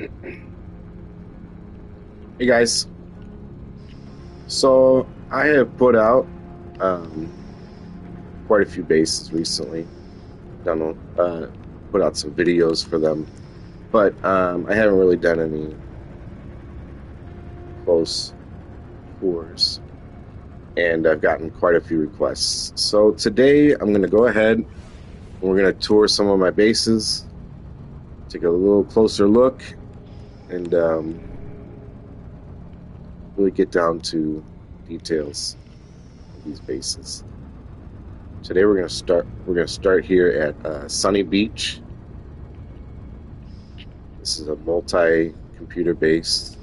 Hey guys, so I have put out um, quite a few bases recently. Done put out some videos for them, but I haven't really done any close tours, and I've gotten quite a few requests. So today I'm going to go ahead and we're going to tour some of my bases, take a little closer look, and really get down to details of these bases. Today We're gonna start here at Sunny Beach. This is a multi-computer base,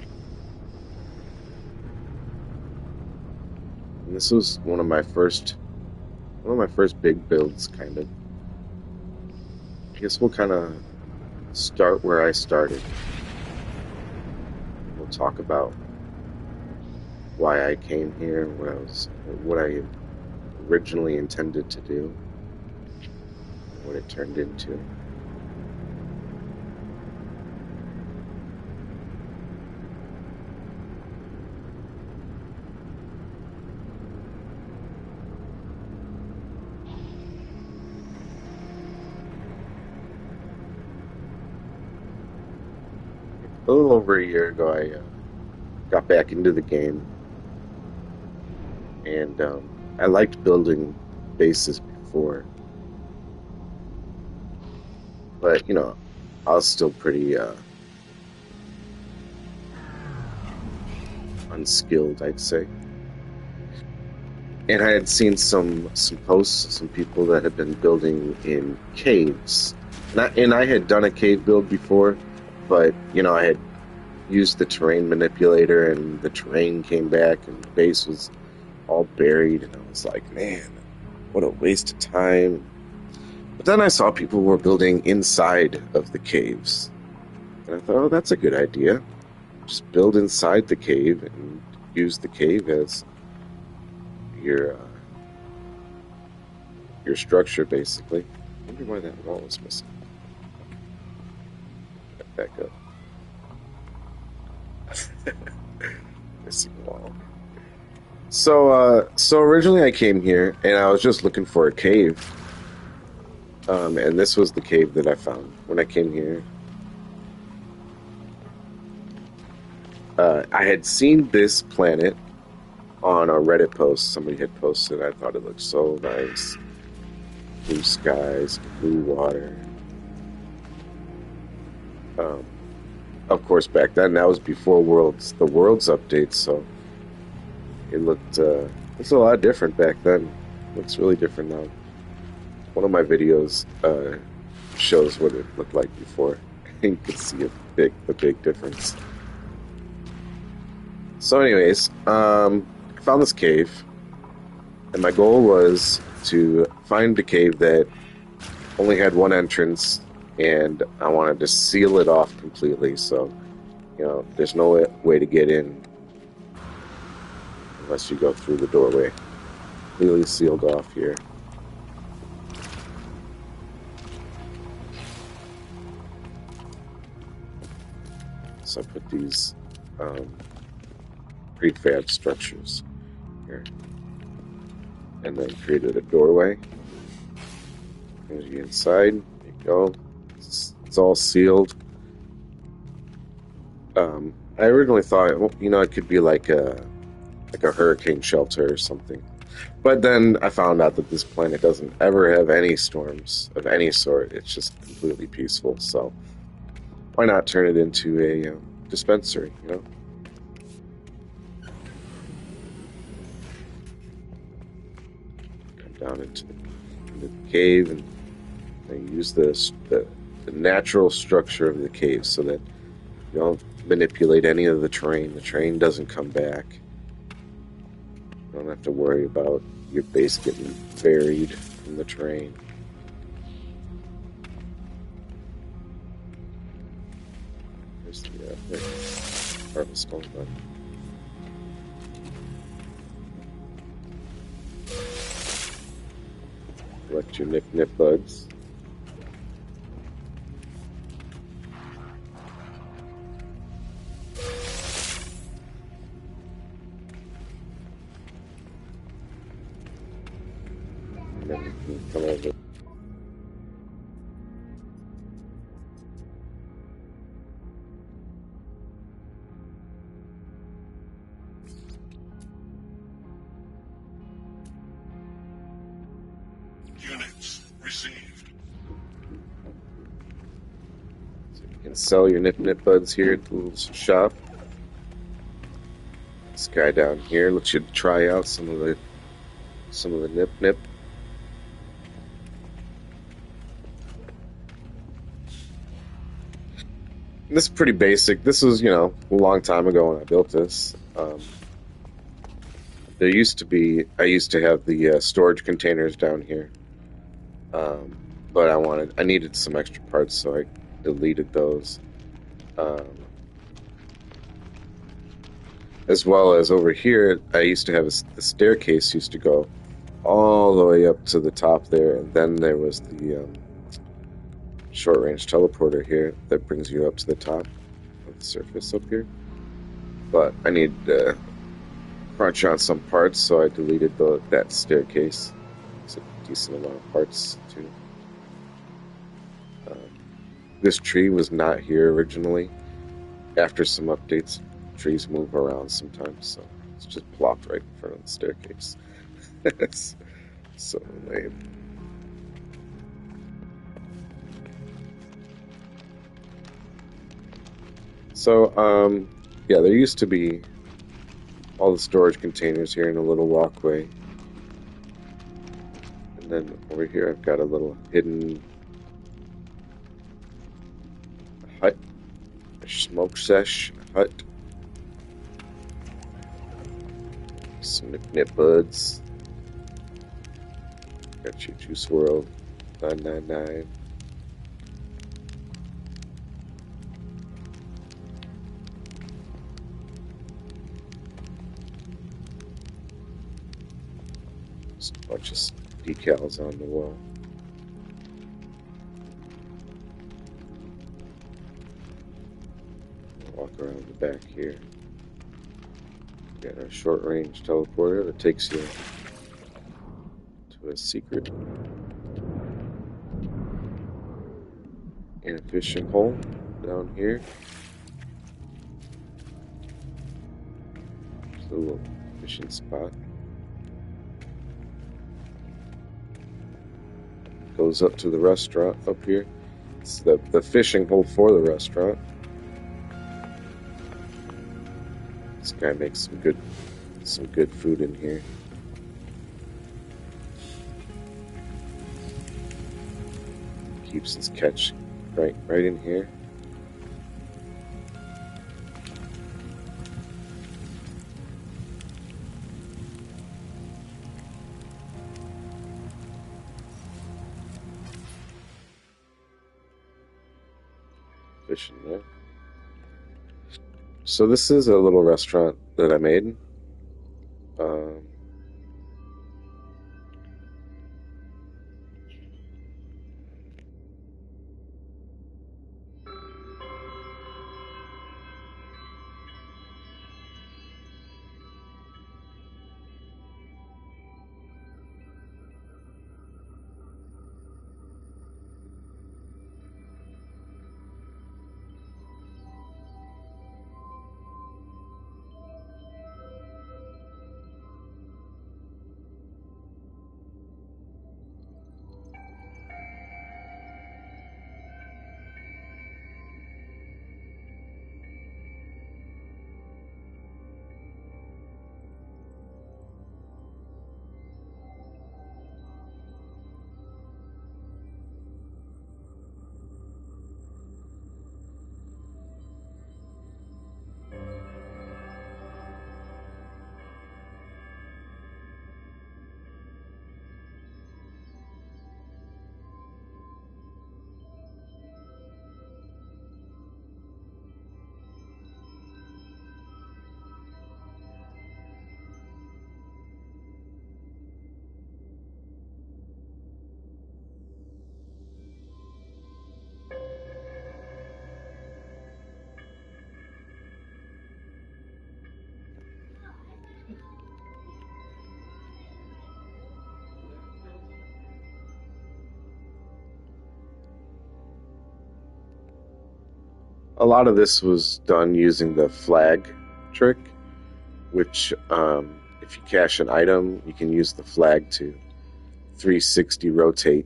and this was one of my first big builds. Kind of. I guess we'll kind of start where I started. We'll talk about why I came here, what I originally intended to do, what it turned into. A little over a year ago, I got back into the game, and I liked building bases before, but I was still pretty unskilled, I'd say. And I had seen some posts, some people that had been building in caves, and I had done a cave build before, but I had used the terrain manipulator, and the terrain came back, and the base was all buried, and I was like, man, what a waste of time. But then I saw people were building inside of the caves, and I thought, oh, that's a good idea. Just build inside the cave and use the cave as your structure, basically. I wonder why that wall is missing. Back up. Missing wall. So originally I came here and I was just looking for a cave, and this was the cave that I found when I came here. I had seen this planet on a Reddit post. Somebody had posted. I thought it looked so nice. Blue skies, blue water. Of course, back then that was before the Worlds update, so it looked it's a lot different back then. It looks really different now. One of my videos shows what it looked like before. You can see the big difference. So, anyways, I found this cave, and my goal was to find a cave that only had one entrance, and I wanted to seal it off completely, so there's no way to get in unless you go through the doorway. Completely sealed off here. So I put these prefab structures here, and then created a doorway. As you get inside, there you go. It's all sealed. I originally thought, well, it could be like a hurricane shelter or something, but then I found out that this planet doesn't ever have any storms of any sort. It's just completely peaceful. So why not turn it into a dispensary? Come down into the cave, and they use the natural structure of the cave so that you don't manipulate any of the terrain. The terrain doesn't come back. You don't have to worry about your base getting buried from the terrain. There's the harvest going on. Collect your nip buds. Come over. Units received. So you can sell your nip buds here at the little shop. This guy down here lets you try out some of the nip. This is pretty basic. This was, a long time ago when I built this. I used to have the storage containers down here, but I needed some extra parts, so I deleted those. Um, as well as over here, I used to have the staircase used to go all the way up to the top there, and then there was the short-range teleporter here that brings you up to the top of the surface up here. But I need crunch on some parts, so I deleted that staircase. It's a decent amount of parts too. This tree was not here originally. After some updates, trees move around sometimes, so it's just plopped right in front of the staircase. It's so lame. So, yeah, there used to be all the storage containers here in a little walkway. And then over here I've got a little hidden hut, a smoke sesh hut. Some nip buds. Got your Juice World 999. Just a bunch of decals on the wall. Walk around the back here. Got a short range teleporter that takes you to a secret in a fishing hole down here. There's a little fishing spot. Goes up to the restaurant up here. It's the fishing hole for the restaurant. This guy makes some good food in here. Keeps his catch right in here. Fishing there. So this is a little restaurant that I made. Um, a lot of this was done using the flag trick, which if you cache an item, you can use the flag to 360 rotate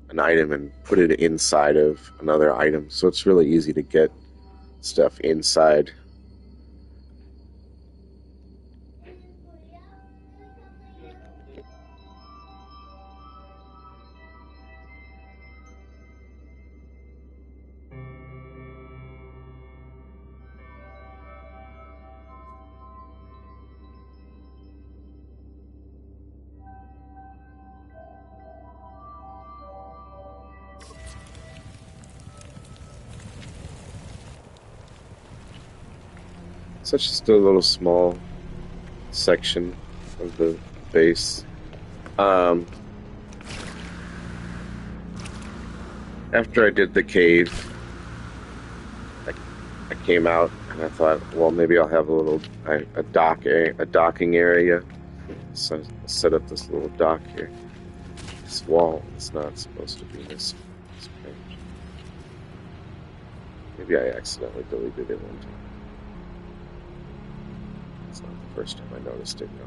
an item and put it inside of another item. So it's really easy to get stuff inside. So it's just a little small section of the base. After I did the cave, I came out and I thought, well, maybe I'll have a docking area. So I set up this little dock here. This wall is not supposed to be this page. Maybe I accidentally deleted it one time. It's not the first time I noticed it now.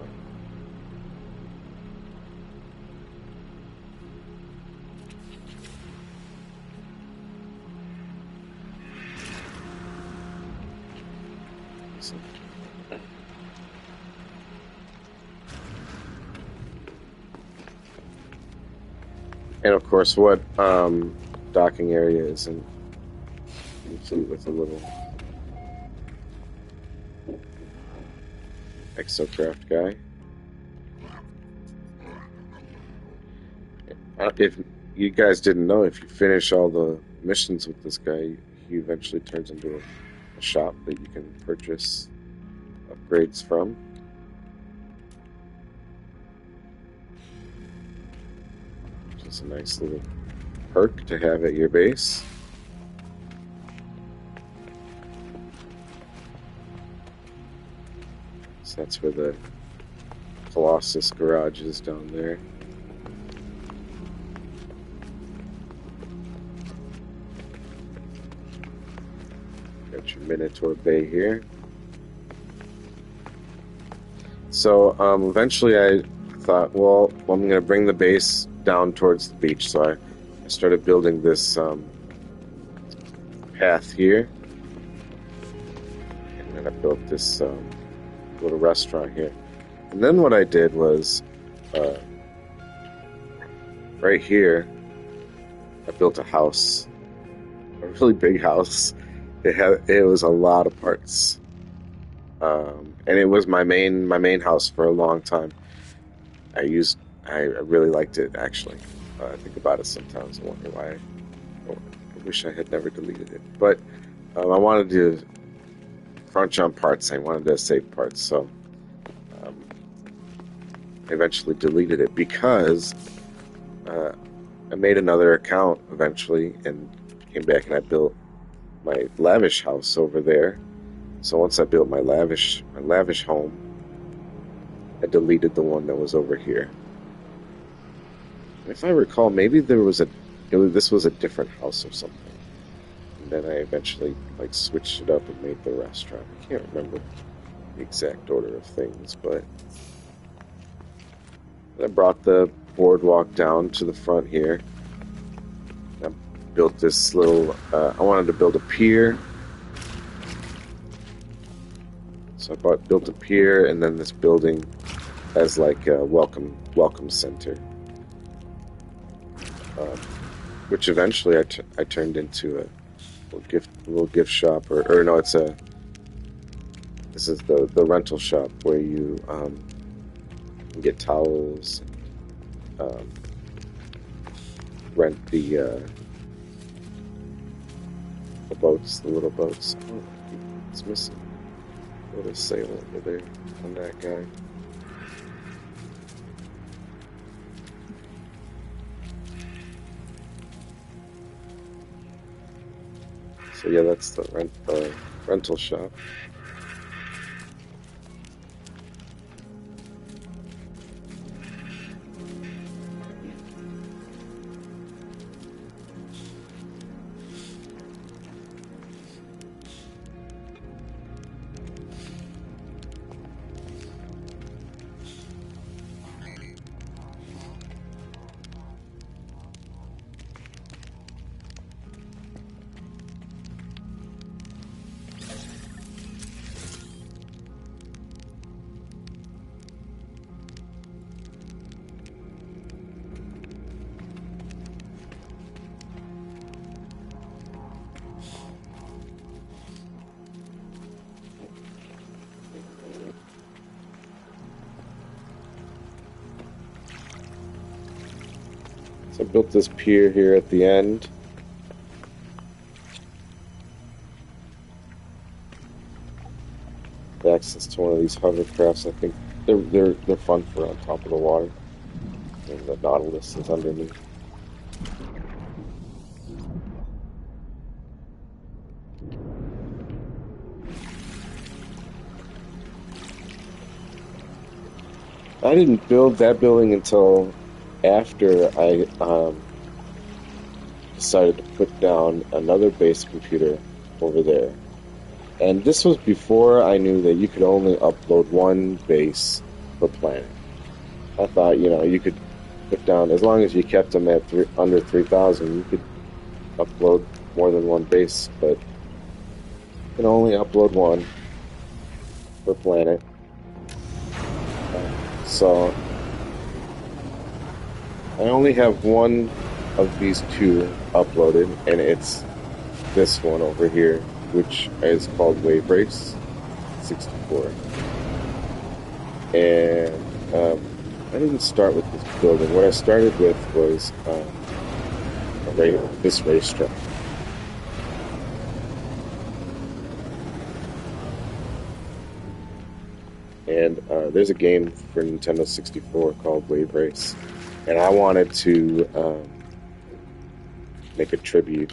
And of course, what docking area isn't complete with a little exocraft guy? If you guys didn't know, if you finish all the missions with this guy, he eventually turns into a shop that you can purchase upgrades from. Which is a nice little perk to have at your base. So that's where the Colossus garage is down there. Got your Minotaur Bay here. So eventually I thought, well, I'm going to bring the base down towards the beach. So I started building this path here. And then I built this little restaurant here. And then what I did was, right here, I built a house. A really big house. It was a lot of parts. And it was my main house for a long time. I really liked it, actually. I think about it sometimes and wonder why. I wish I had never deleted it. But I wanted to crunch on parts. I wanted to save parts, so I eventually deleted it because I made another account eventually and came back and I built my lavish house over there. So once I built my lavish home, I deleted the one that was over here. And if I recall, maybe this was a different house or something. And then I eventually switched it up and made the restaurant. I can't remember the exact order of things, but I brought the boardwalk down to the front here. I built this little. I wanted to build a pier. So I built a pier and then this building as a welcome center, which eventually I turned into a little gift shop, or no, this is the rental shop where you can get towels, rent the boats, the little boats. Oh, it's missing. What a sail over there on that guy. So yeah, that's the rental shop. So I built this pier here at the end. Access to one of these hovercrafts. I think they're fun for on top of the water. And the Nautilus is underneath. I didn't build that building until after I decided to put down another base computer over there. And this was before I knew that you could only upload one base per planet. I thought, you could put down, as long as you kept them at under 3,000, you could upload more than one base, but you can only upload one per planet. So I only have one of these two uploaded, and it's this one over here, which is called Wave Race 64. And I didn't start with this building. What I started with was this racetrack. And there's a game for Nintendo 64 called Wave Race. And I wanted to make a tribute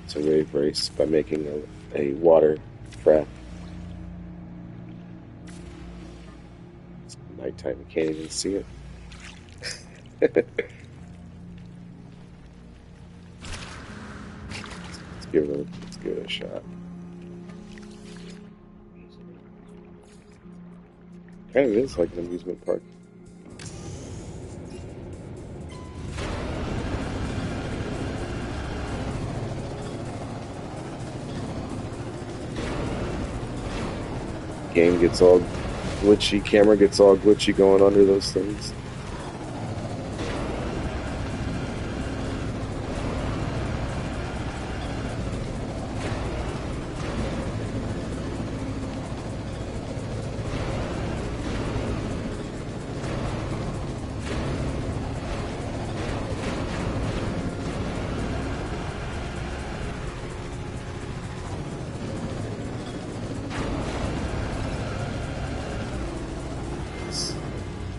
to Wave Race by making a water track. It's nighttime, you can't even see it. Let's give it a shot. Kind of is like an amusement park. Game gets all glitchy, camera gets all glitchy going under those things.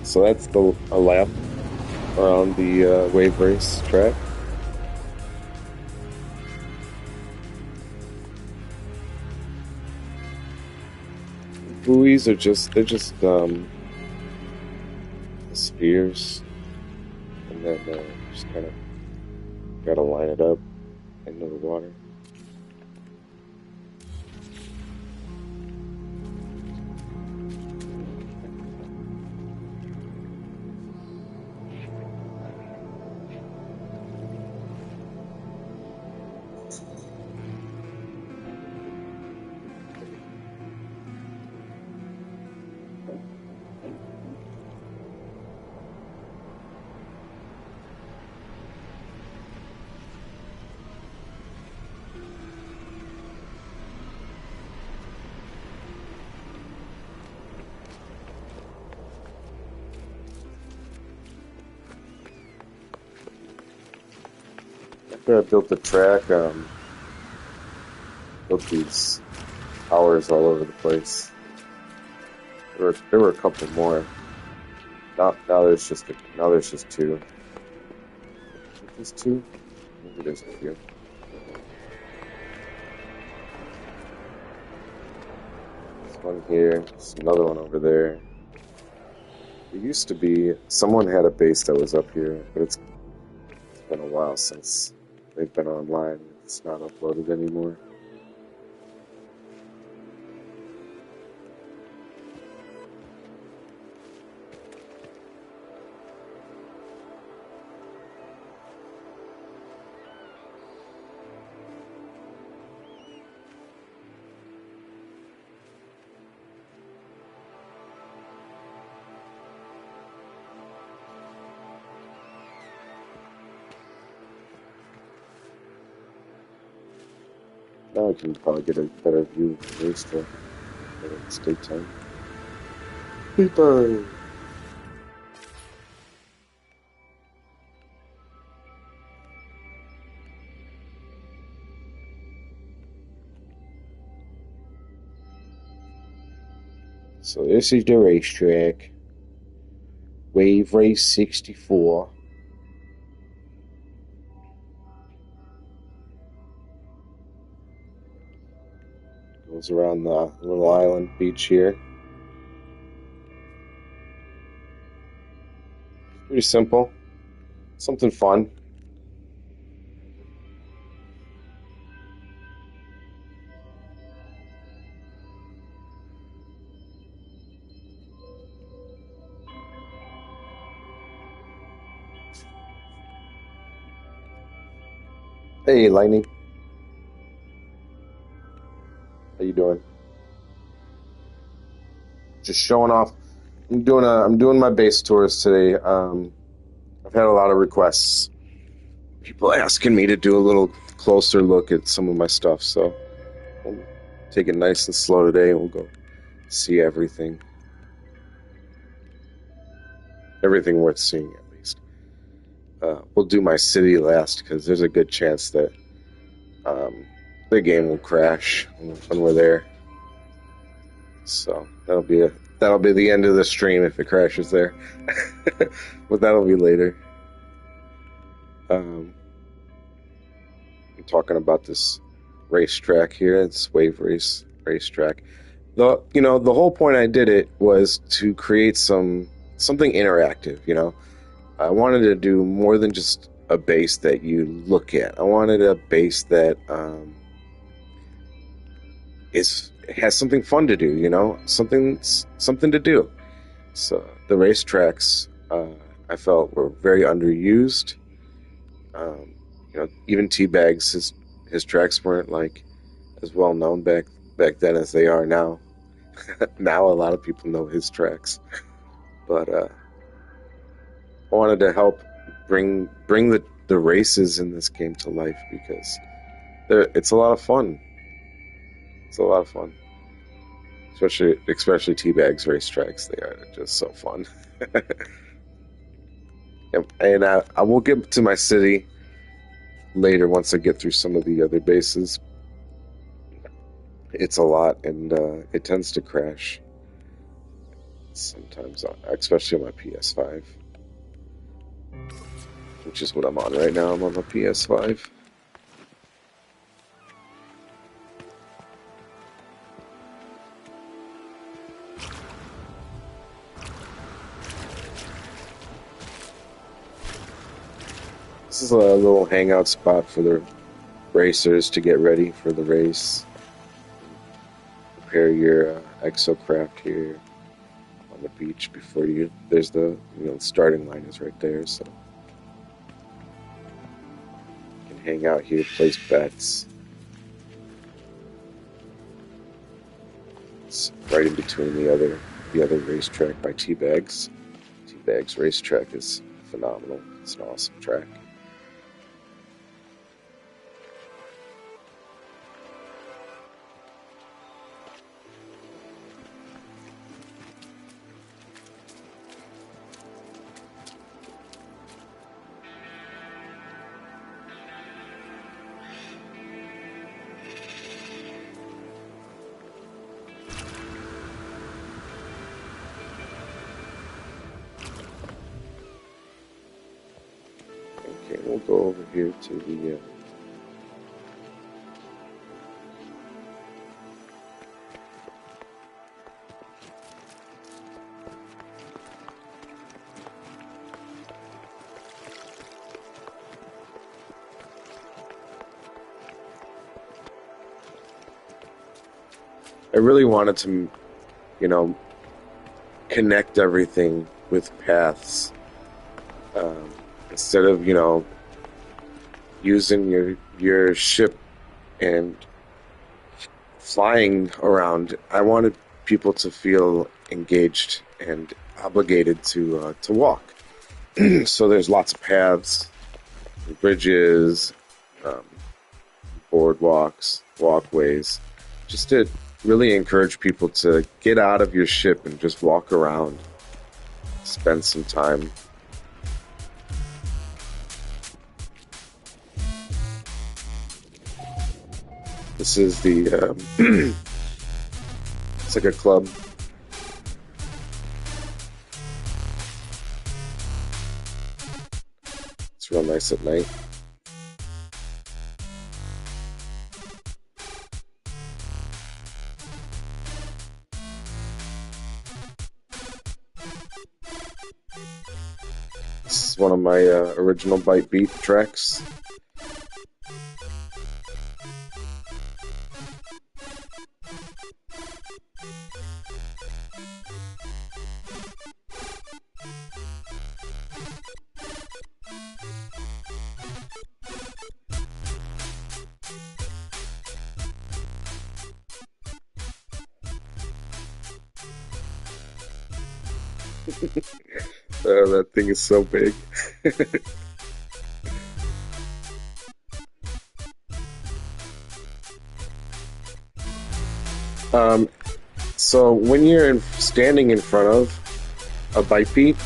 So that's a lap around the wave race track. Buoys are just spheres, and then just kind of gotta line it up into the water. After I built the track, built these towers all over the place. There were a couple more. Now there's just two. Is this two? Maybe there's a few. There's one here. There's another one over there. There used to be someone had a base that was up here, but it's been a while since they've been online. It's not uploaded anymore. Now I can probably get a better view of the racetrack. It's daytime. Daytime! So this is the racetrack. Wave Race 64. Goes around the little island beach here. Pretty simple. Something fun. Hey, Lightning. How you doing? Just showing off. I'm doing my base tours today. I've had a lot of requests. People asking me to do a little closer look at some of my stuff, so we'll take it nice and slow today, and we'll go see everything. Everything worth seeing, at least. We'll do my city last, because there's a good chance that the game will crash when we're there. So that'll be the end of the stream if it crashes there. But that'll be later. I'm talking about this racetrack here. It's Wave Race racetrack. The whole point I did it was to create something interactive. I wanted to do more than just a base that you look at. I wanted a base that has something fun to do. Something to do. So the racetracks I felt were very underused. Even Teabag's his tracks weren't like as well known back then as they are now. Now a lot of people know his tracks, but I wanted to help bring the races in this game to life because it's a lot of fun. It's a lot of fun, especially Teabag's racetracks. They are just so fun. And I will get to my city later once I get through some of the other bases. It's a lot, and it tends to crash sometimes, especially on my PS5, which is what I'm on right now. I'm on my PS5. This is a little hangout spot for the racers to get ready for the race. Prepare your exocraft here on the beach before you. There's the starting line is right there, so you can hang out here, place bets. It's right in between the other racetrack by Teabag's. Teabag's racetrack is phenomenal. It's an awesome track. Okay, we'll go over here to the I really wanted to, connect everything with paths. Instead of, using your ship and flying around, I wanted people to feel engaged and obligated to walk. So there's lots of paths, bridges, boardwalks, walkways, just to really encourage people to get out of your ship and just walk around, spend some time. This is the it's like a club nice at night. This is one of my original Byte Beat tracks. That thing is so big. So when you're standing in front of a Byte Beat,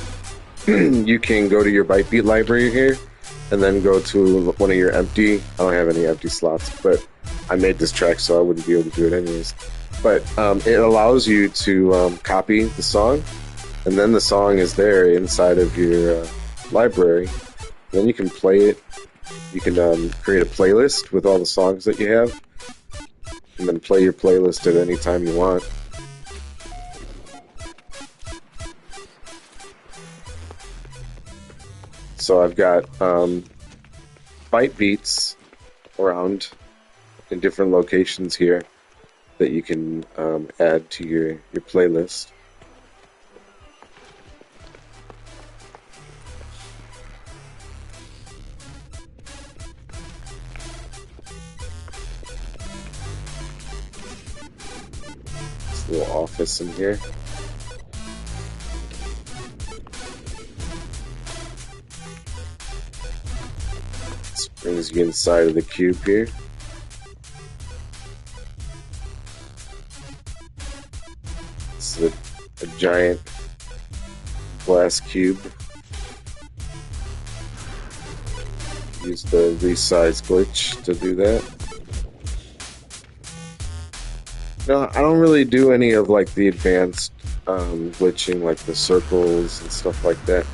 you can go to your Byte Beat library here, and then go to one of your empty. I don't have any empty slots, but I made this track so I wouldn't be able to do it anyways. But it allows you to copy the song, and then the song is there inside of your library. Then you can play it. You can create a playlist with all the songs that you have, and then play your playlist at any time you want. So I've got Byte Beats around in different locations here that you can add to your playlist. This little office in here. This brings you inside of the cube here. This is a giant glass cube. Use the resize glitch to do that. No, I don't really do any of like the advanced glitching, like the circles and stuff like that.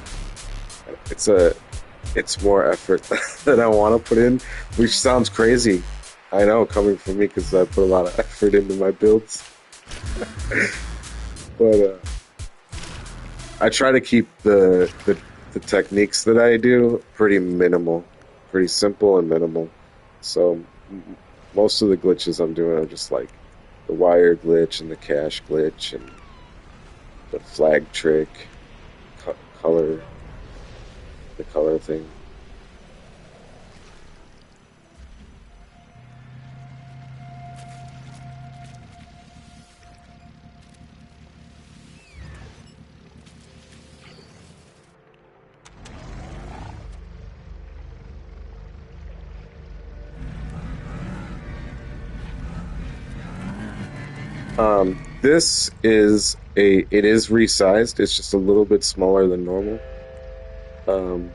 It's more effort that I want to put in, which sounds crazy. I know, coming from me, because I put a lot of effort into my builds. But I try to keep the techniques that I do pretty minimal, pretty simple and minimal. So most of the glitches I'm doing are just like the wire glitch and the cache glitch and the flag trick, color, the color thing. This is it is resized. It's just a little bit smaller than normal. And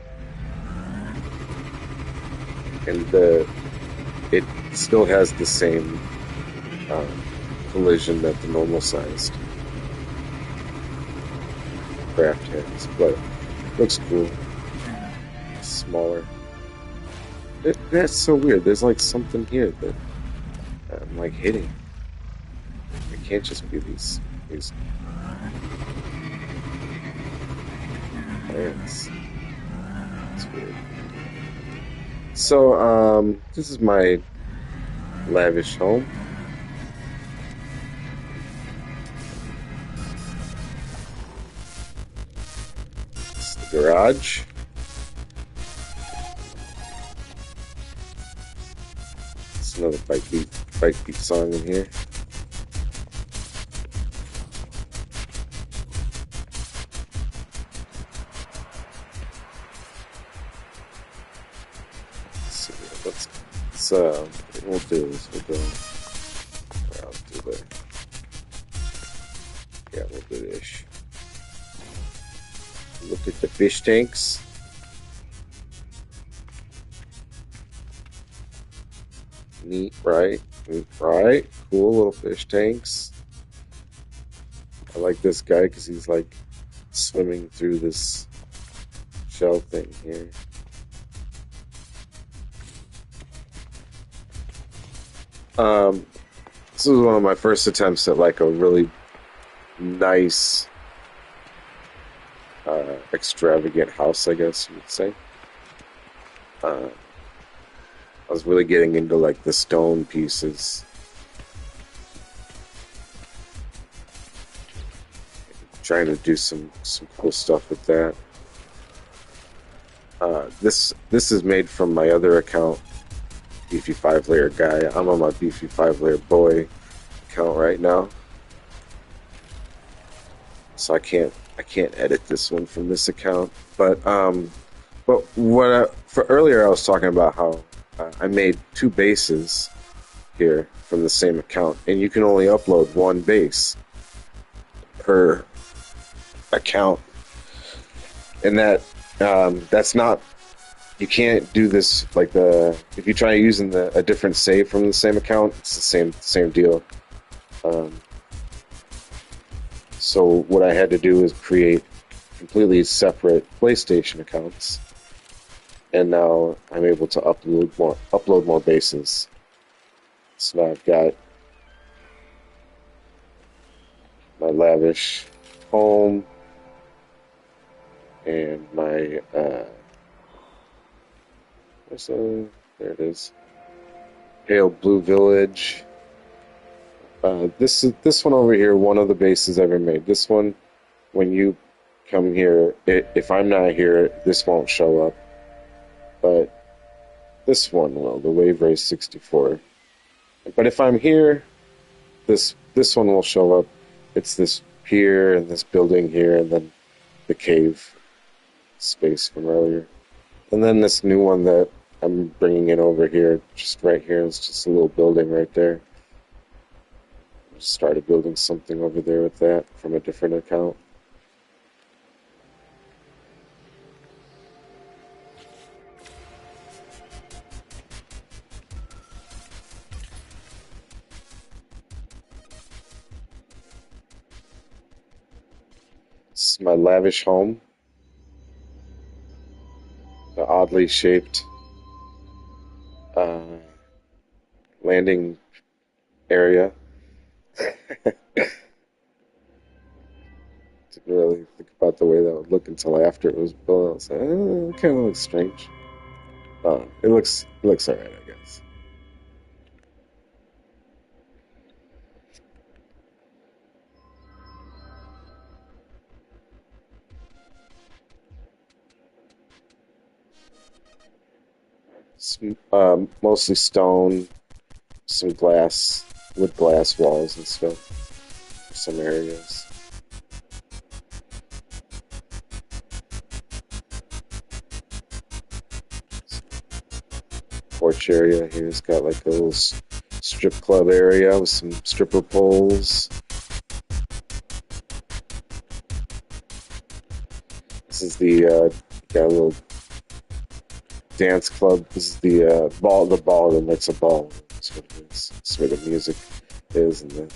it still has the same collision that the normal sized craft has, but it looks cool. It's smaller. That's so weird. There's like something here that I'm like hitting. It can't just be these plants. It's weird. So, this is my lavish home. It's the garage. It's another Byte Beat song in here. What we'll do is we'll do this. Look at the fish tanks. Neat, right? Right? Cool little fish tanks. I like this guy because he's like swimming through this shell thing here. This was one of my first attempts at like a really nice, extravagant house, I guess you would say. Uh, I was really getting into like the stone pieces, trying to do some cool stuff with that. This is made from my other account, Beefy 5layer guy. I'm on my Beefy 5layer boy account right now, so I can't edit this one from this account. But for earlier I was talking about how I made two bases here from the same account, and you can only upload one base per account, and that's not. You can't do this like the if you try using a different save from the same account, it's the same deal. Um, so what I had to do is create completely separate PlayStation accounts, and now I'm able to upload more bases. So now I've got my lavish home and my there it is, pale blue village. This one over here, one of the bases I ever made. This one, when you come here, if I'm not here, this won't show up, but this one will. The Wave Race 64. But if I'm here, this one will show up. It's this pier and this building here, and then the cave space from earlier. And then this new one that I'm bringing in over here, just right here, is just a little building right there. Just started building something over there with that from a different account. This is my lavish home. The oddly shaped uh, landing area. Didn't really think about the way that would look until after it was built. I was like, it kind of looks strange. It looks alright, I guess. Mostly stone, some glass, wood glass walls and stuff for some areas. Porch area here's got like a little strip club area with some stripper poles. This is got a little dance club. This is the ball that makes a ball. That's what it is. That's where the music is, and the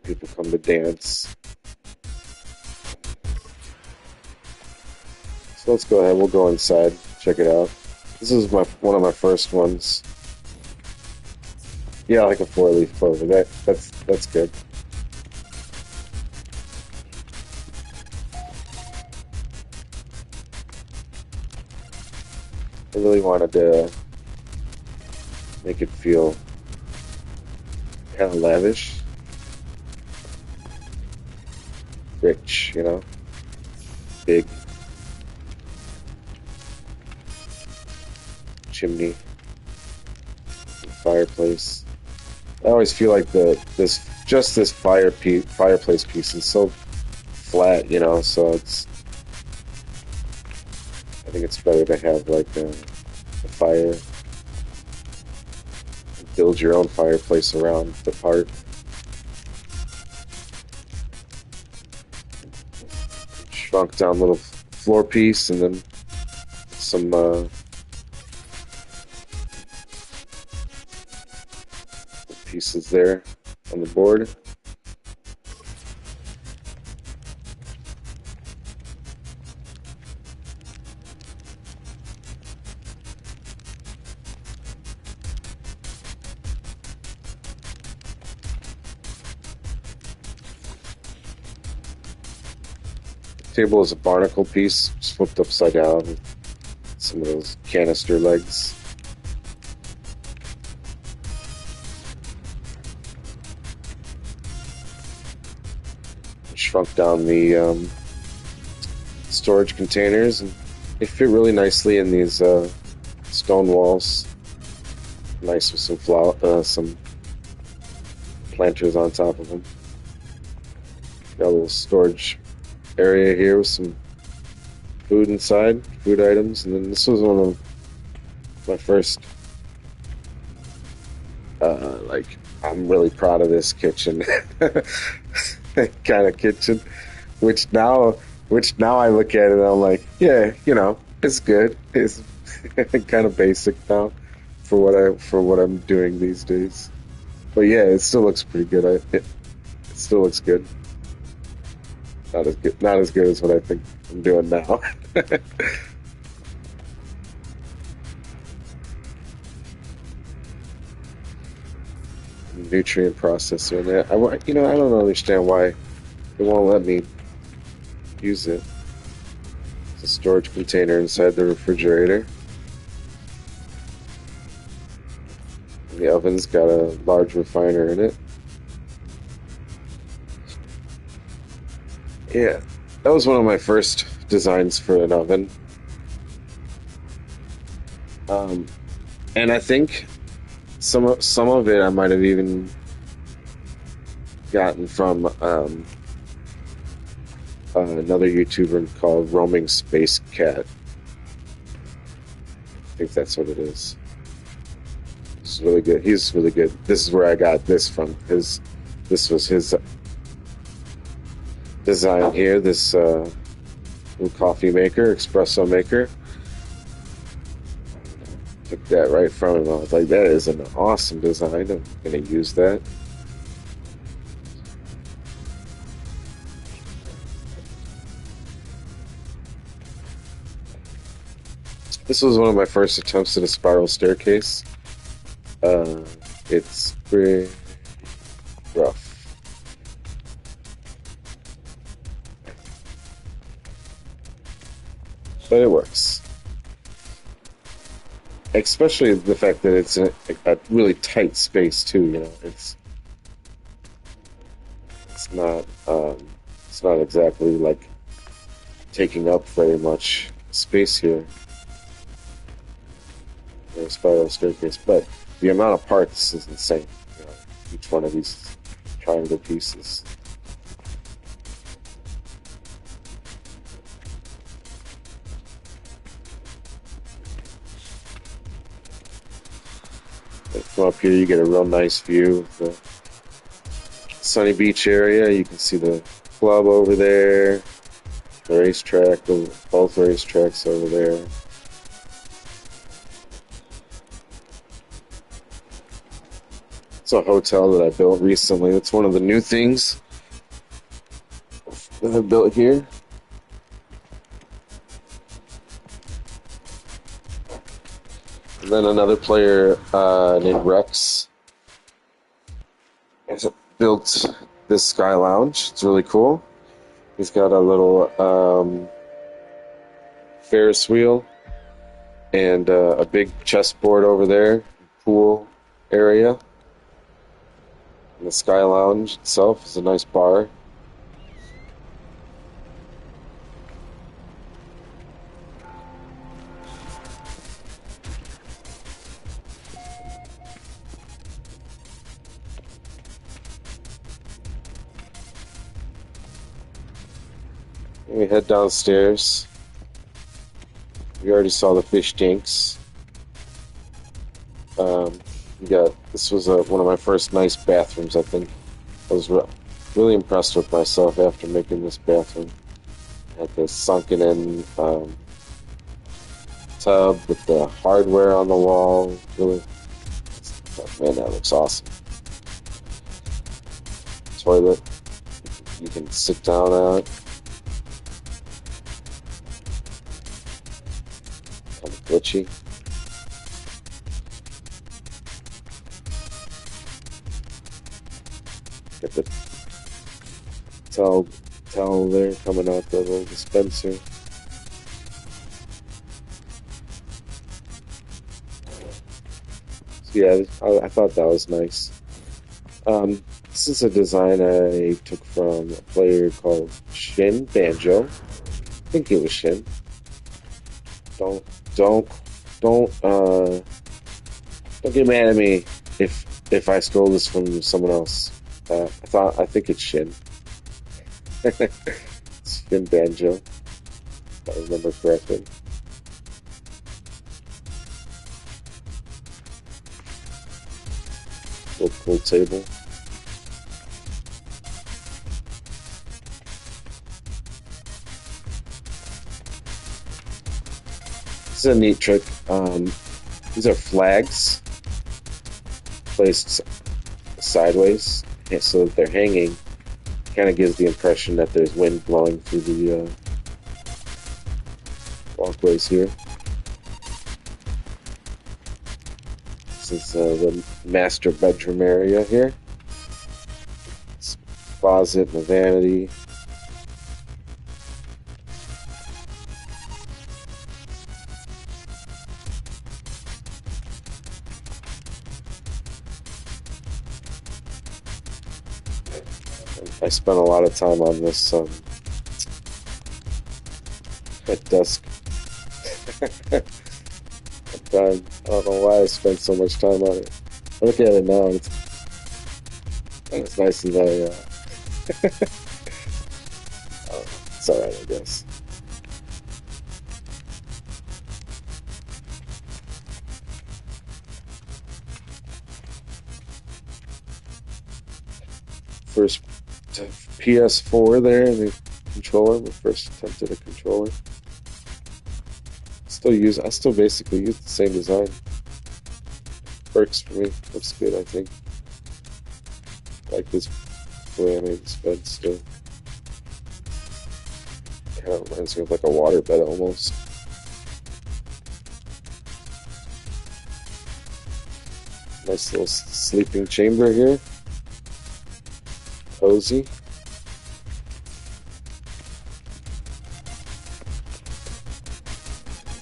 people come to dance. So let's go ahead. We'll go inside, check it out. This is one of my first ones. Yeah, like a four-leaf clover. That's good. I really wanted to make it feel kind of lavish, rich, big chimney, fireplace. I always feel like this fireplace piece is so flat, so I think it's better to have like a fire, build your own fireplace around the part. Shrunk down little floor piece, and then some pieces there on the board. table is a barnacle piece, just flipped upside down. Some of those canister legs. Shrunk down the storage containers, and they fit really nicely in these stone walls. Nice with some planters on top of them. Got a little storage area here with some food inside, food items, and then this was one of my first, I'm really proud of this kitchen kind of kitchen, which now I look at it and I'm like, yeah, it's good. It's kind of basic now for what I'm doing these days. But yeah, it still looks pretty good. It still looks good. Not as good as what I think I'm doing now. Nutrient processor in there. I don't understand why it won't let me use it. It's a storage container inside the refrigerator. And the oven's got a large refiner in it. Yeah, that was one of my first designs for an oven. And I think some of it I might have even gotten from another YouTuber called Roaming Space Cat. I think that's what it is. It's really good. He's really good. This is where I got this from. This was his design here. This little coffee maker, espresso maker. Took that right from him. I was like, that is an awesome design. I'm gonna use that. This was one of my first attempts at a spiral staircase. It's pretty rough. But it works. Especially the fact that it's a really tight space too. It's not exactly like taking up very much space here. A spiral staircase, but the amount of parts is insane. Each one of these triangle pieces. From up here, you get a real nice view of the Sunny Beach area. You can see the club over there, the racetrack, both racetracks over there. It's a hotel that I built recently. It's one of the new things that I built here. And then another player named Rex has built this Sky Lounge. It's really cool. He's got a little Ferris wheel and a big chessboard over there, pool area. And the Sky Lounge itself is a nice bar. And we head downstairs. We already saw the fish tanks. This was one of my first nice bathrooms, I think. I was really impressed with myself after making this bathroom. Had the sunken in tub with the hardware on the wall. Really, man, that looks awesome. Toilet you can sit down at. Kind of glitchy. It's all towel there coming out the little dispenser. So yeah, I thought that was nice. This is a design I took from a player called Shin Banjo. I think it was Shin. Don't don't don't get mad at me if I stole this from someone else. I think it's Shin. It's Shin Banjo, if I remember correctly. Little pool table. This is a neat trick. These are flags placed sideways, so that they're hanging. Kind of gives the impression that there's wind blowing through the walkways here. This is the master bedroom area here. It's a closet and a vanity. I spent a lot of time on this at dusk. I don't know why I spent so much time on it. I look at it now, and it's nice and it's alright, I guess. First PS4 there, the controller, my first attempt at a controller. I still basically use the same design. Works for me. Looks good, I think. Like this way I made this bed still. Kind of reminds me of like a water bed almost. Nice little sleeping chamber here. Cozy.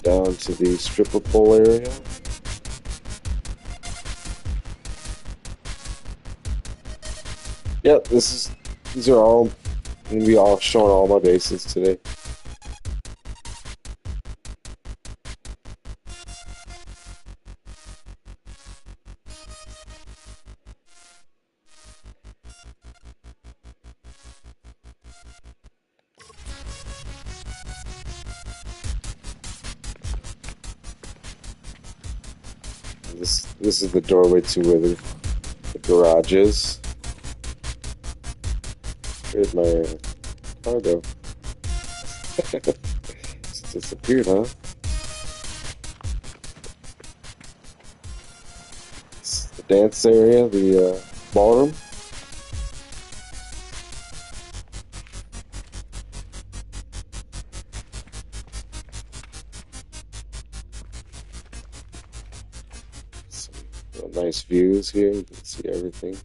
Down to the stripper pole area. Yep, these are all gonna be all showing all my bases today. This is the doorway to where the garage is. Where'd my car go? It's disappeared, huh? It's the dance area, the ballroom. Nice views here. You can see everything.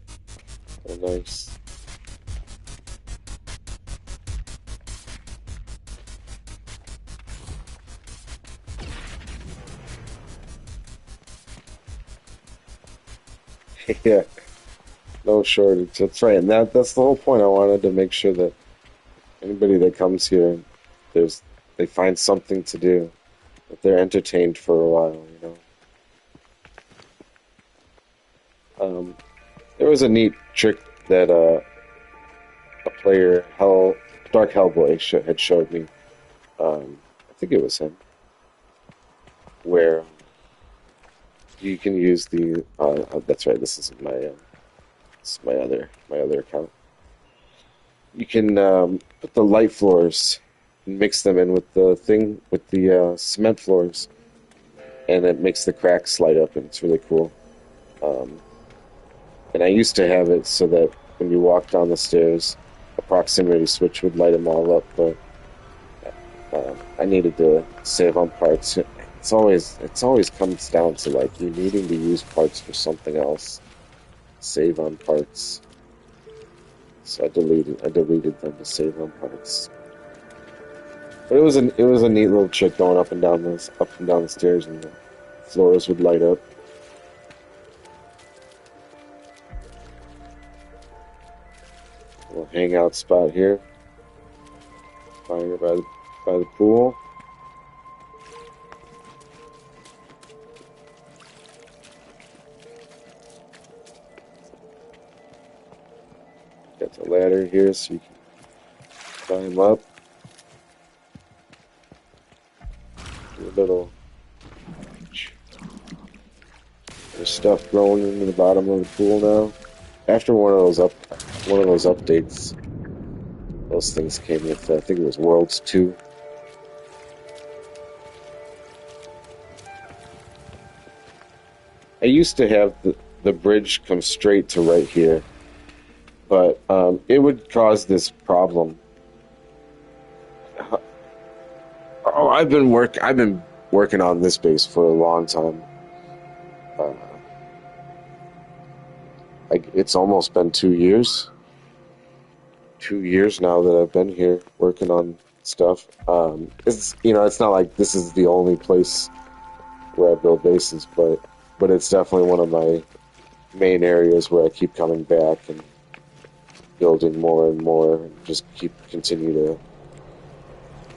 Oh, nice. Yeah, no shortage. That's right, and that's the whole point. I wanted to make sure that anybody that comes here, they find something to do, that they're entertained for a while. There was a neat trick that a player, Dark Hellboy, had showed me. I think it was him, where you can use the. That's right. This is my other account. You can put the light floors, and mix them in with the cement floors, and it makes the cracks light up, and it's really cool. And I used to have it so that when you walk down the stairs, a proximity switch would light them all up, but I needed to save on parts. It always comes down to like you needing to use parts for something else. Save on parts. So I deleted them to save on parts. But it was a neat little trick going up and down the stairs, and the floors would light up. A little hangout spot here, fire by the pool. Got the ladder here so you can climb up. Do a little. There's stuff growing into the bottom of the pool now. After one of those updates, those things came with I think it was Worlds 2. I used to have the bridge come straight to right here, but it would cause this problem. Oh, I've been working on this base for a long time. Uh, it's almost been 2 years. 2 years now that I've been here working on stuff. It's not like this is the only place where I build bases, but it's definitely one of my main areas where I keep coming back and building more and more, and just continue to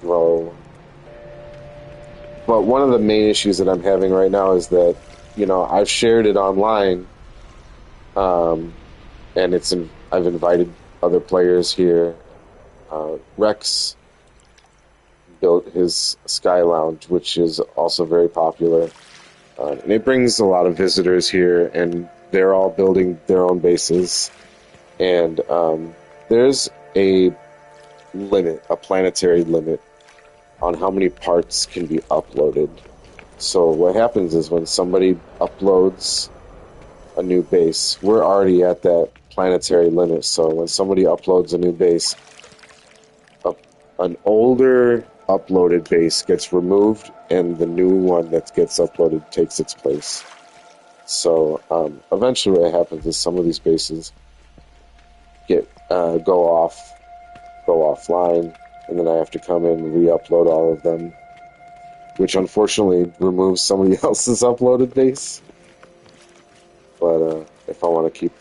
grow. But one of the main issues that I'm having right now is that, I've shared it online, and I've invited other players here. Rex built his Sky Lounge, which is also very popular. And it brings a lot of visitors here, and they're all building their own bases. And there's a planetary limit on how many parts can be uploaded. So what happens is when somebody uploads a new base, we're already at that planetary limit. So when somebody uploads a new base, an older uploaded base gets removed, and the new one that gets uploaded takes its place. So eventually what happens is some of these bases go offline, and then I have to come in and re-upload all of them, which unfortunately removes somebody else's uploaded base. But if I want to keep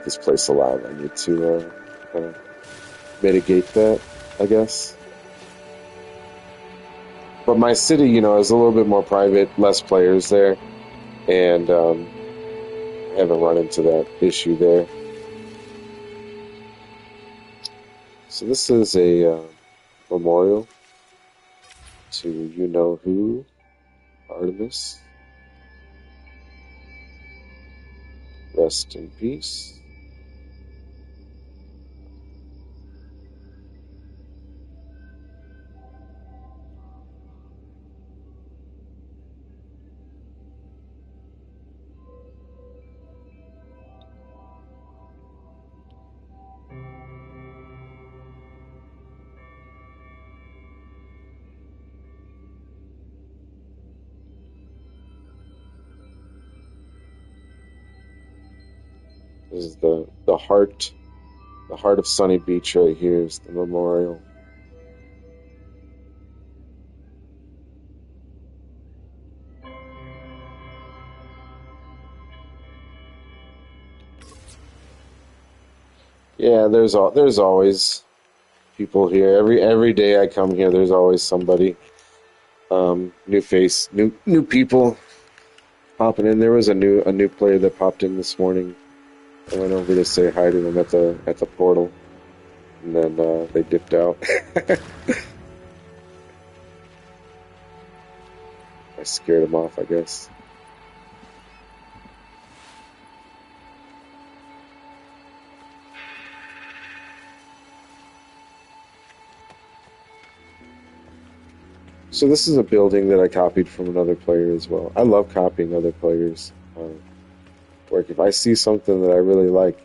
this place alive, I need to kind of mitigate that, I guess. But my city, is a little bit more private, less players there, and I haven't run into that issue there. So this is a memorial to you-know-who, Artemis. Rest in peace. This is the heart of Sunny Beach right here is the memorial. Yeah, there's always people here. Every day I come here, there's always somebody. New face, new people popping in. There was a new player that popped in this morning. I went over to say hi to them at the portal, and then they dipped out. I scared them off, I guess. So this is a building that I copied from another player as well. I love copying other players' work. If I see something that I really like,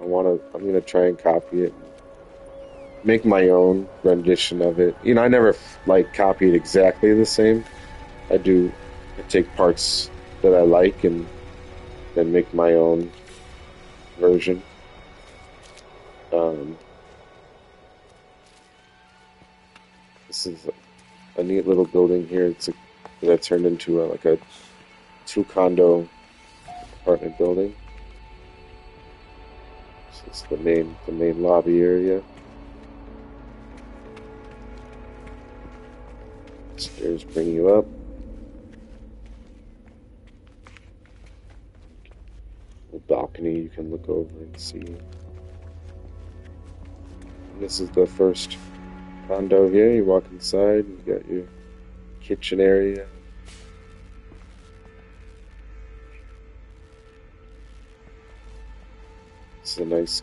I'm gonna try and copy it, make my own rendition of it. I never copy it exactly the same. I take parts that I like and then make my own version. This is a neat little building here. That turned into like a 2 condo apartment building. This is the main lobby area. Stairs bring you up. A balcony you can look over and see. And this is the first condo here. You walk inside, you got your kitchen area. This is a nice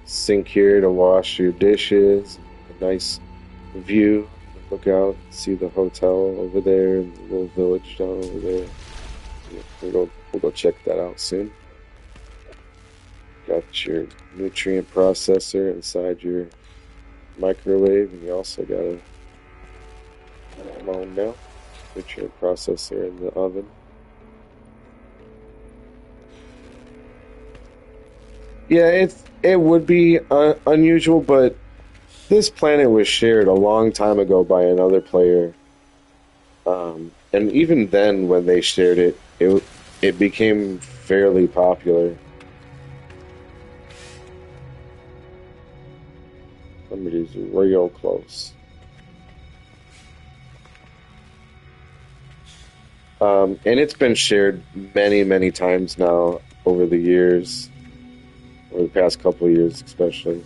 sink here to wash your dishes. A nice view. Look out, see the hotel over there and the little village down over there. We'll go check that out soon. Got your nutrient processor inside your microwave, and you also got a now nutrient processor in the oven. Yeah, it would be unusual, but this planet was shared a long time ago by another player, and even then, when they shared it, it became fairly popular. Somebody's real close. And it's been shared many, many times now over the years, over the past couple of years especially.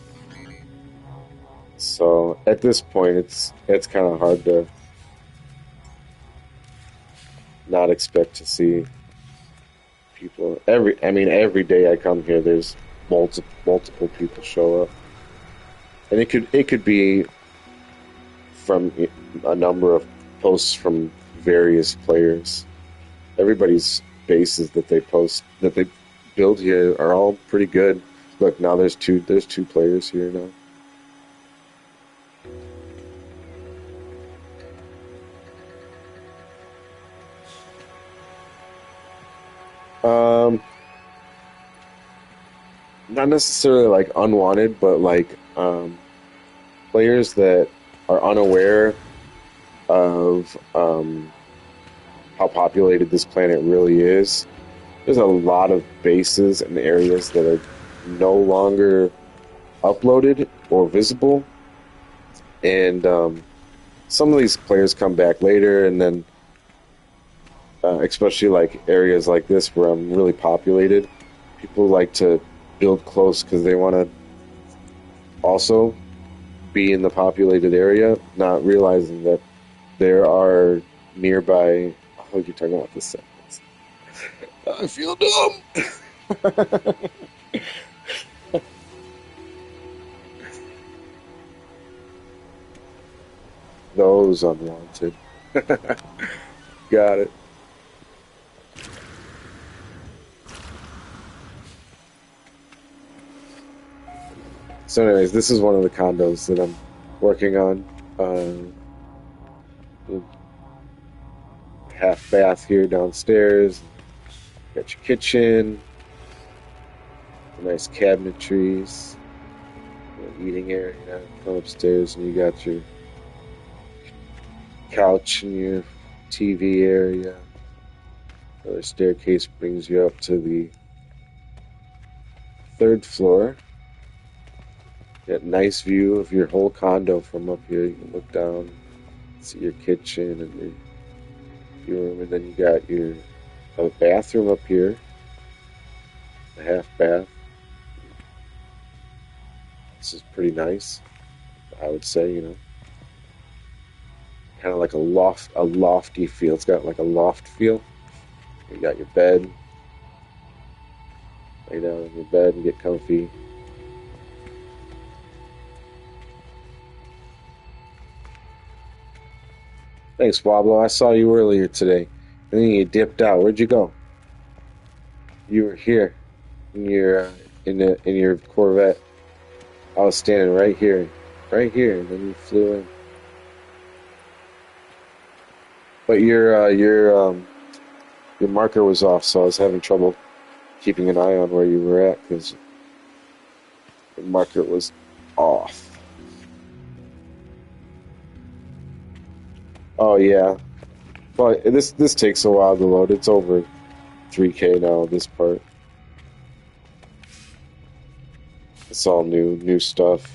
So at this point, it's kind of hard to not expect to see people. Every day I come here, there's multiple people show up, and it could be from a number of posts from various players. Everybody's bases that they build here are all pretty good. Look, now there's two players here now. Not necessarily like unwanted, but like players that are unaware of how populated this planet really is. There's a lot of bases and areas that are no longer uploaded or visible, and some of these players come back later, and then especially like areas like this where I'm really populated, people like to build close because they want to also be in the populated area, not realizing that there are nearby. Oh, you're talking about this sentence. I feel dumb. Those unwanted. Got it. So anyways, this is one of the condos that I'm working on. Half bath here downstairs. Got your kitchen. Nice cabinetries. Eating area. Come upstairs and you got your couch and your TV area. Another staircase brings you up to the 3rd floor. Got a nice view of your whole condo from up here. You can look down, see your kitchen and your room, and then you got a bathroom up here, a half bath. This is pretty nice, I would say. Kind of like a lofty feel. It's got like a loft feel. You got your bed. Lay down in your bed and get comfy. Thanks, Pablo. I saw you earlier today. And then you dipped out. Where'd you go? You were here in your Corvette. I was standing right here, and then you flew in. But your marker was off, so I was having trouble keeping an eye on where you were at because the marker was off. Oh yeah, but this takes a while to load. It's over 3K now. This part, it's all new stuff.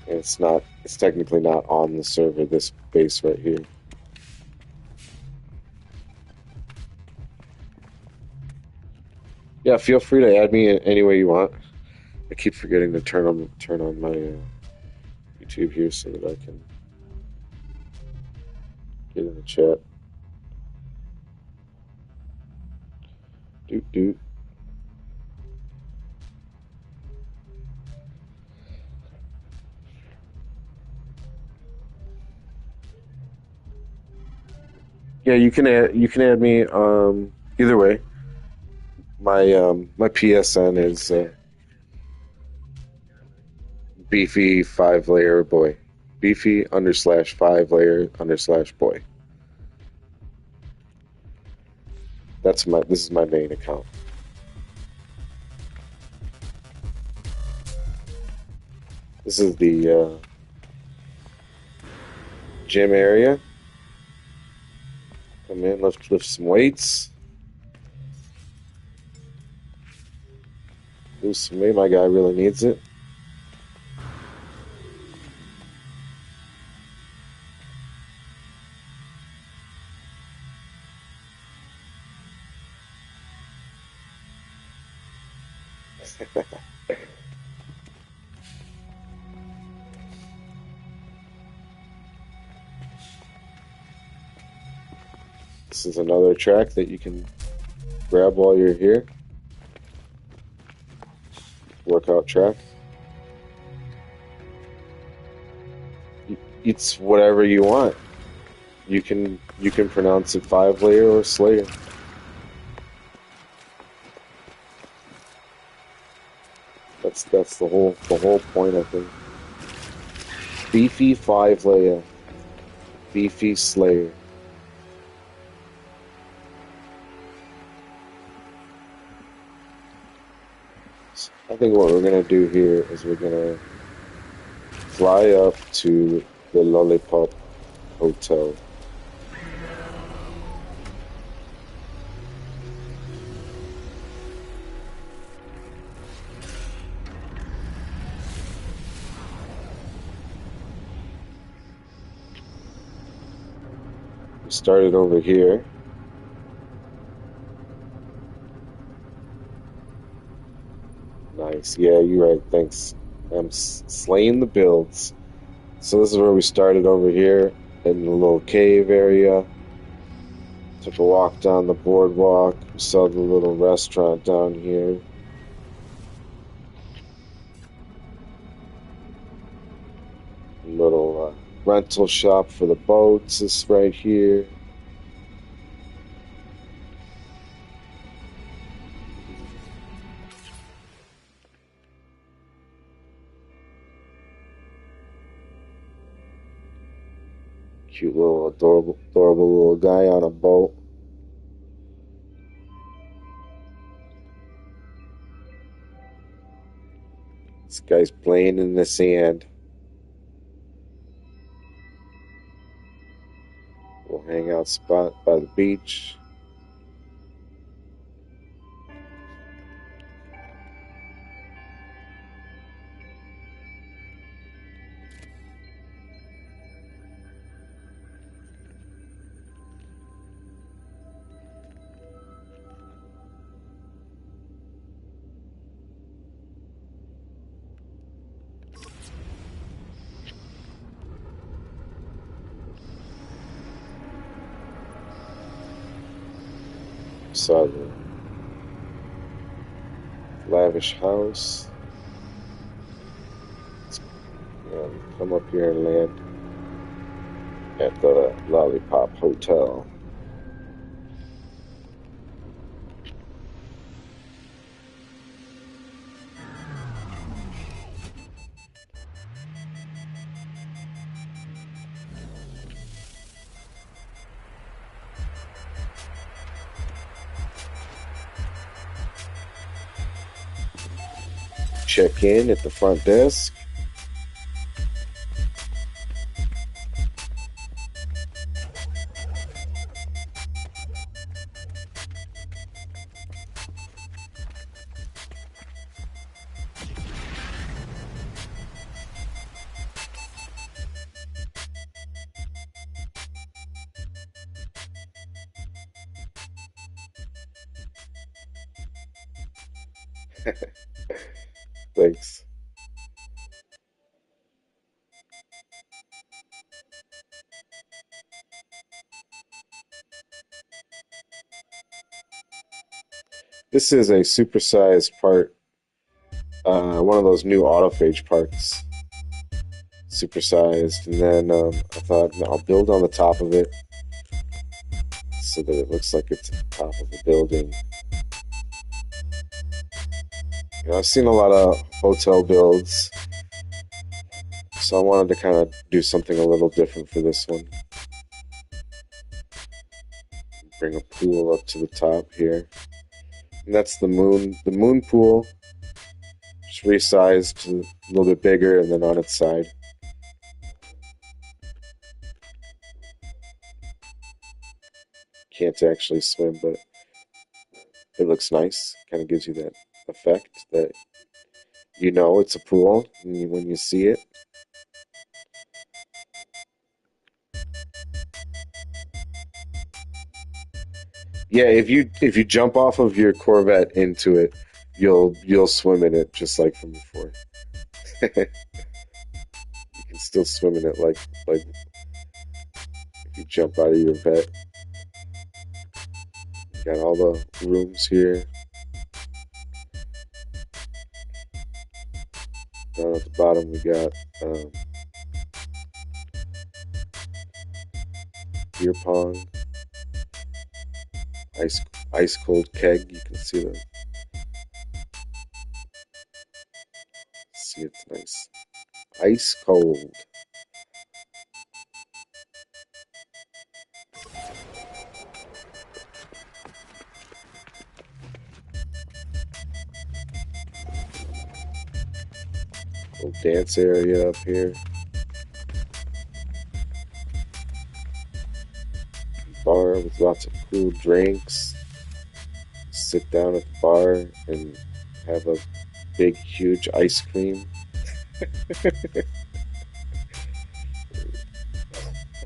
And it's technically not on the server. This base right here. Yeah, feel free to add me any way you want. I keep forgetting to turn on my YouTube here so that I can get in the chat. Doot doot. Yeah, you can add me either way. My PSN is Beefy 5layer boy. Beefy _ 5layer _ boy. This is my main account. This is the gym area. Come in, lift some weights. Lose some weight. My guy really needs it. This is another track that you can grab while you're here. Workout track. It's whatever you want. You can pronounce it 5layer or Slayer. That's the whole point, I think. Beefy 5layer. Beefy Slayer. I think what we're gonna do here is we're gonna fly up to the Lollipop Hotel. We started over here. Nice. Yeah, you're right. Thanks. I'm slaying the builds. So this is where we started over here in the little cave area. Took a walk down the boardwalk. We saw the little restaurant down here. Little rental shop for the boats is right here. Cute little adorable little guy on a boat. This guy's playing in the sand. Little hangout spot by the beach. Saw the lavish house. Come up here and land at the Lollipop Hotel. check in at the front desk. Thanks. This is a supersized part, one of those new autophage parts, supersized, and then I thought I'll build on the top of it so that it looks like it's at the top of a building. You know, I've seen a lot of hotel builds, so I wanted to kind of do something a little different for this one. Bring a pool up to the top here. And that's the moon pool. Just resized to a little bit bigger and then on its side. Can't actually swim, but it looks nice. Kind of gives you that effect that you know it's a pool when you see it. Yeah, if you jump off of your Corvette into it, you'll swim in it just like from before. You can still swim in it like if you jump out of your vet. Got all the rooms here. Down at the bottom we got beer pong, ice ice cold keg. You can see it's nice, ice cold. Little dance area up here. Bar with lots of cool drinks. Sit down at the bar and have a big, huge ice cream.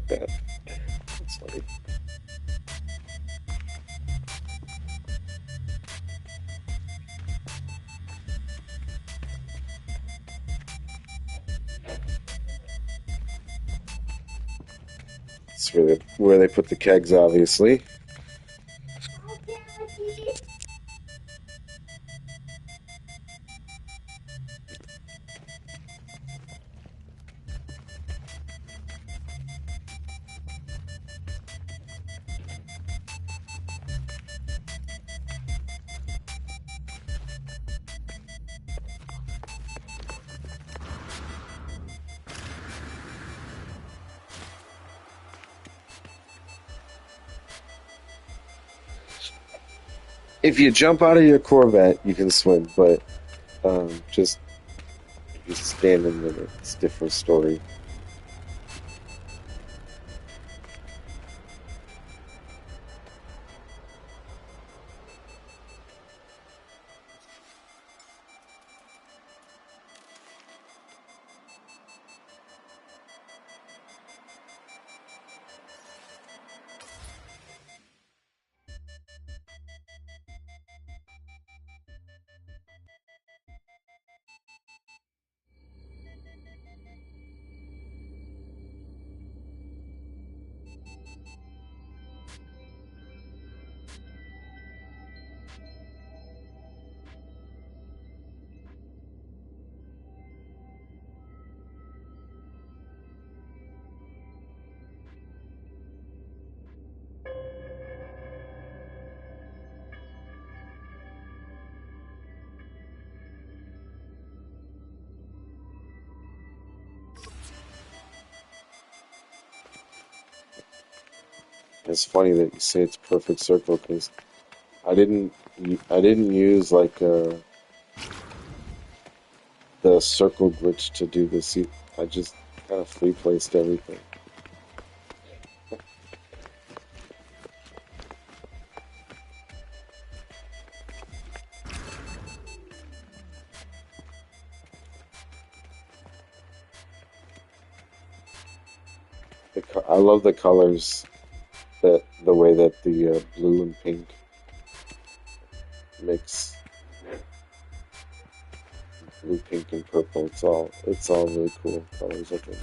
That's funny. It's where they put the kegs, obviously. If you jump out of your Corvette, you can swim, but just if you're standing in it, it's a different story. It's funny that you say it's a perfect circle because I didn't I didn't use like the circle glitch to do this. I just kind of free placed everything. I love the colors, that the way that the blue and pink mix, blue, pink, and purple. It's all really cool colors. I think.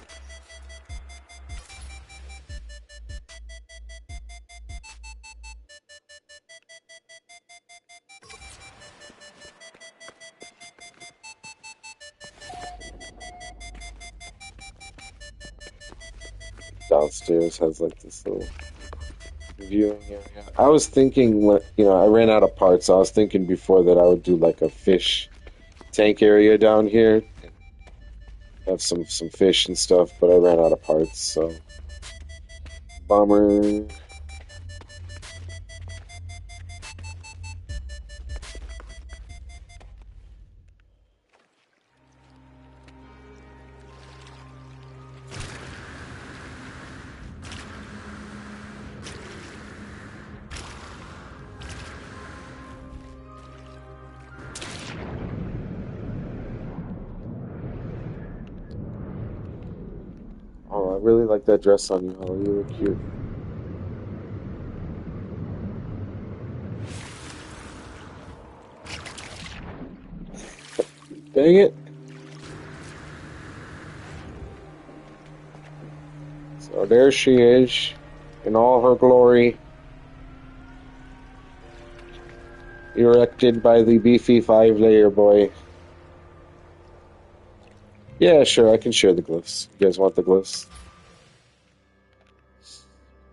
Downstairs has like this little viewing area. I was thinking, I ran out of parts. I was thinking before that I would do like a fish tank area down here, have some fish and stuff, but I ran out of parts, so bummer. Oh, I really like that dress on you, Holly. You look cute. Dang it. So there she is, in all her glory, erected by the Beefy 5layer boy. Yeah, sure, I can share the glyphs. You guys want the glyphs?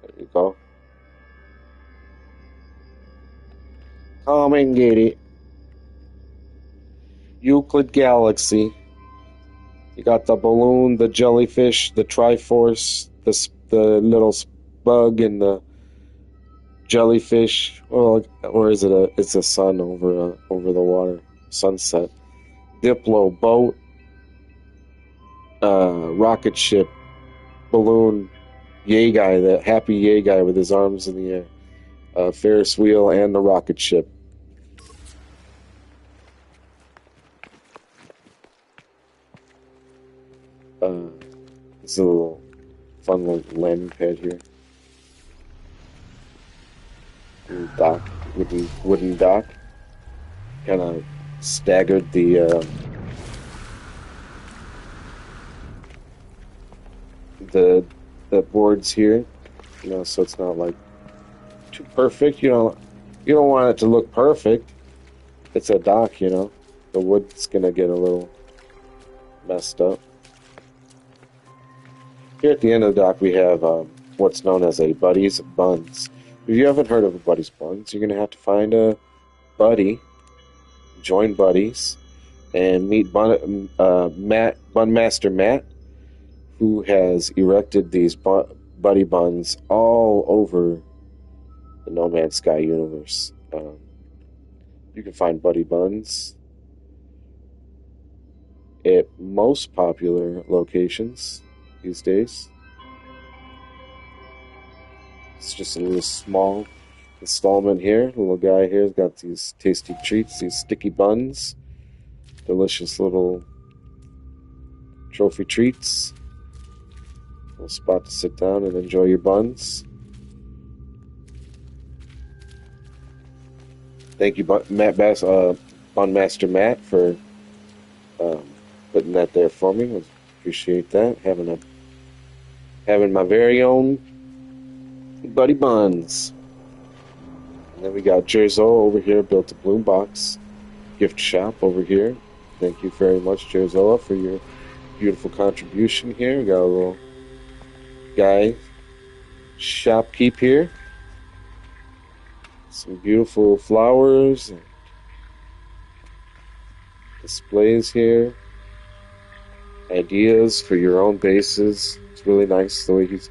There you go. Come and get it. Euclid Galaxy. You got the balloon, the jellyfish, the Triforce, the little bug, and the jellyfish. Well, or is it a? It's a sun over the water. Sunset. Diplo boat. Rocket ship. Balloon. Yay guy. The happy yay guy with his arms in the air. Ferris wheel and the rocket ship. It's a little fun little landing pad here. Little dock, wooden dock. Kind of staggered the boards here, so it's not like too perfect. You don't want it to look perfect. It's a dock, the wood's gonna get a little messed up. Here at the end of the dock, we have what's known as a buddy's buns. If you haven't heard of a buddy's buns, you're gonna have to find a buddy, join buddies, and meet Bunmaster Matt, who has erected these buddy buns all over the No Man's Sky universe. You can find buddy buns at most popular locations these days. It's just a little small installment here. The little guy here's got these tasty treats, these sticky buns. Delicious little trophy treats. A little spot to sit down and enjoy your buns. Thank you, Bunmaster Matt, for putting that there for me. Appreciate that. Having my very own buddy buns. And then we got Jerzo over here, built a Bloom Box gift shop over here. Thank you very much, Jerzoa, for your beautiful contribution here. We got a little guy shopkeep here. Some beautiful flowers and displays here. Ideas for your own bases. It's really nice the way he's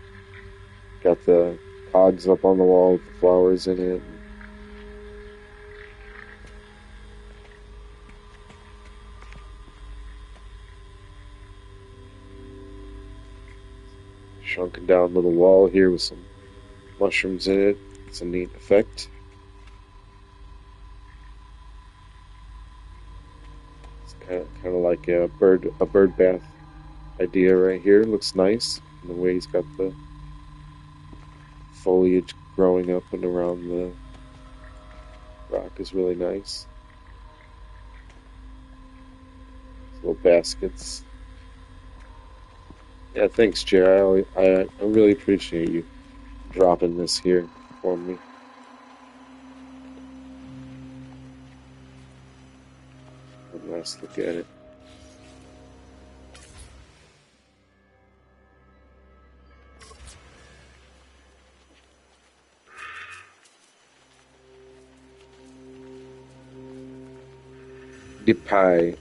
got the cogs up on the wall with the flowers in it. Shrunken down little wall here with some mushrooms in it. It's a neat effect. It's kind of like a bird bath idea right here. Looks nice. And the way he's got the foliage growing up and around the rock is really nice. Little baskets. Yeah, thanks, Jerry. I really appreciate you dropping this here for me. One last look at it. The pie.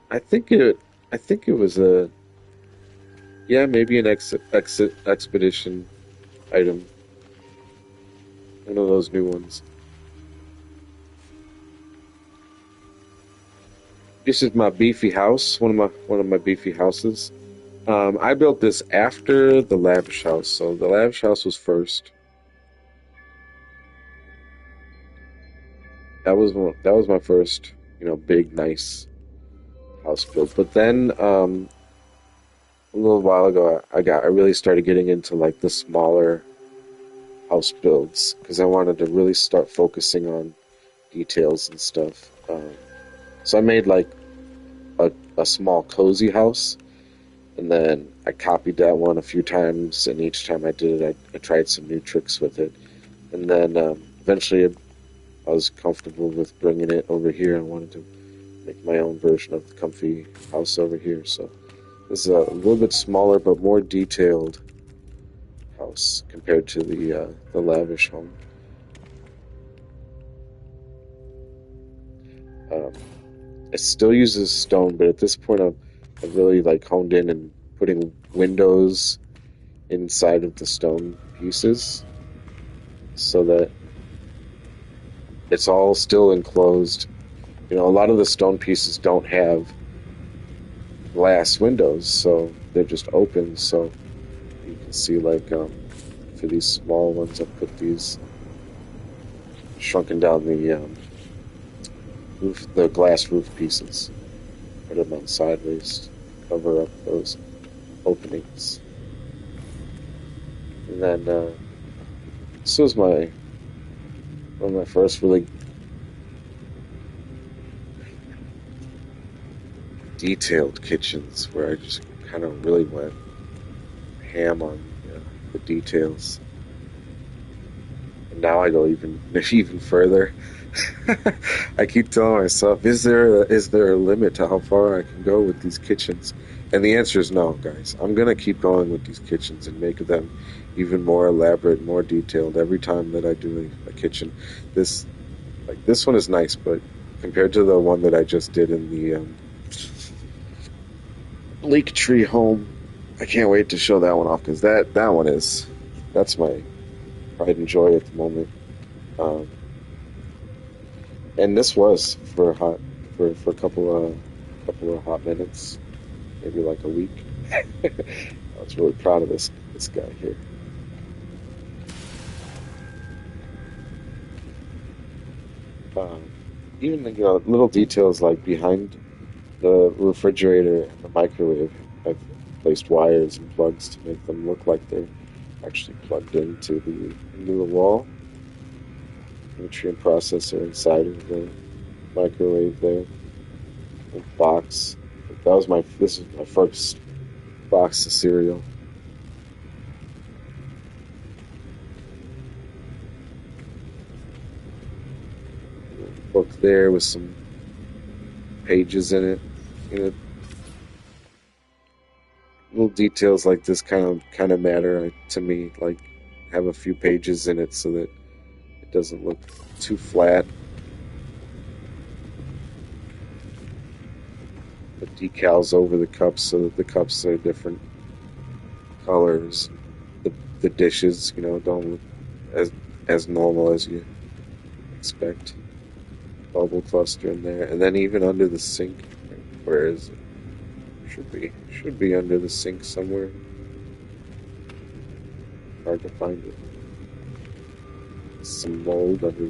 I think it. I think it was a. Yeah, maybe an exit expedition item. One of those new ones. This is my beefy house. One of my beefy houses. I built this after the lavish house, so the lavish house was first. That was my first, big nice house build. But then a little while ago, I really started getting into like the smaller house builds because I wanted to really start focusing on details and stuff. So I made like a small cozy house, and then I copied that one a few times, and each time I did it, I tried some new tricks with it, and then eventually I was comfortable with bringing it over here. I wanted to make my own version of the comfy house over here, so this is a little bit smaller but more detailed house compared to the lavish home. Um, it still uses stone, but at this point I've really like honed in and putting windows inside of the stone pieces so that it's all still enclosed. A lot of the stone pieces don't have glass windows, so they're just open. So you can see, like, for these small ones, I put these shrunken down the roof, the glass roof pieces, put them on sideways, to cover up those openings. And then this was one of my first really detailed kitchens where I just kind of really went ham on the details. And now I go even further. I keep telling myself, is there a limit to how far I can go with these kitchens? And the answer is no, guys. I'm gonna keep going with these kitchens and make them even more elaborate, more detailed every time that I do a kitchen. This one is nice, but compared to the one that I just did in the Bleak Tree home, I can't wait to show that one off because that's my pride and joy at the moment. Um, and this was for a couple of hot minutes, maybe like a week. I was really proud of this guy here. Even little details like behind the refrigerator and the microwave, I've placed wires and plugs to make them look like they're actually plugged into the wall. Nutrient processor inside of the microwave there. A box. This is my first box of cereal. Book there with some pages in it. Little details like this kind of matter to me. Like have a few pages in it so that it doesn't look too flat. The decals over the cups so that the cups are different colors. The dishes, don't look as normal as you expect. Bubble cluster in there, and then even under the sink, where is it? Should be under the sink somewhere. Hard to find it. Some mold under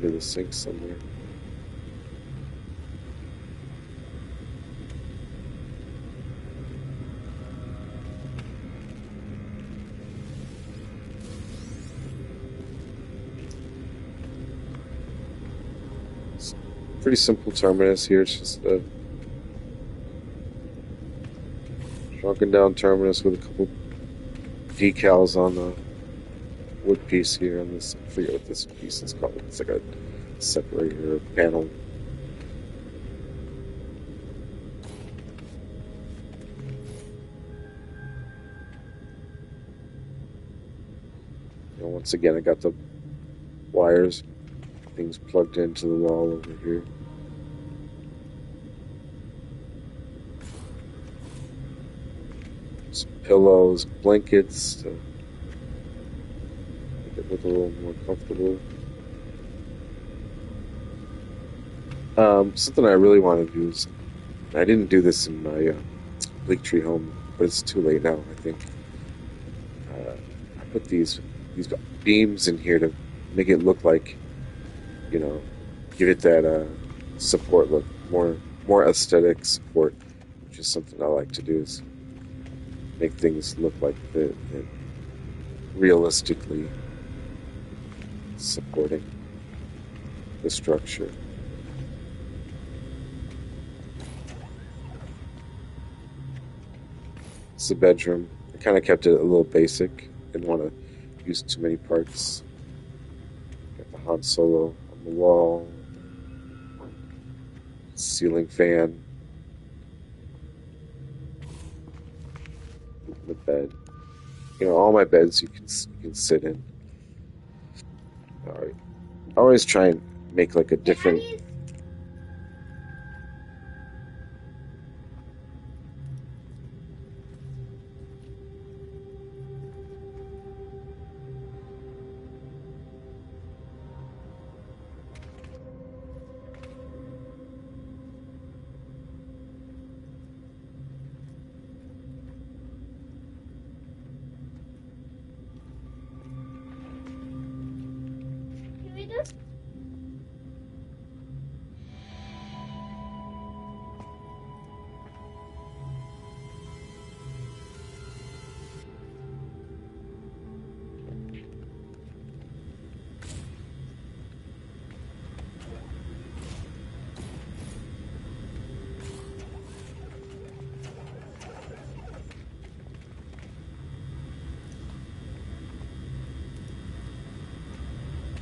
the sink somewhere. It's a pretty simple terminus here. It's just a shrunken down terminus with a couple decals on the wood piece here on this. I forget what this piece is called. It's like a separator or panel. You know, once again, I got the wires, things plugged into the wall over here. Some pillows, blankets to make it look a little more comfortable. Something I really want to do is, I didn't do this in my Bleak Tree home, but it's too late now, I think. I put these beams in here to make it look like, you know, give it that support look, more aesthetic support, which is something I like to do, is make things look like they're realistically supporting the structure. It's the bedroom. I kind of kept it a little basic. Didn't want to use too many parts. Got the Han Solo on the wall. Ceiling fan. The bed. You know, all my beds you can sit in. All right. I always try and make like a different.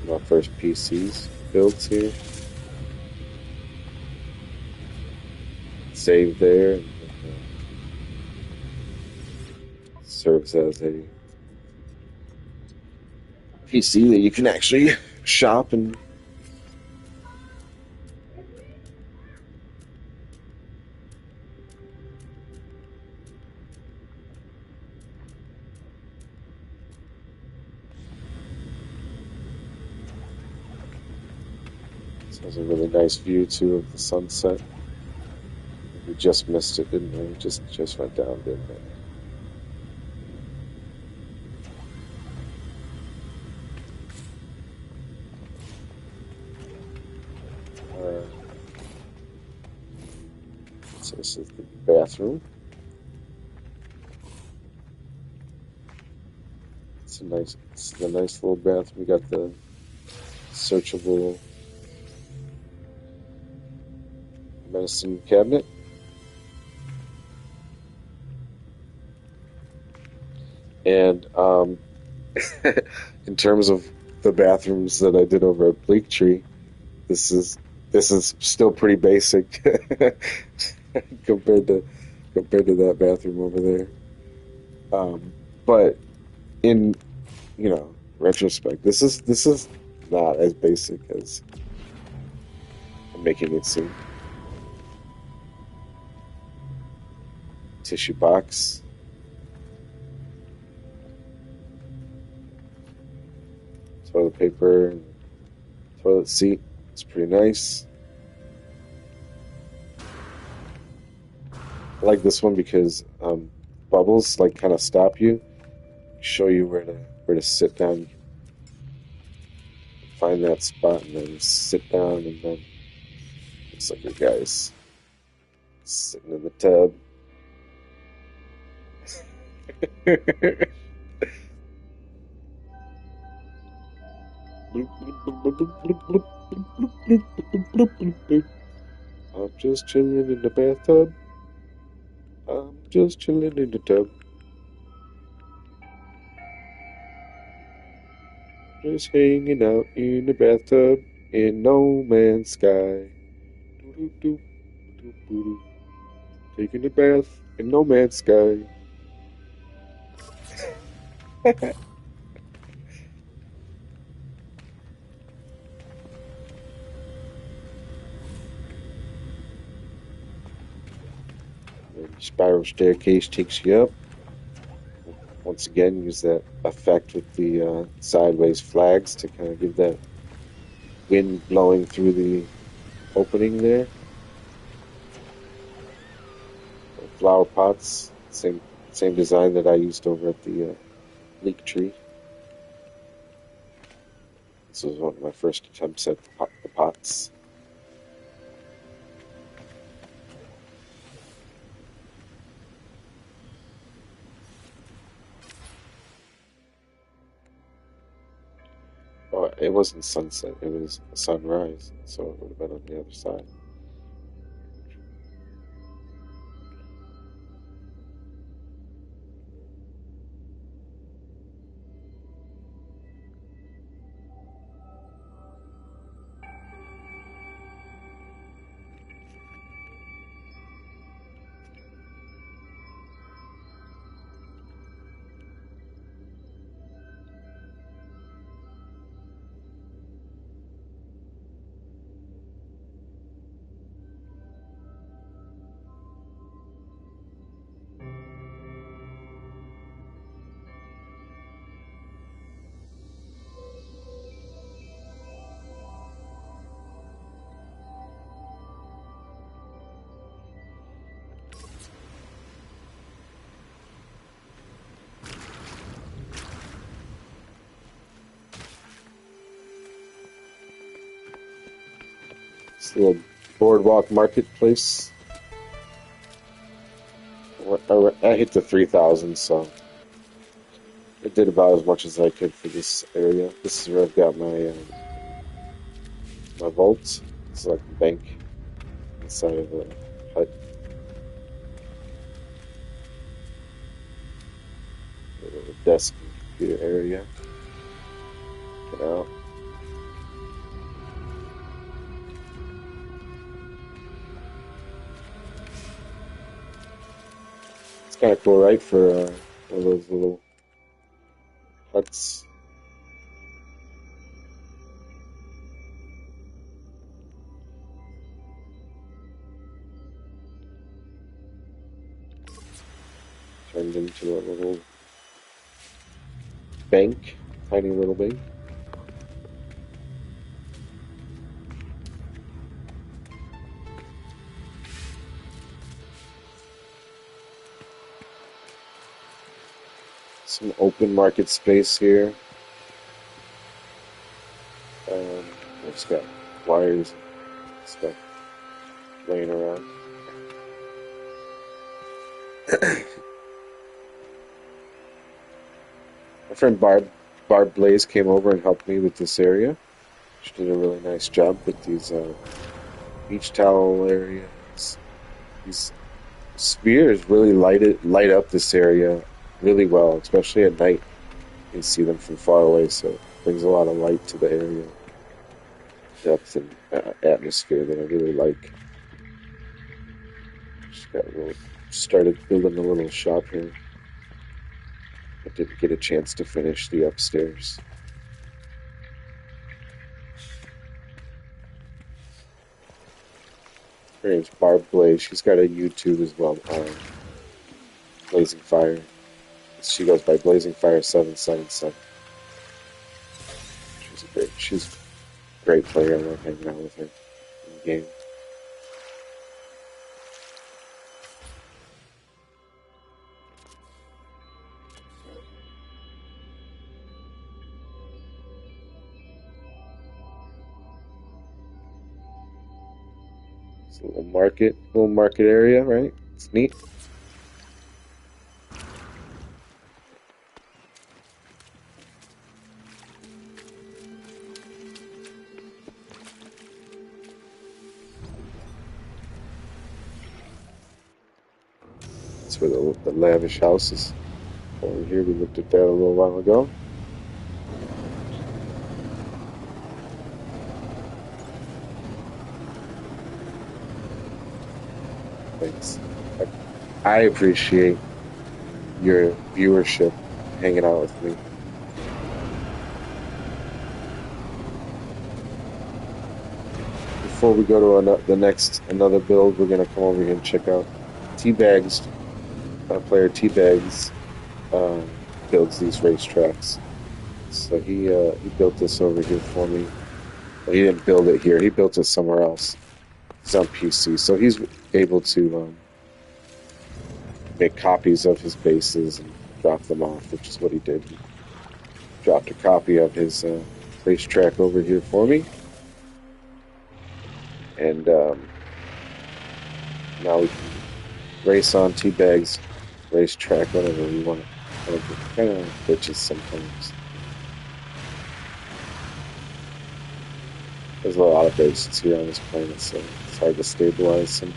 My first PC's built here. Save there. And, serves as a PC that you can actually shop and it has a really nice view too of the sunset. We just missed it, didn't we? Just went down, didn't it? So this is the bathroom. It's a nice little bathroom. We got the searchable medicine cabinet. And in terms of the bathrooms that I did over at Bleak Tree, this is still pretty basic compared to that bathroom over there. But in retrospect, this is not as basic as I'm making it seem. Tissue box. Toilet paper, toilet seat. It's pretty nice. like this one because bubbles like kind of stop you, show you where to sit down, find that spot, and then sit down, and then looks like your guy's sitting in the tub. I'm just chilling in the bathtub. I'm just chilling in the tub. Just hanging out in the bathtub in no man's sky. Doo-doo-doo, doo-doo-doo. Taking a bath in no man's sky. And the spiral staircase takes you up. Once again, use that effect with the sideways flags to kind of give that wind blowing through the opening there. Flower pots, same design that I used over at the Bleak Tree. This was one of my first attempts at the pots. Oh, it wasn't sunset, it was sunrise, so it would have been on the other side. It's a little boardwalk marketplace. I hit the 3,000, so I did about as much as I could for this area. This is where I've got my vault. It's like a bank inside of a hut. A little desk and computer area. Get out. It's kind of cool, right? For one of those little huts. Turned into a little bank, tiny little bank. Some open market space here. It's got wires and stuff laying around. My friend Barb Blaze came over and helped me with this area. She did a really nice job with these beach towel areas. These spears really light up this area really well, especially at night. You can see them from far away, so it brings a lot of light to the area. Depth and atmosphere that I really like. Started building a little shop here. I didn't get a chance to finish the upstairs. Her name's Barb Blaze. She's got a YouTube as well, Blazing Fire. She goes by Blazing Fire 777. She's a great player. I love hanging out with her in the game. It's a little market area, right? It's neat. That's where the lavish house is. Over here, we looked at that a little while ago. Thanks. I appreciate your viewership, hanging out with me. Before we go to another build, we're gonna come over here and check out Teabags. Player Teabags builds these racetracks. So he built this over here for me. Well, he didn't build it here. He built it somewhere else. He's on PC, so he's able to make copies of his bases and drop them off, which is what he did. He dropped a copy of his racetrack over here for me, and now we can race on Teabag's racetrack whenever we want to. Kind of glitches sometimes. There's a lot of bases here on this planet, so it's hard to stabilize some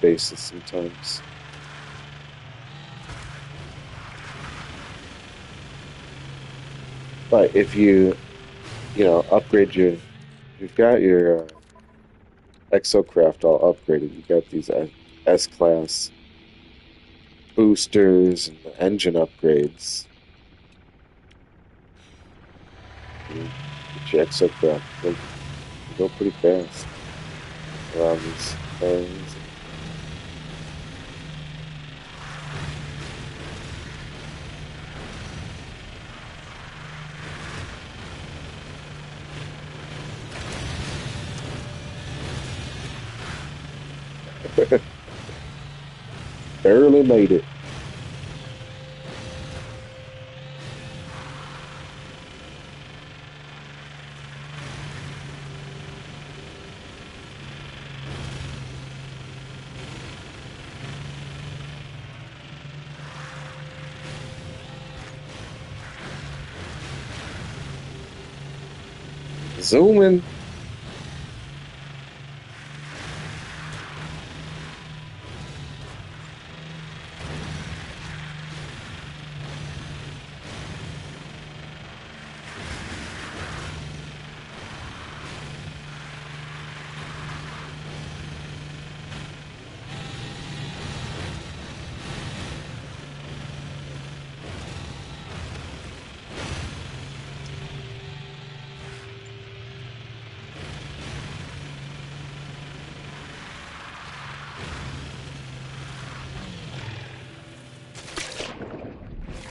bases sometimes. But if you upgrade you've got your exocraft all upgraded. You got these S-class boosters and the engine upgrades. Get your exocraft. Go pretty fast around these things. Barely made it. Zooming.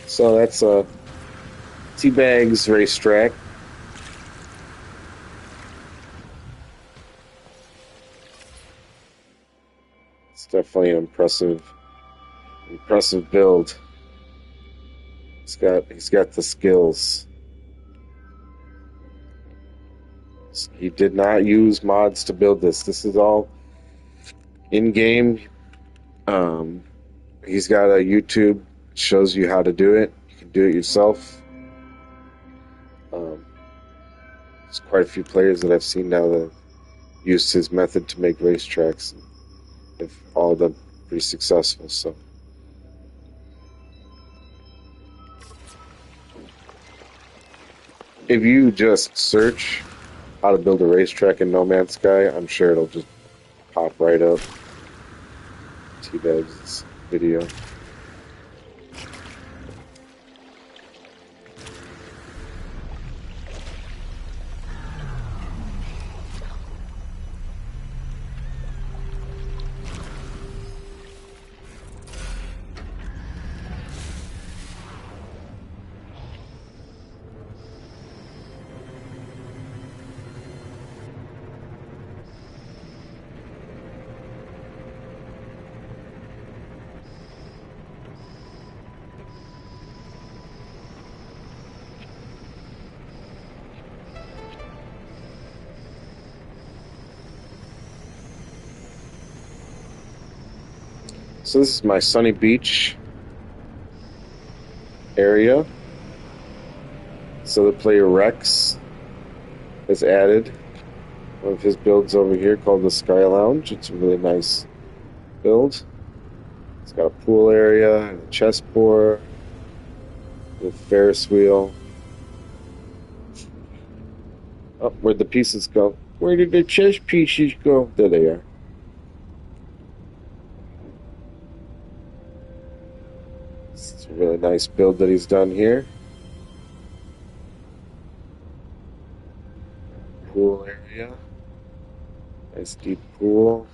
So that's a Teabag's racetrack. It's definitely an impressive build. He's got the skills. He did not use mods to build this. This is all in game. He's got a YouTube shows you how to do it. You can do it yourself. There's quite a few players that I've seen now that used his method to make racetracks. They've all done pretty successful. So, if you just search how to build a racetrack in No Man's Sky, I'm sure it'll just pop right up. Teabag's video. So this is my sunny beach area. So the player Rex has added one of his builds over here called the Sky Lounge. It's a really nice build. It's got a pool area and a chessboard with Ferris wheel. Oh, where'd the pieces go? Where did the chess pieces go? There they are. It's a really nice build that he's done here. Pool area. Nice deep pool.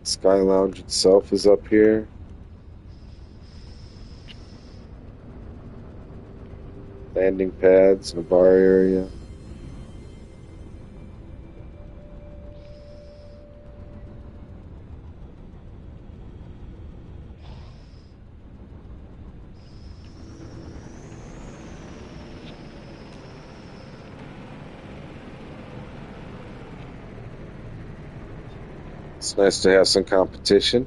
Sky Lounge itself is up here. Landing pads and a bar area. It's nice to have some competition.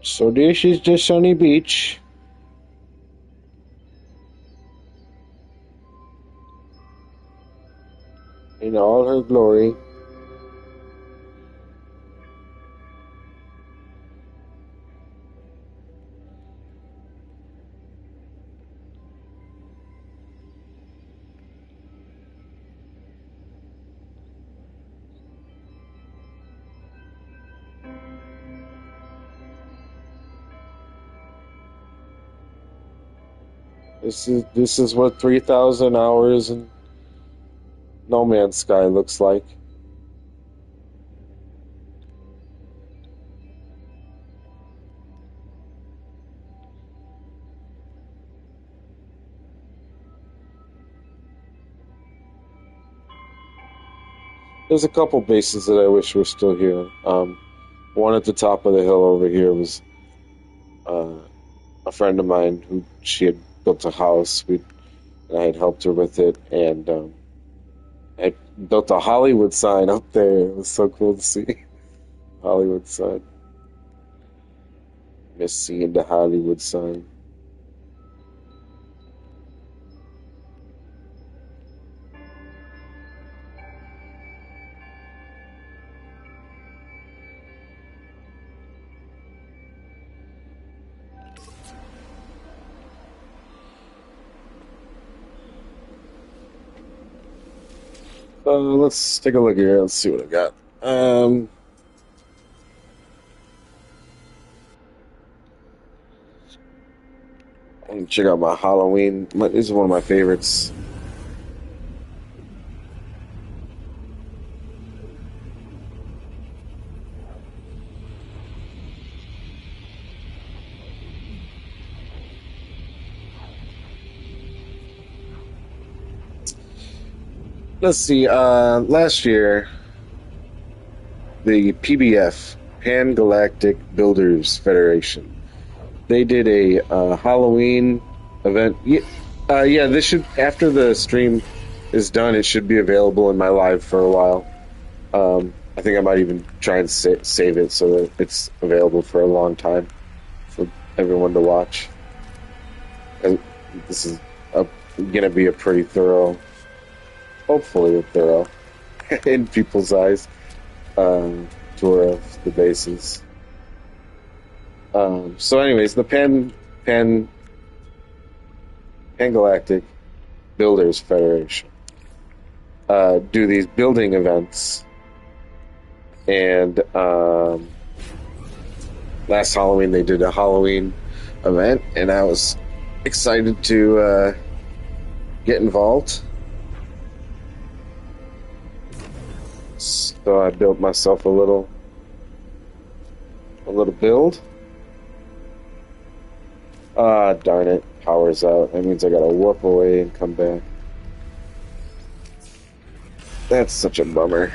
So this is the sunny beach. In all her glory. This is what 3,000 hours in No Man's Sky looks like. There's a couple bases that I wish were still here. One at the top of the hill over here was uh, a friend of mine who she had built a house. I had helped her with it, and I built a Hollywood sign up there. It was so cool to see Hollywood sign. Miss seeing the Hollywood sign. Let's take a look here. Let's see what I got. Check out my Halloween. This is one of my favorites. Let's see. Last year, the PBF, Pan Galactic Builders Federation, they did a Halloween event. Yeah, this should, after the stream is done, it should be available in my live for a while. I think I might even try and save it so that it's available for a long time for everyone to watch. And this is going to be a pretty thorough, hopefully a thorough, in people's eyes, tour of the bases. So anyways, the Pan Galactic Builders Federation do these building events, and last Halloween they did a Halloween event, and I was excited to get involved. So I built myself a little build. Ah, darn it. Power's out. That means I gotta warp away and come back. That's such a bummer.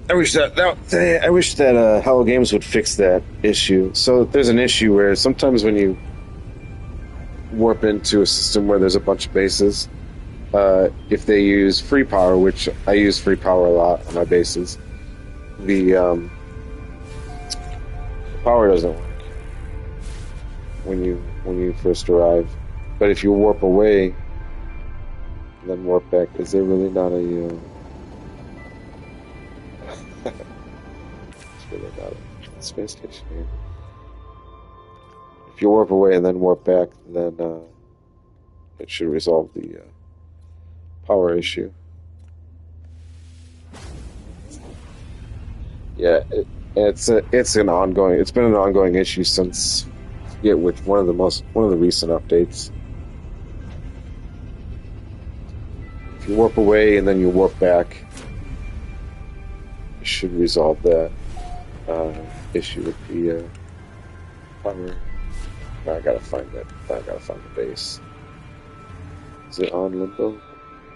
I wish that Hello Games would fix that issue. So there's an issue where sometimes when you warp into a system where there's a bunch of bases, if they use free power, which I use free power a lot on my bases, the power doesn't work when you first arrive. But if you warp away and then warp back, is there really not a it's really not a space station here. If you warp away and then warp back, then it should resolve the power issue. Yeah, it's been an ongoing issue since with one of the recent updates. If you warp away and then you warp back, it should resolve that issue with the power. Now I gotta find the base. Is it on Limbo?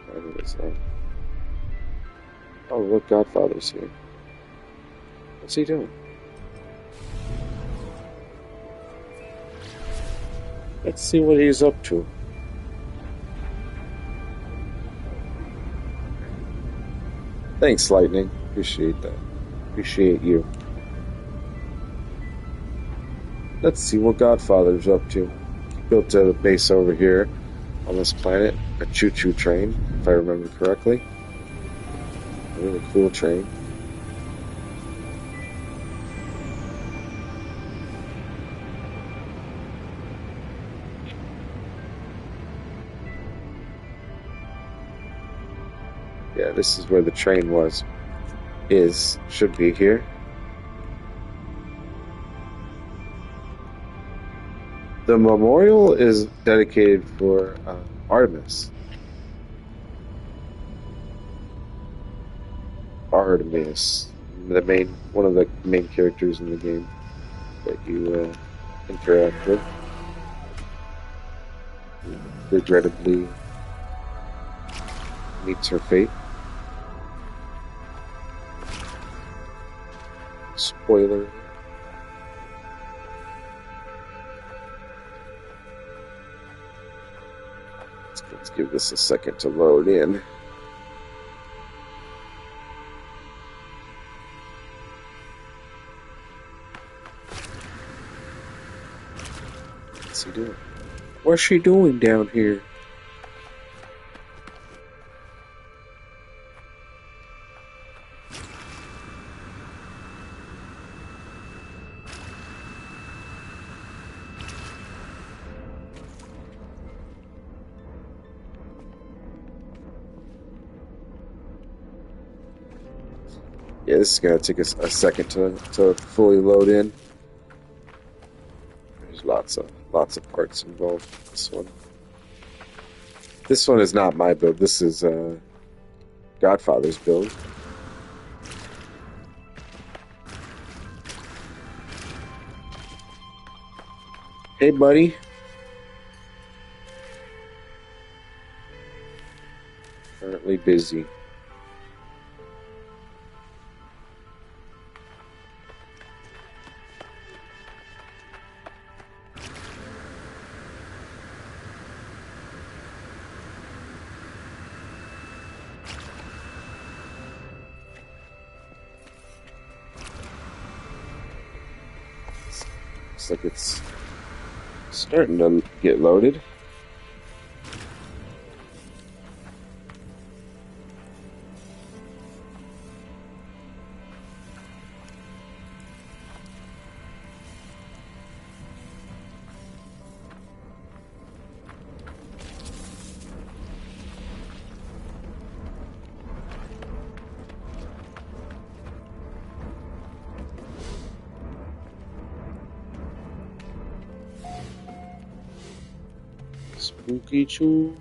I think it's not. Oh, look, Godfather's here. What's he doing? Let's see what he's up to. Thanks, Lightning. Appreciate that. Appreciate you. Let's see what Godfather's up to. He built a base over here on this planet, a choo-choo train, if I remember correctly. A really cool train. Yeah, this is where the train should be here. The memorial is dedicated for Artemis. Artemis, one of the main characters in the game that you interact with. Regrettably meets her fate. Spoiler. Let's give this a second to load in. What's he doing? What's she doing down here? Yeah, this is gonna take us a second to fully load in. There's lots of parts involved with this one. This one is not my build. This is Godfather's build. Hey, buddy. Currently busy. Looks like it's starting to get loaded. Spooky Choo.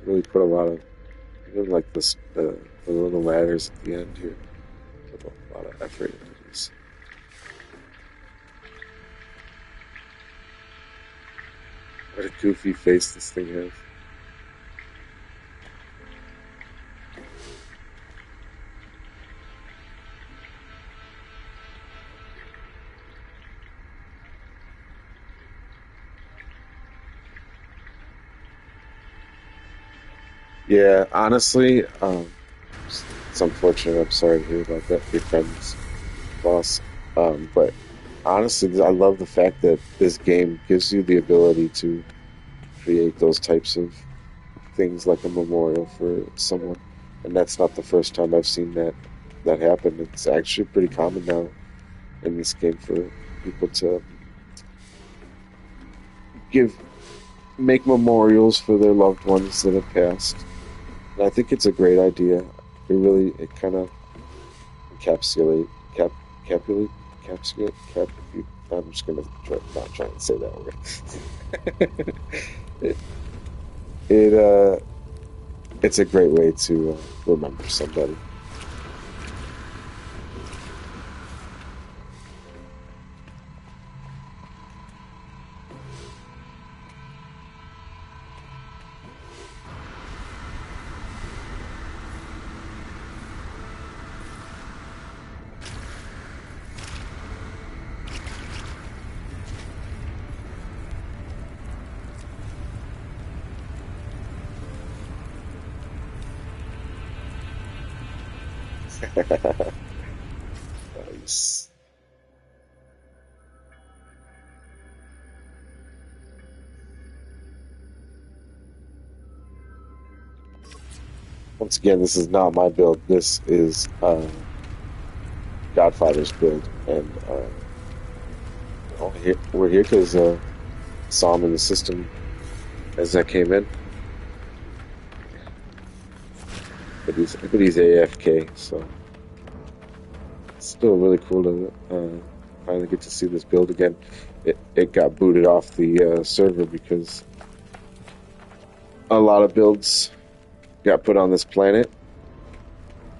Really put a lot of, even like this, the little ladders at the end here. Put a lot of effort into these. What a goofy face this thing has. Yeah, honestly, it's unfortunate. I'm sorry to hear about that, your friend's loss. But honestly, I love the fact that this game gives you the ability to create those types of things like a memorial for someone, and that's not the first time I've seen that happen. It's actually pretty common now in this game for people to give make memorials for their loved ones that have passed. And I think it's a great idea. It kind of encapsulate cap capulate capsulate cap. I'm just gonna not try and say that word. it it it's a great way to remember somebody. Nice. Once again, this is not my build. This is Godfather's build, and we're here because saw him in the system as I came in. But he's AFK, so it's still really cool to finally get to see this build again. It got booted off the server because a lot of builds got put on this planet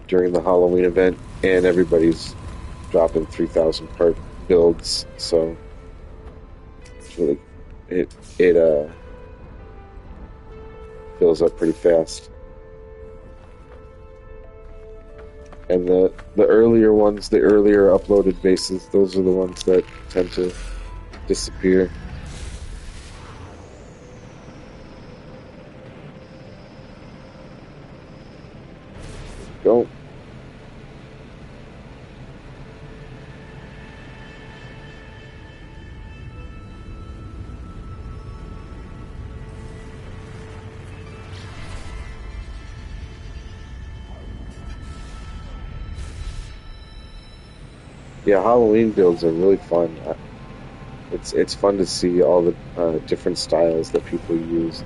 during the Halloween event, and everybody's dropping 3,000 part builds. So it's really it fills up pretty fast. And the earlier ones, the earlier uploaded bases, those are the ones that tend to disappear. Go. Yeah, Halloween builds are really fun. It's fun to see all the different styles that people use,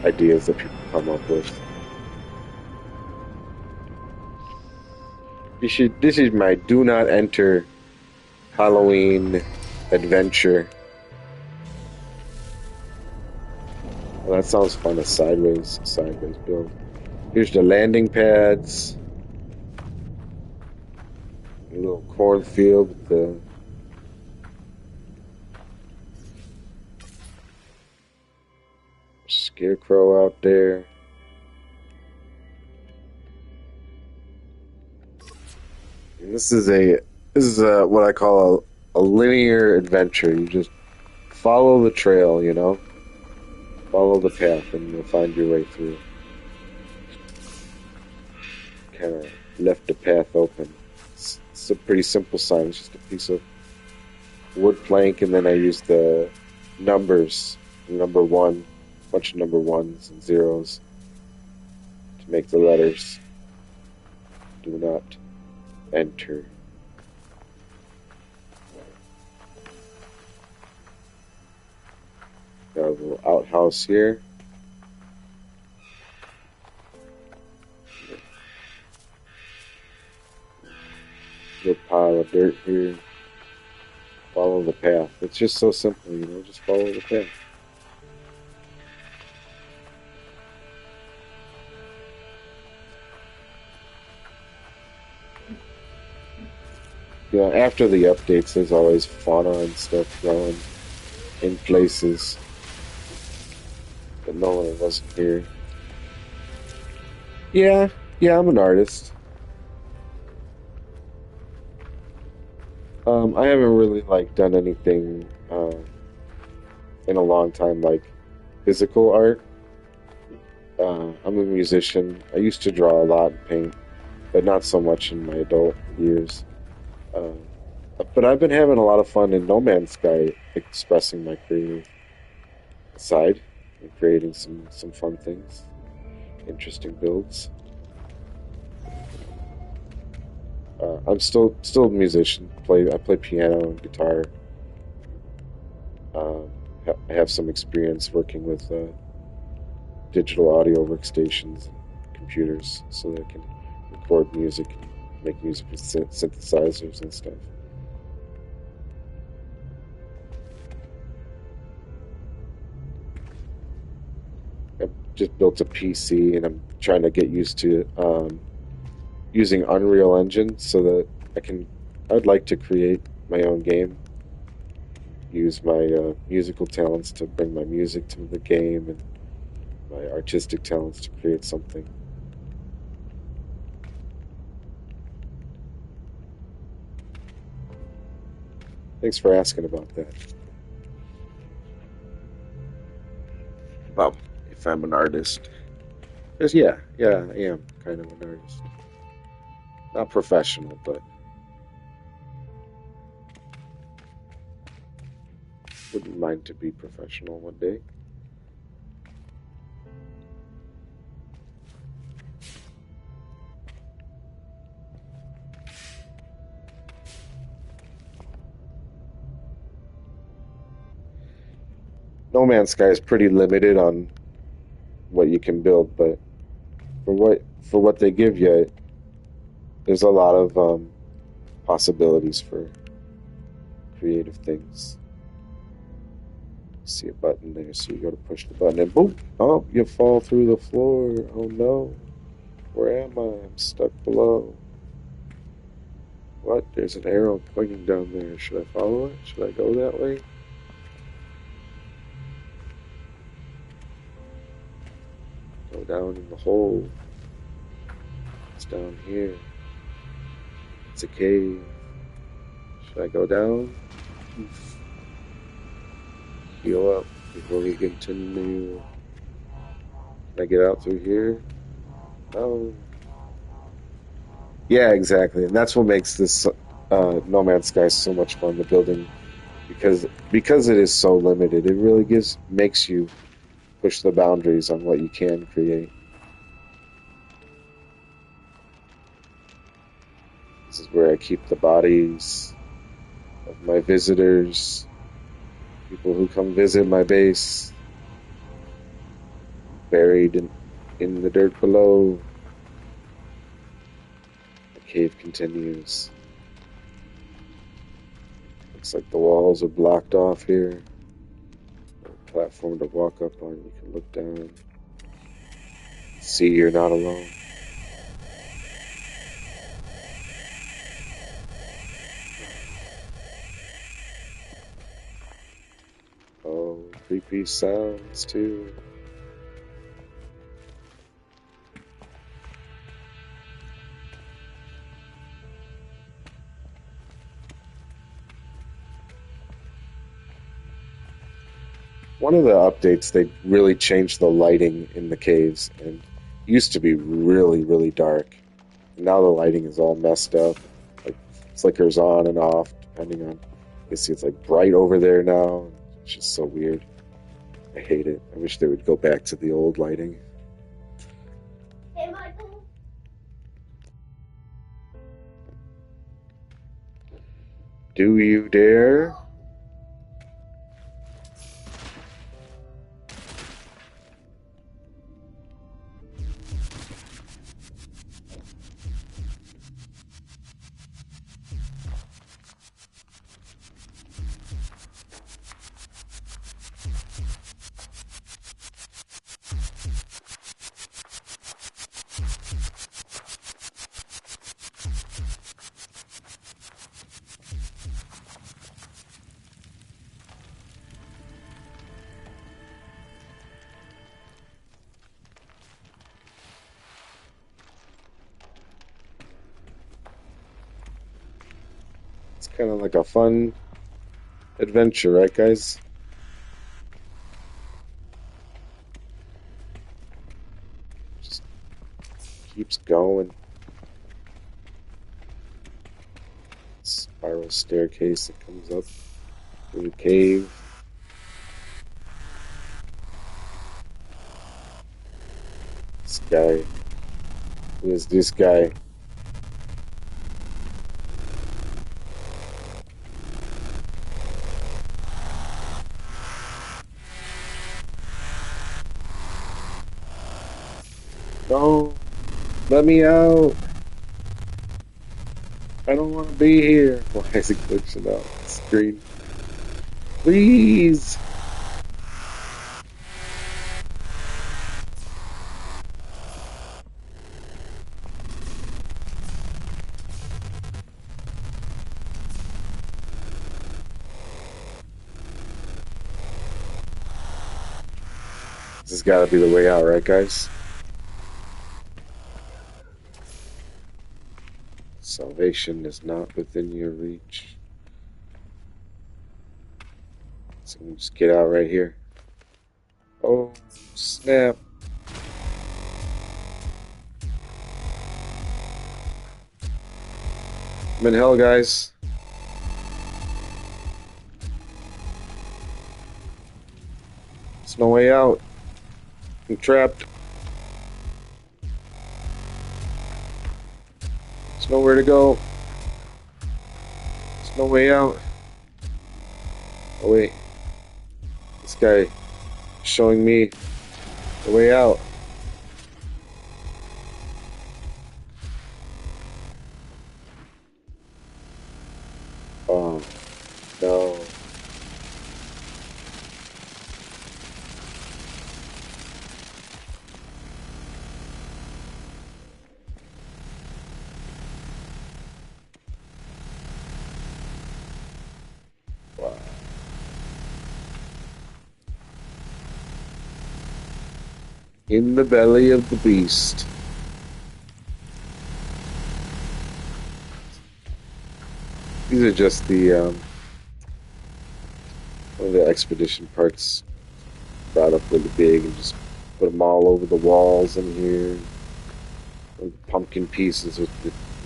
ideas that people come up with. This is my do not enter Halloween adventure. Well, that sounds fun. A sideways build. Here's the landing pads. A little cornfield with the scarecrow out there. And this is what I call a linear adventure. You just follow the trail, follow the path, and you'll find your way through. Kind of left the path open. It's a pretty simple sign. It's just a piece of wood plank, and then I use the numbers, number one, bunch of number ones and zeros to make the letters. Do not enter. Got a little outhouse here. Little pile of dirt here. Follow the path. It's just so simple, just follow the path. After the updates, there's always fauna and stuff growing in places that normally wasn't here. Yeah, I'm an artist. I haven't really done anything in a long time, like physical art. I'm a musician. I used to draw a lot and paint, but not so much in my adult years. Uh, but I've been having a lot of fun in No Man's Sky, expressing my creative side and creating some fun things, interesting builds. I'm still a musician. I play piano and guitar. Um, I have some experience working with digital audio workstations and computers, so that I can record music and make music with synthesizers and stuff. I just built a PC, and I'm trying to get used to using Unreal Engine so that I can. I'd like to create my own game, use my musical talents to bring my music to the game, and my artistic talents to create something. Thanks for asking about that. Well, if I'm an artist, because yeah, I am kind of an artist. Not professional, but wouldn't mind to be professional one day. No Man's Sky is pretty limited on what you can build, but for what they give you, there's a lot of possibilities for creative things. See a button there, so you go to push the button, and boom! Oh, you fall through the floor. Oh no! Where am I? I'm stuck below. What? There's an arrow pointing down there. Should I follow it? Should I go that way? Go down in the hole. It's down here. It's a cave. Should I go down? Heal up before we continue. Can I get out through here? Oh. Yeah, exactly. And that's what makes this No Man's Sky so much fun, the building, because it is so limited. It really makes you push the boundaries on what you can create. This is is where I keep the bodies of my visitors, people who come visit my base, buried in the dirt below. The cave continues. Looks like the walls are blocked off here. A platform to walk up on. You can look down. See you're not alone. Oh, creepy sounds too. One of the updates, they really changed the lighting in the caves, and it used to be really, really dark. And now the lighting is all messed up. Like flickers on and off, depending on. You see, it's like bright over there now. It's just so weird. I hate it. I wish they would go back to the old lighting. Hey, Michael. Do you dare? It's kind of like a fun adventure, right, guys? Just keeps going. Spiral staircase that comes up through the cave. This guy. Who is this guy? No, let me out. I don't want to be here. Why is it glitching out the screen? Please. This has got to be the way out, right, guys? Salvation is not within your reach. So we can just get out right here. Oh, snap. I'm in hell, guys. There's no way out. I'm trapped. There's nowhere to go. There's no way out. Oh, wait. This guy is showing me the way out. Oh, no. Wow. In the belly of the beast. These are just the one of the expedition parts brought up really big and just put them all over the walls in here. The pumpkin pieces with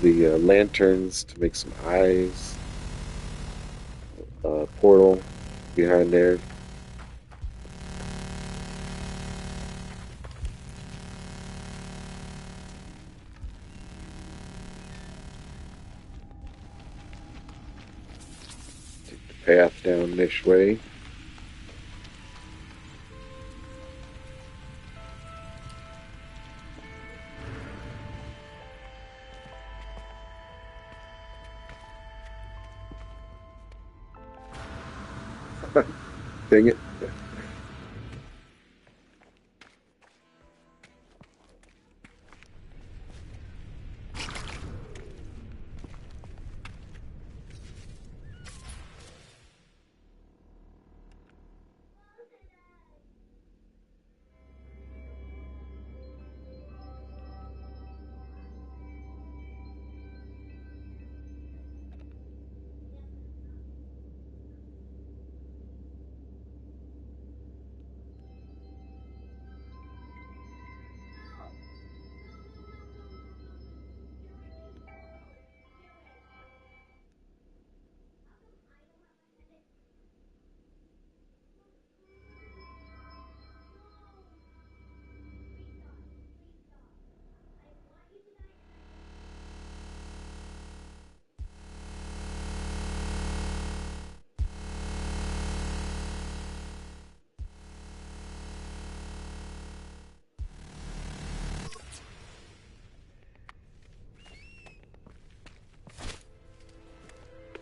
the lanterns to make some eyes. Portal behind there. path down this way. Dang it.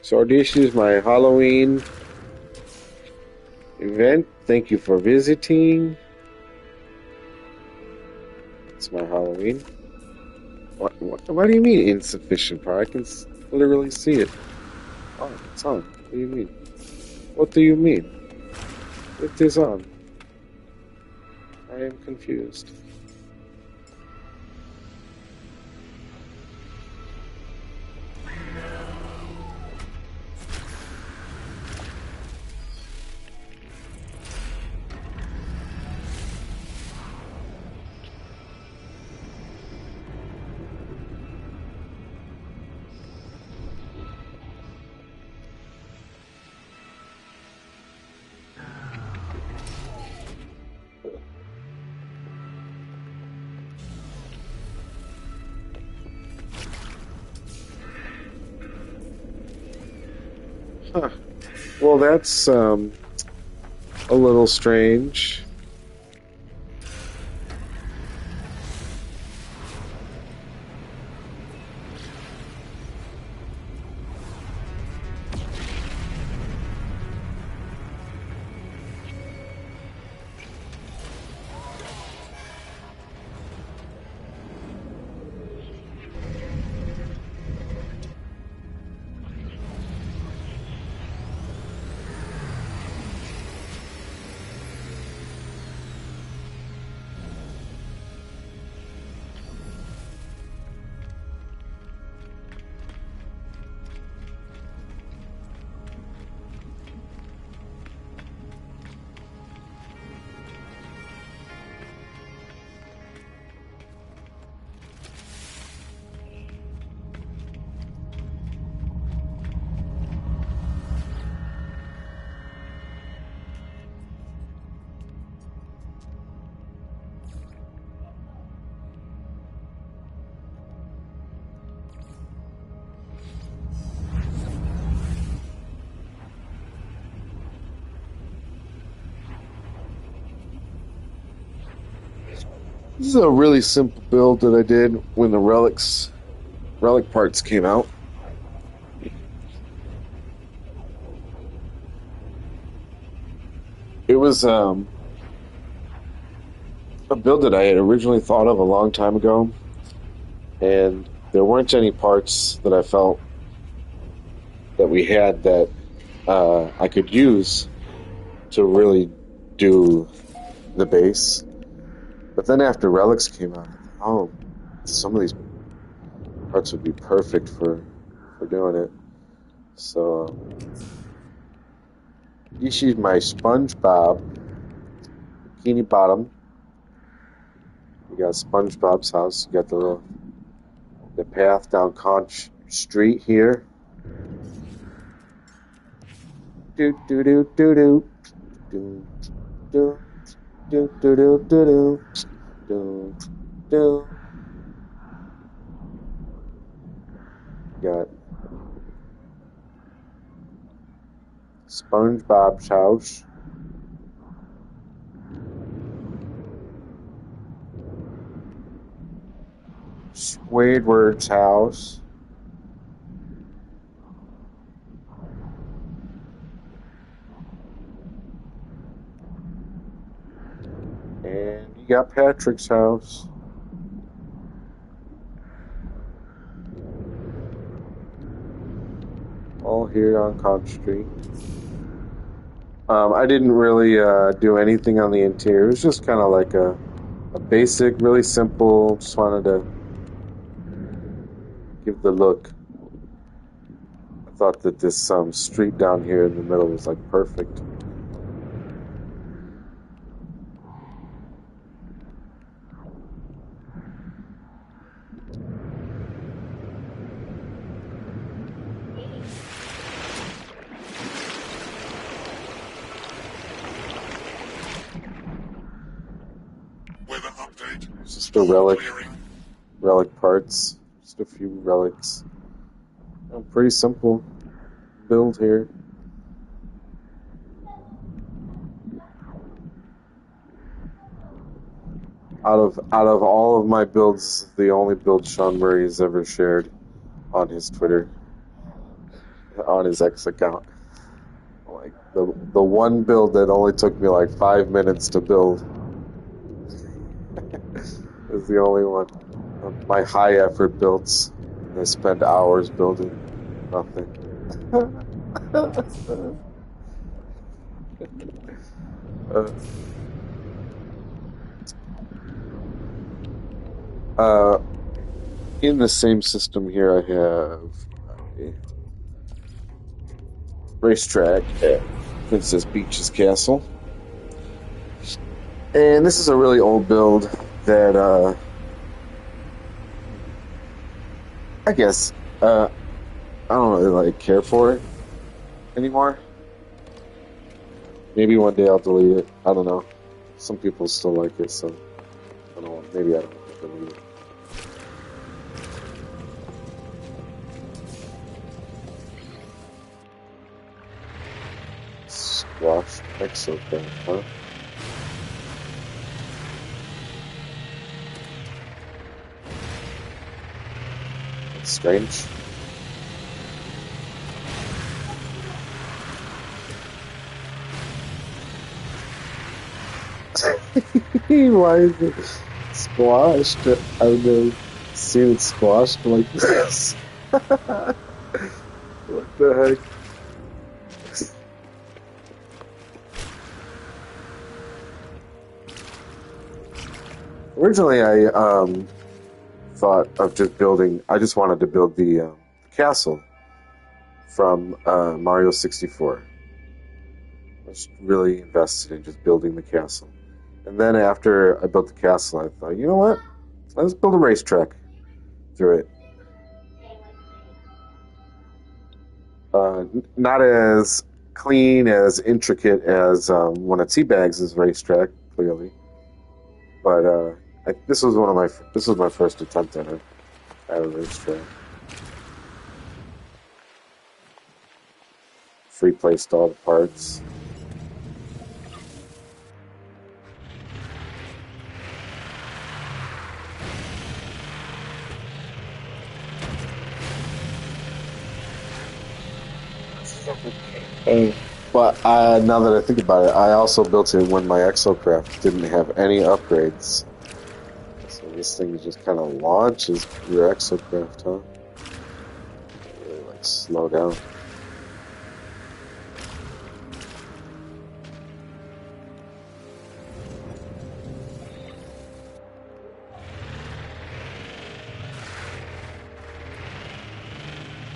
So this is my Halloween event. Thank you for visiting. It's my Halloween. What do you mean insufficient power? I can literally see it. Oh, it's on. What do you mean? What do you mean? It is on. I am confused. Huh. Well, that's a little strange. This is a really simple build that I did when the relic parts came out. It was a build that I had originally thought of a long time ago, and there weren't any parts that I felt that we had that I could use to really do the base. But then after relics came out, I thought, oh, some of these parts would be perfect for doing it. So this is my SpongeBob Bikini Bottom. You got SpongeBob's house. You got the path down Conch Street here. Do do do do do do do do do do do do do. Got SpongeBob's house. Squidward's house. And you got Patrick's house. All here on Conch Street. I didn't really do anything on the interior. It was just kind of like a basic, really simple. Just wanted to give the look. I thought that this street down here in the middle was like perfect. Weather update. Just a relic parts. Just a few relics. Pretty simple build here. Out of all of my builds, the only build Sean Murray has ever shared on his Twitter, on his X account. Like the one build that only took me like 5 minutes to build is the only one. My high effort builds, I spend hours building nothing. In the same system here, I have a racetrack at Princess Peach's castle. And this is a really old build that, I guess, I don't really like care for it anymore. Maybe one day I'll delete it. I don't know. Some people still like it, so I don't know. Maybe I don't have to delete it. Squash exocraft, huh? That's strange. Why is it squashed? I've never seen it squashed like this. What the heck? Originally, I thought of just building. I just wanted to build the castle from Mario 64. I was really invested in just building the castle. And then after I built the castle, I thought, you know what? Let's build a racetrack through it. Not as clean, as intricate as one of Teabag's racetrack, clearly. But this was my first attempt at a racetrack. Free placed all the parts. But now that I think about it, I also built it when my exocraft didn't have any upgrades. So this thing just kind of launches your exocraft, huh? Really, like, slow down.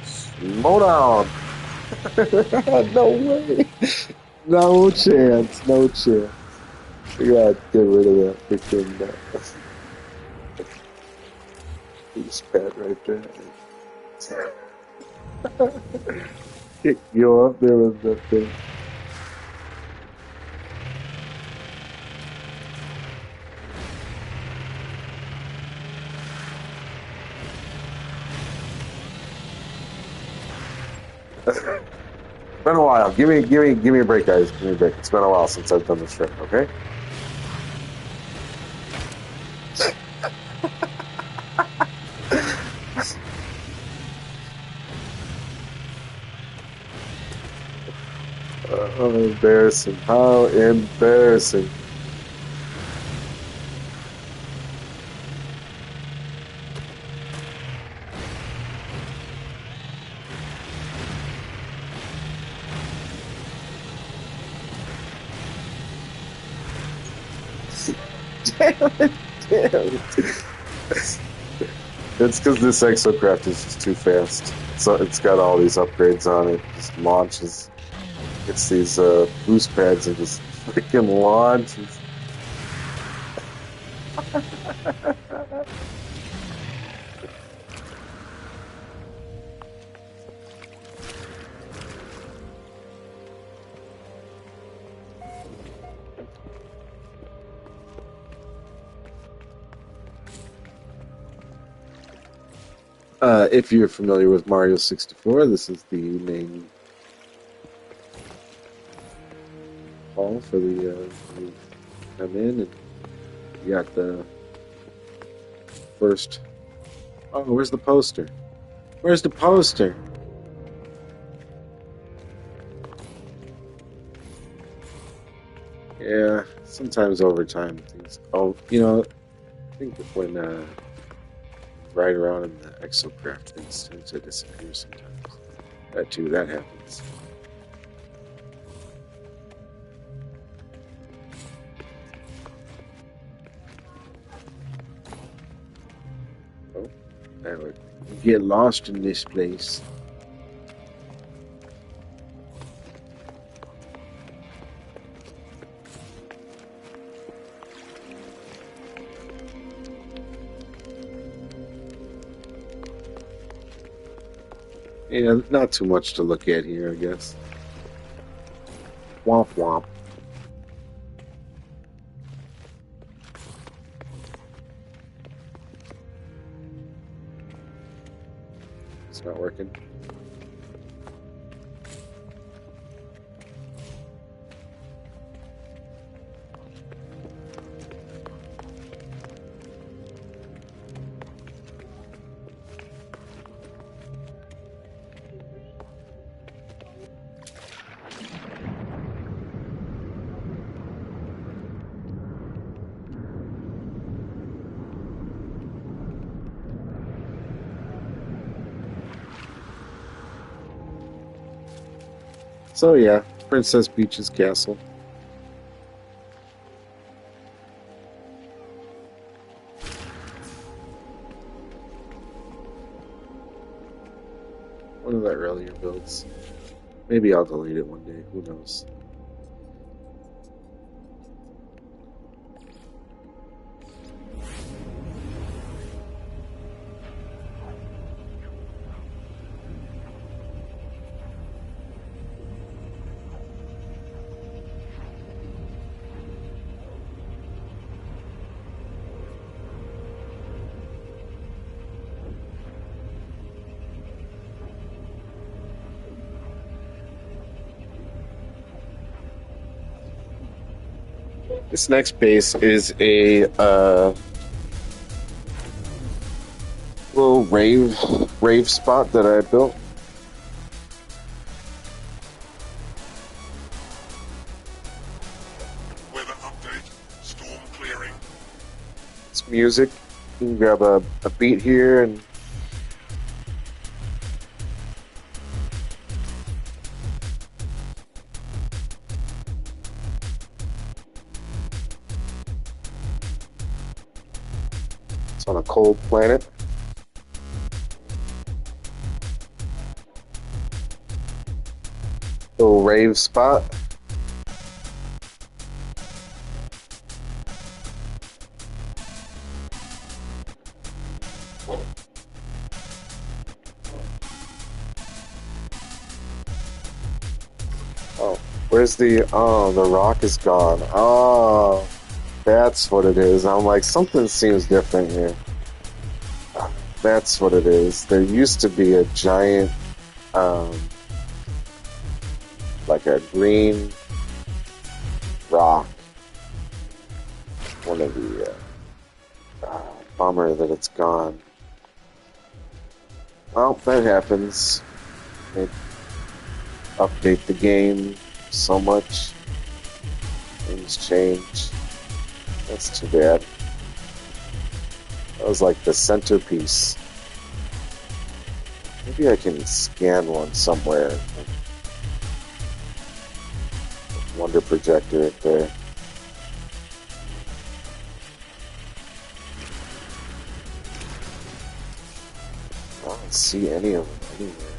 Slow down! No way! No chance, no chance. We gotta get rid of that freaking piece pad right there. Kick you up there with that thing. been a while. Give me a break, guys. Give me a break. It's been a while since I've done this trick. Okay. Oh, embarrassing! How embarrassing! Damn it! Damn it! It's because this exocraft is just too fast. So it's got all these upgrades on it. Just launches. Gets these boost pads and just freaking launches. If you're familiar with Mario 64, this is the main hall for the you come in and you got the first. Oh, where's the poster? Where's the poster? Yeah, sometimes over time things. Oh, I think when right around in the exocraft things tend to disappear sometimes. That happens. Oh, I would get lost in this place. Yeah, not too much to look at here, I guess. Womp womp. It's not working. So yeah, Princess Peach's castle. One of the earlier builds. Maybe I'll delete it one day. Who knows? This next base is a little rave spot that I built. Weather update. Storm clearing. It's music. You can grab a beat here and it's on a cold planet. Little rave spot. Oh, where's the rock is gone. Oh, that's what it is. I'm like, something seems different here. That's what it is. There used to be a giant like a green rock. One of the bummer that it's gone. Well, that happens. They update the game so much. Things change. That's too bad. That was like the centerpiece. Maybe I can scan one somewhere. Wonder projector right there. I don't see any of them anywhere.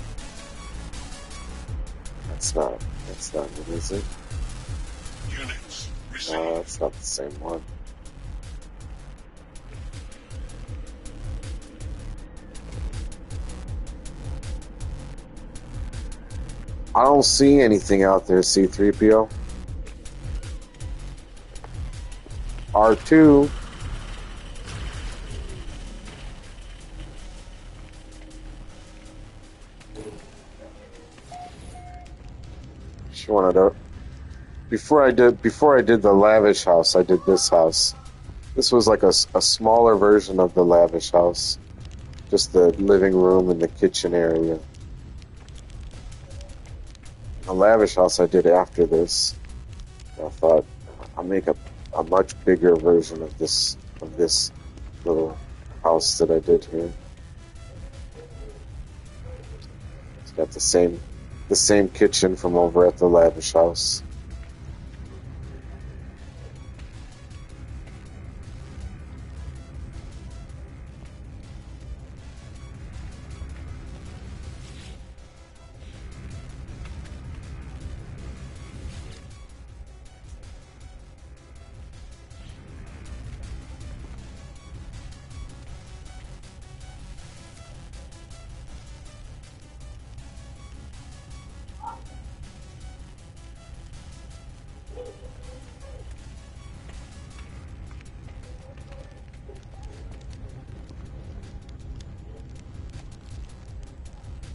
That's not it, is it? Units received. No, that's not the same one. I don't see anything out there, C-3PO. R2. She wanted to. Before I did the lavish house, I did this house. This was like a smaller version of the lavish house. Just the living room and the kitchen area. The lavish house I did after this. I thought I'll make a much bigger version of this little house that I did here. It's got the same kitchen from over at the lavish house.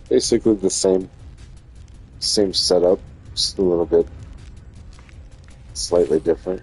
Basically the same setup, just a little bit slightly different.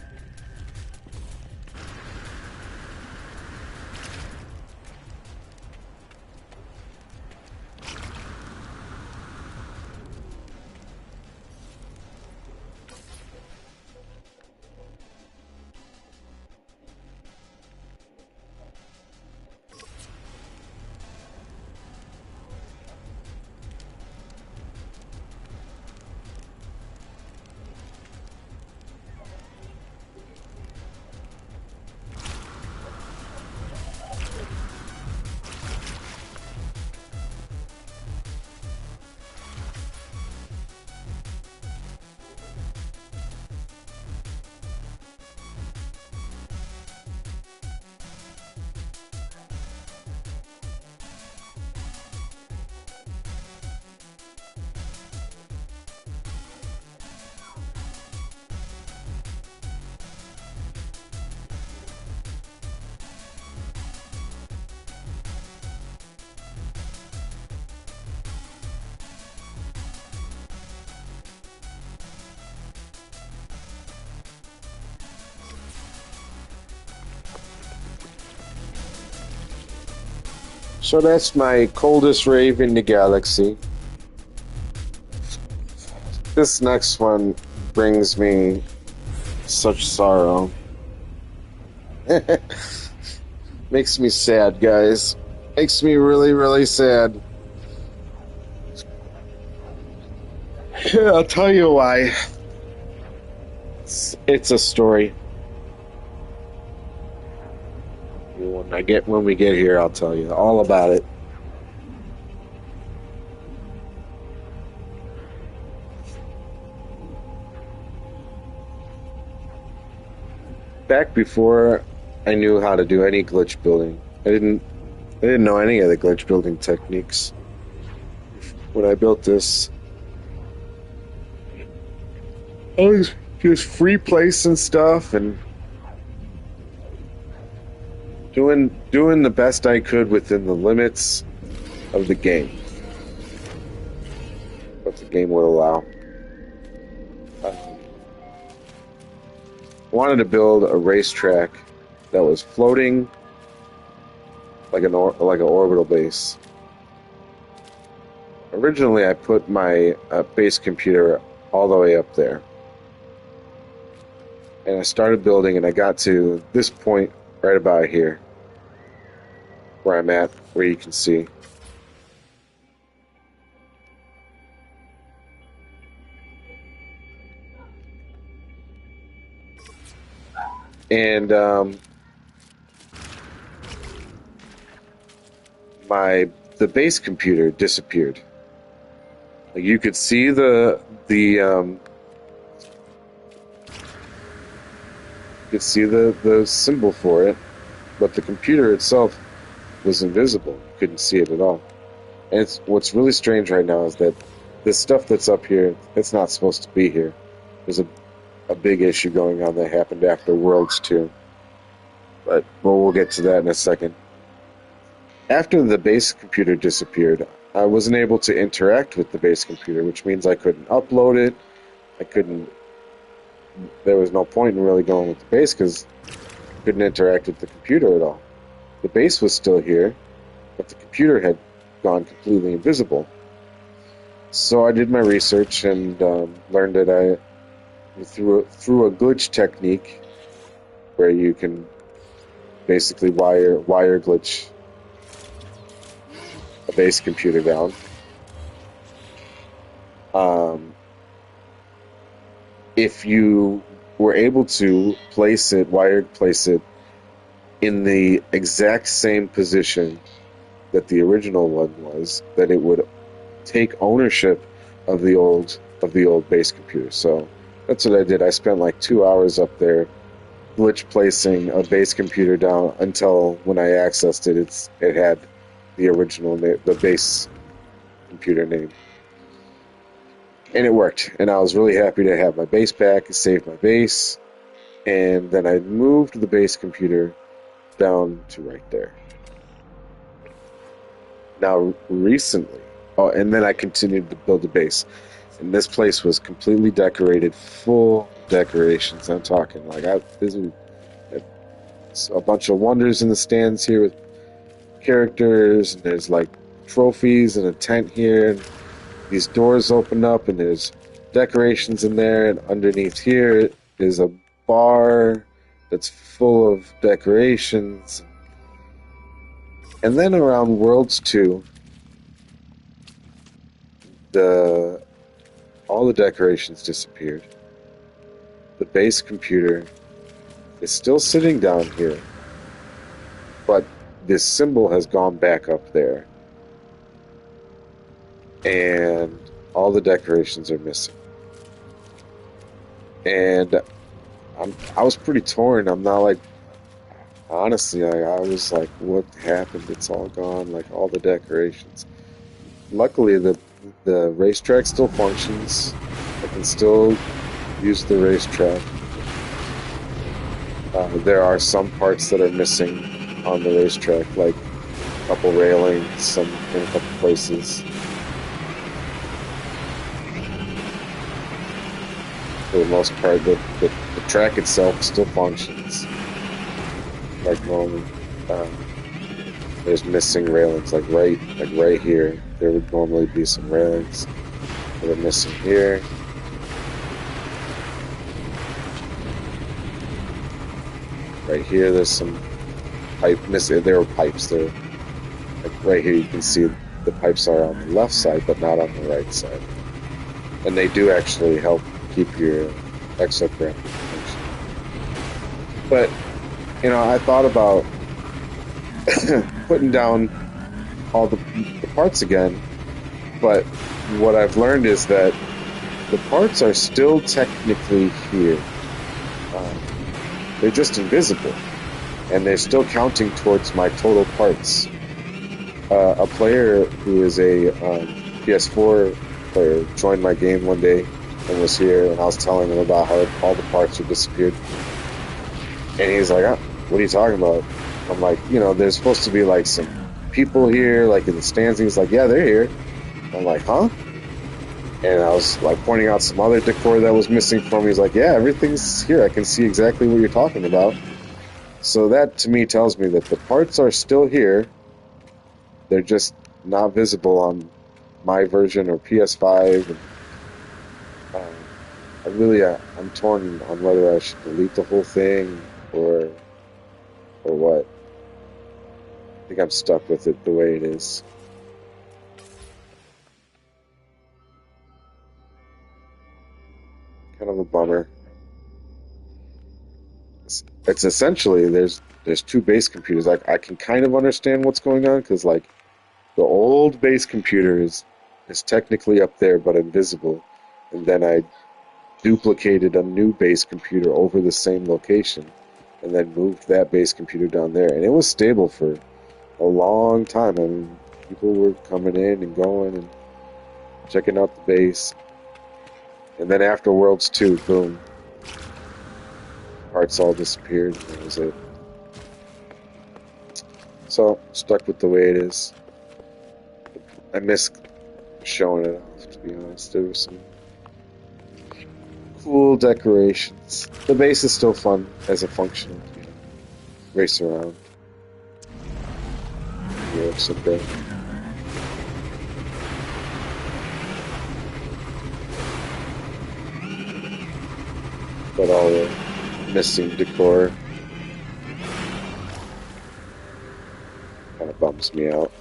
So that's my coldest rave in the galaxy. This next one brings me such sorrow. Makes me sad, guys. Makes me really, really sad. I'll tell you why. It's a story. When we get here, I'll tell you all about it. Back before I knew how to do any glitch building, I didn't know any of the glitch building techniques. When I built this, I was just free placing stuff and doing the best I could within the limits of the game. What the game would allow. wanted to build a racetrack that was floating like an orbital base. Originally, I put my base computer all the way up there. And I started building, and I got to this point right about here, where I'm at, where you can see. And the base computer disappeared. Like, you could see the symbol for it, but the computer itself was invisible. You couldn't see it at all. And what's really strange right now is that this stuff that's up here, it's not supposed to be here. There's a big issue going on that happened after Worlds 2. But we'll get to that in a second. After the base computer disappeared, I wasn't able to interact with the base computer, which means I couldn't upload it. There was no point in really going with the base because I couldn't interact with the computer at all. The base was still here, but the computer had gone completely invisible. So I did my research and learned that through a glitch technique where you can basically wire glitch a base computer down. If you were able to place it in the exact same position that the original one was, that it would take ownership of the old base computer. So that's what I did. I spent like 2 hours up there glitch placing a base computer down until when I accessed it, it had the original name, the base computer name. And it worked, and I was really happy to have my base back. It saved my base, and then I moved the base computer down to right there. Now, recently, and then I continued to build the base, and this place was completely decorated, full decorations. I'm talking like there's a bunch of wonders in the stands here with characters, and there's like trophies and a tent here, and these doors open up and there's decorations in there, and underneath here is a bar that's full of decorations. And then around Worlds 2, all the decorations disappeared. The base computer is still sitting down here, but this symbol has gone back up there. And all the decorations are missing. And I was pretty torn. I'm not like, honestly, I was like, what happened? It's all gone, like all the decorations. Luckily, the racetrack still functions. I can still use the racetrack. There are some parts that are missing on the racetrack, like a couple railings, in a couple places. For the most part, the track itself still functions like normal. There's missing railings, like right here. There would normally be some railings that are missing here. Right here, there's some pipe missing. There were pipes there. Like right here, you can see the pipes are on the left side, but not on the right side. And they do actually help keep your exogram functioning. But, I thought about putting down all the parts again, but what I've learned is that the parts are still technically here. They're just invisible, and they're still counting towards my total parts. A player who is a PS4 player joined my game one day and was here, and I was telling him about how all the parts had disappeared. And he's like, what are you talking about? I'm like, there's supposed to be like some people here, like in the stands. He's like, yeah, they're here. I'm like, huh? And I was like pointing out some other decor that was missing from me. He's like, yeah, everything's here. I can see exactly what you're talking about. So that to me tells me that the parts are still here. They're just not visible on my version or PS5. And, I'm torn on whether I should delete the whole thing or what. I think I'm stuck with it the way it is. Kind of a bummer. It's essentially there's two base computers. I can kind of understand what's going on because like the old base computer is technically up there but invisible, and then I duplicated a new base computer over the same location, and then moved that base computer down there, and it was stable for a long time. I mean, people were coming in and going and checking out the base, and then after Worlds 2, boom, parts all disappeared. And that was it. So stuck with the way it is. I miss showing it off, to be honest. There was some cool decorations. The base is still fun as a function, race around. Yeah, someday. But all the missing decor kind of bums me out.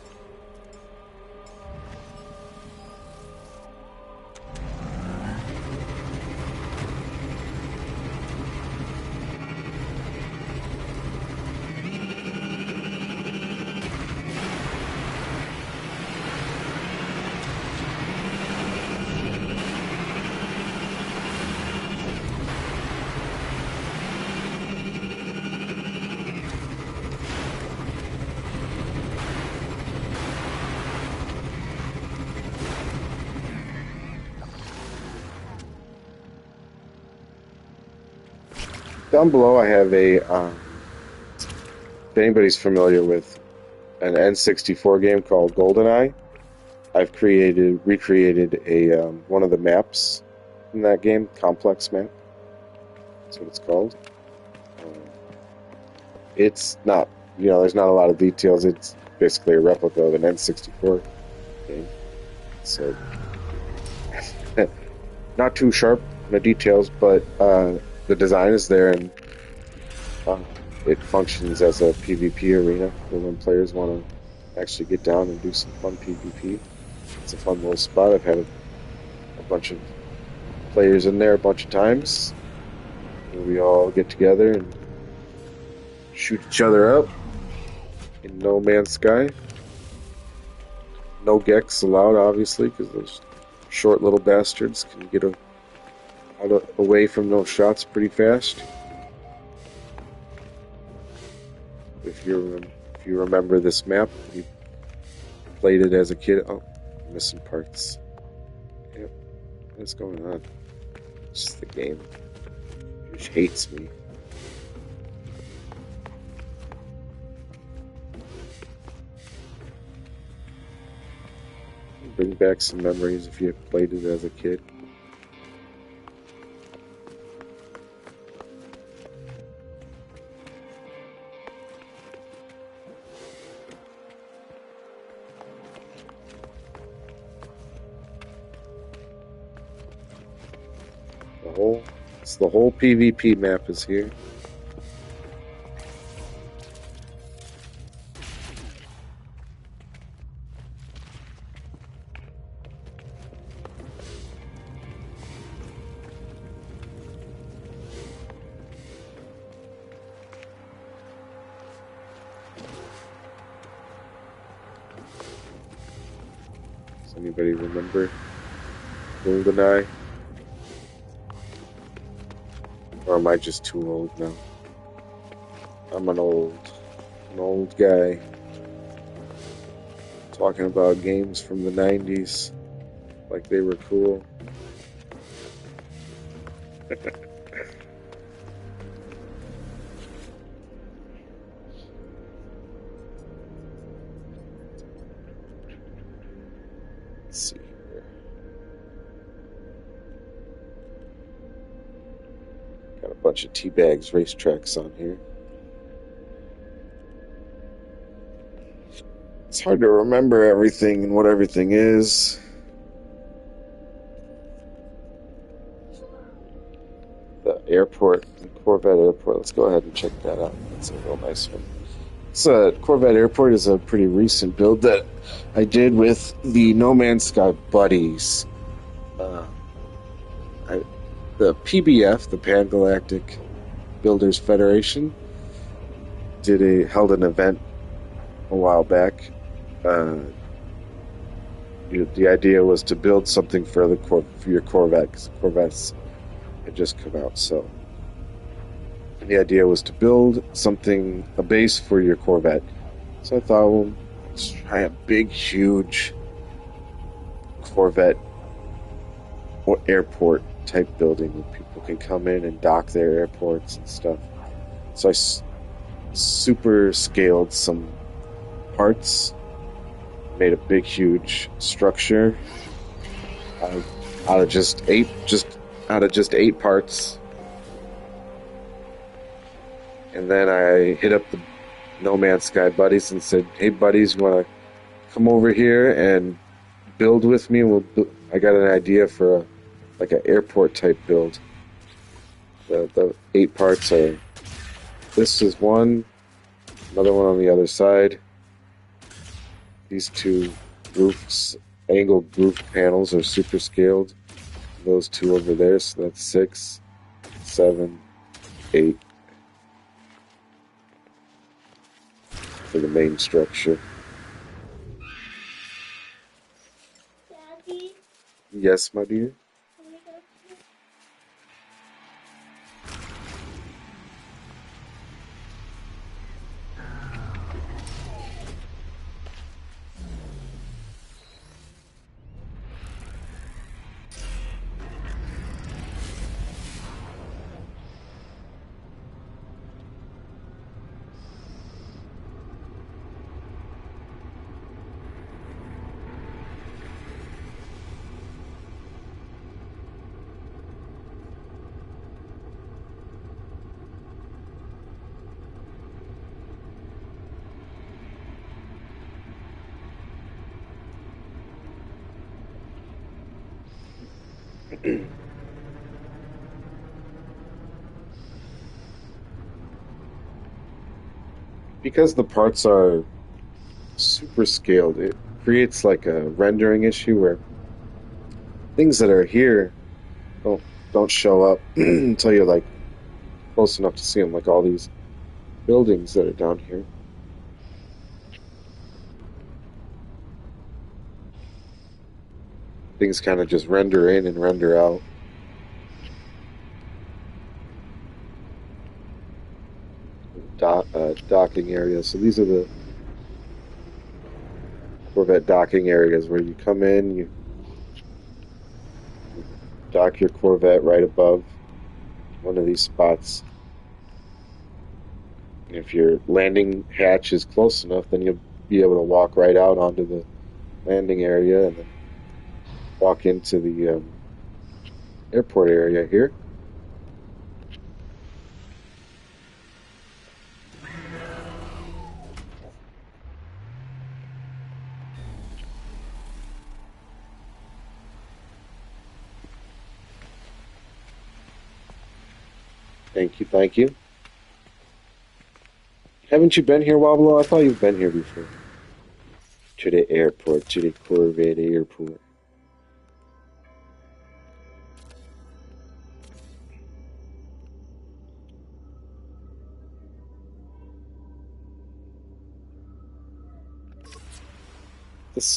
Down below, I have if anybody's familiar with an N64 game called GoldenEye, I've recreated one of the maps in that game, complex map. That's what it's called. It's not, there's not a lot of details. It's basically a replica of an N64 game. So, not too sharp in the details, but the design is there, and it functions as a PvP arena for when players want to actually get down and do some fun PvP. It's a fun little spot. I've had a bunch of players in there a bunch of times, where we all get together and shoot each other up in No Man's Sky. No Gex allowed, obviously, because those short little bastards can get away from those shots pretty fast. If you remember this map, you played it as a kid. Oh, I'm missing parts. Yep, what's going on? It's just the game. It just hates me. Bring back some memories if you played it as a kid. The whole PvP map is here. Does anybody remember GoldenEye? Or am I just too old now? I'm an old guy talking about games from the 90s like they were cool. Let's see here. Got a bunch of T-Bags racetracks on here. It's hard to remember everything and what everything is. The airport, the Corvette Airport. Let's go ahead and check that out. That's a real nice one. Corvette Airport is a pretty recent build that I did with the No Man's Sky buddies. The PBF, the Pan Galactic Builders Federation, held an event a while back. The idea was to build something for your Corvette, because the Corvettes had just come out. So the idea was to build a base for your Corvette. So I thought, well, let's try a big, huge Corvette or airport type building where people can come in and dock their airports and stuff. So I super scaled some parts, made a big, huge structure out of just eight parts. And then I hit up the No Man's Sky buddies and said, "Hey buddies, you want to come over here and build with me? I got an idea for like an airport type build." The 8 parts are, this is one, another one on the other side. These 2 angled roof panels are super scaled. Those 2 over there, so that's 6, 7, 8 for the main structure. Daddy, Yes, my dear. can we go to Because the parts are super scaled, it creates like a rendering issue where things that are here don't show up until you're like close enough to see them, like all these buildings that are down here. Things kind of just render in and render out. Docking areas. So these are the Corvette docking areas where you come in, you dock your Corvette right above one of these spots. And if your landing hatch is close enough, then you'll be able to walk right out onto the landing area and then walk into the airport area here. Thank you, thank you. Haven't you been here, Wobblo? I thought you've been here before. To the airport, to the Corvette airport. This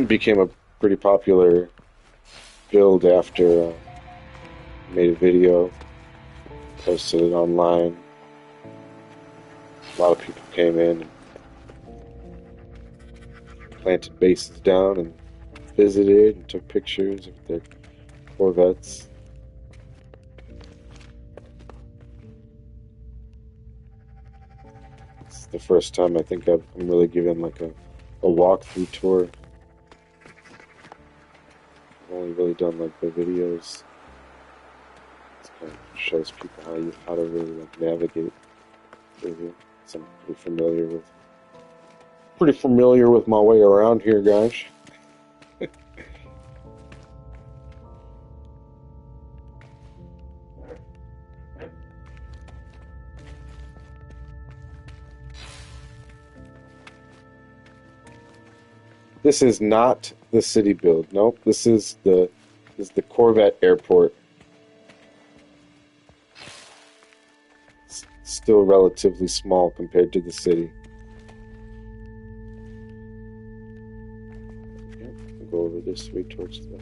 became a pretty popular build after I made a video, posted it online. A lot of people came in and planted bases down and visited and took pictures of their Corvettes. It's the first time I think I'm really given like a walkthrough tour. I've only really done like the videos. It's shows people how to really like navigate through here. So I'm pretty familiar with my way around here, guys. This is not the city build. Nope, this is the Corvette airport. It's still relatively small compared to the city. Yep, we'll go over this way towards the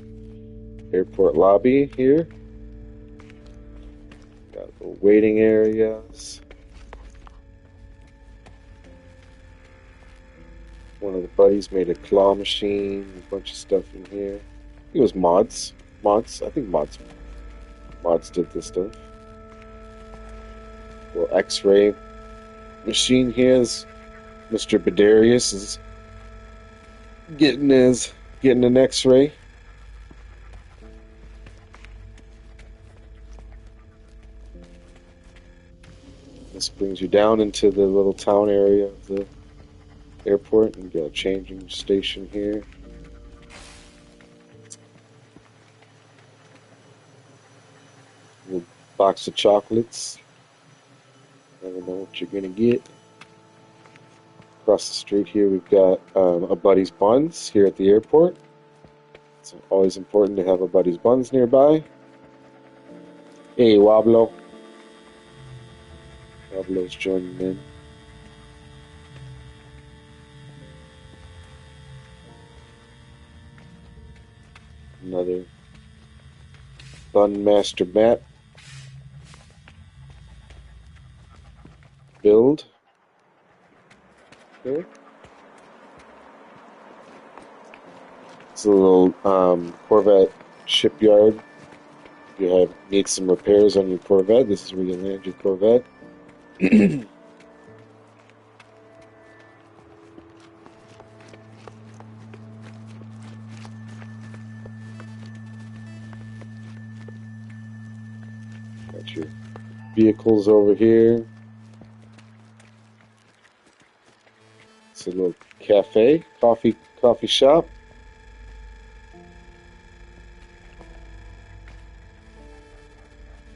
airport lobby here. Got little waiting areas. One of the buddies made a claw machine, a bunch of stuff in here. It was mods. I think mods did this stuff. Little X-ray machine here is Mr. Bedarius is getting an X-ray. This brings you down into the little town area of the airport, and you got a changing station here. A little box of chocolates. Never know what you're gonna get. Across the street here, we've got a Buddy's Buns here at the airport. It's always important to have a Buddy's Buns nearby. Hey, Wablo. Wablo's joining in. Another Bun Master Mat build. Okay. It's a little Corvette shipyard. If you need some repairs on your Corvette, this is where you land your Corvette. Got your vehicles over here. It's a little cafe, coffee shop.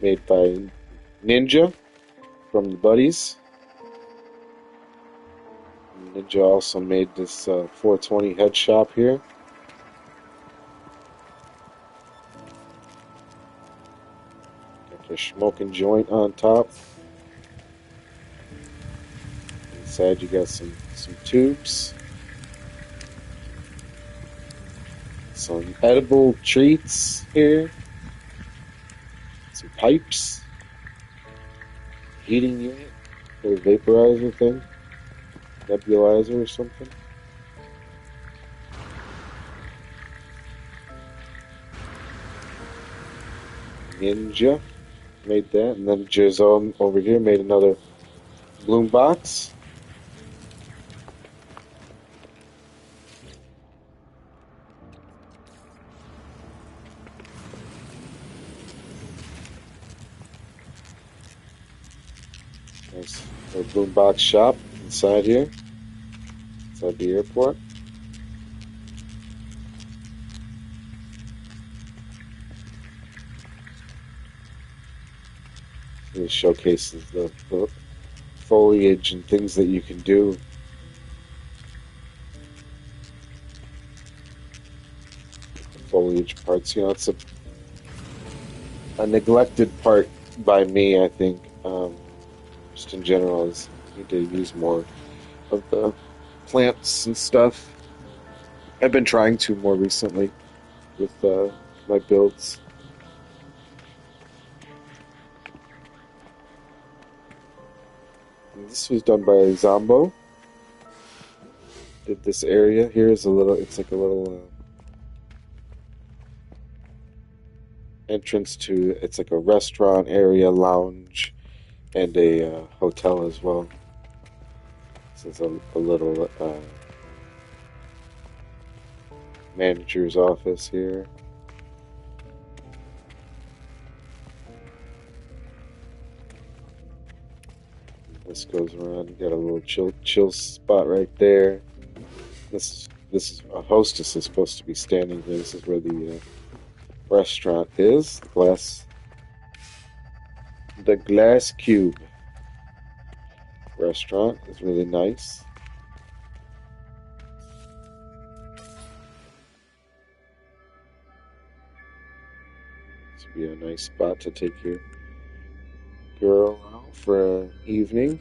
Made by Ninja from the Buddies. Ninja also made this 420 head shop here. Got your smoking joint on top. Inside you got some tubes. Some edible treats here. Some pipes. Heating unit. Or vaporizer thing. Nebulizer or something. Ninja made that. And then Jizom over here made another bloom box. Nice little boombox shop inside here, inside the airport. It showcases the foliage and things that you can do. The foliage parts, it's a neglected part by me, I think. Just in general, is need to use more of the plants and stuff. I've been trying to more recently with my builds. And this was done by Zombo. Did this area here is it's like a little entrance to, it's like a restaurant area, lounge, and a hotel as well. This is a little manager's office here. This goes around. You got a little chill spot right there. This is a hostess is supposed to be standing here. This is where the restaurant is. The Glass Cube restaurant is really nice. This would be a nice spot to take your girl out for an evening.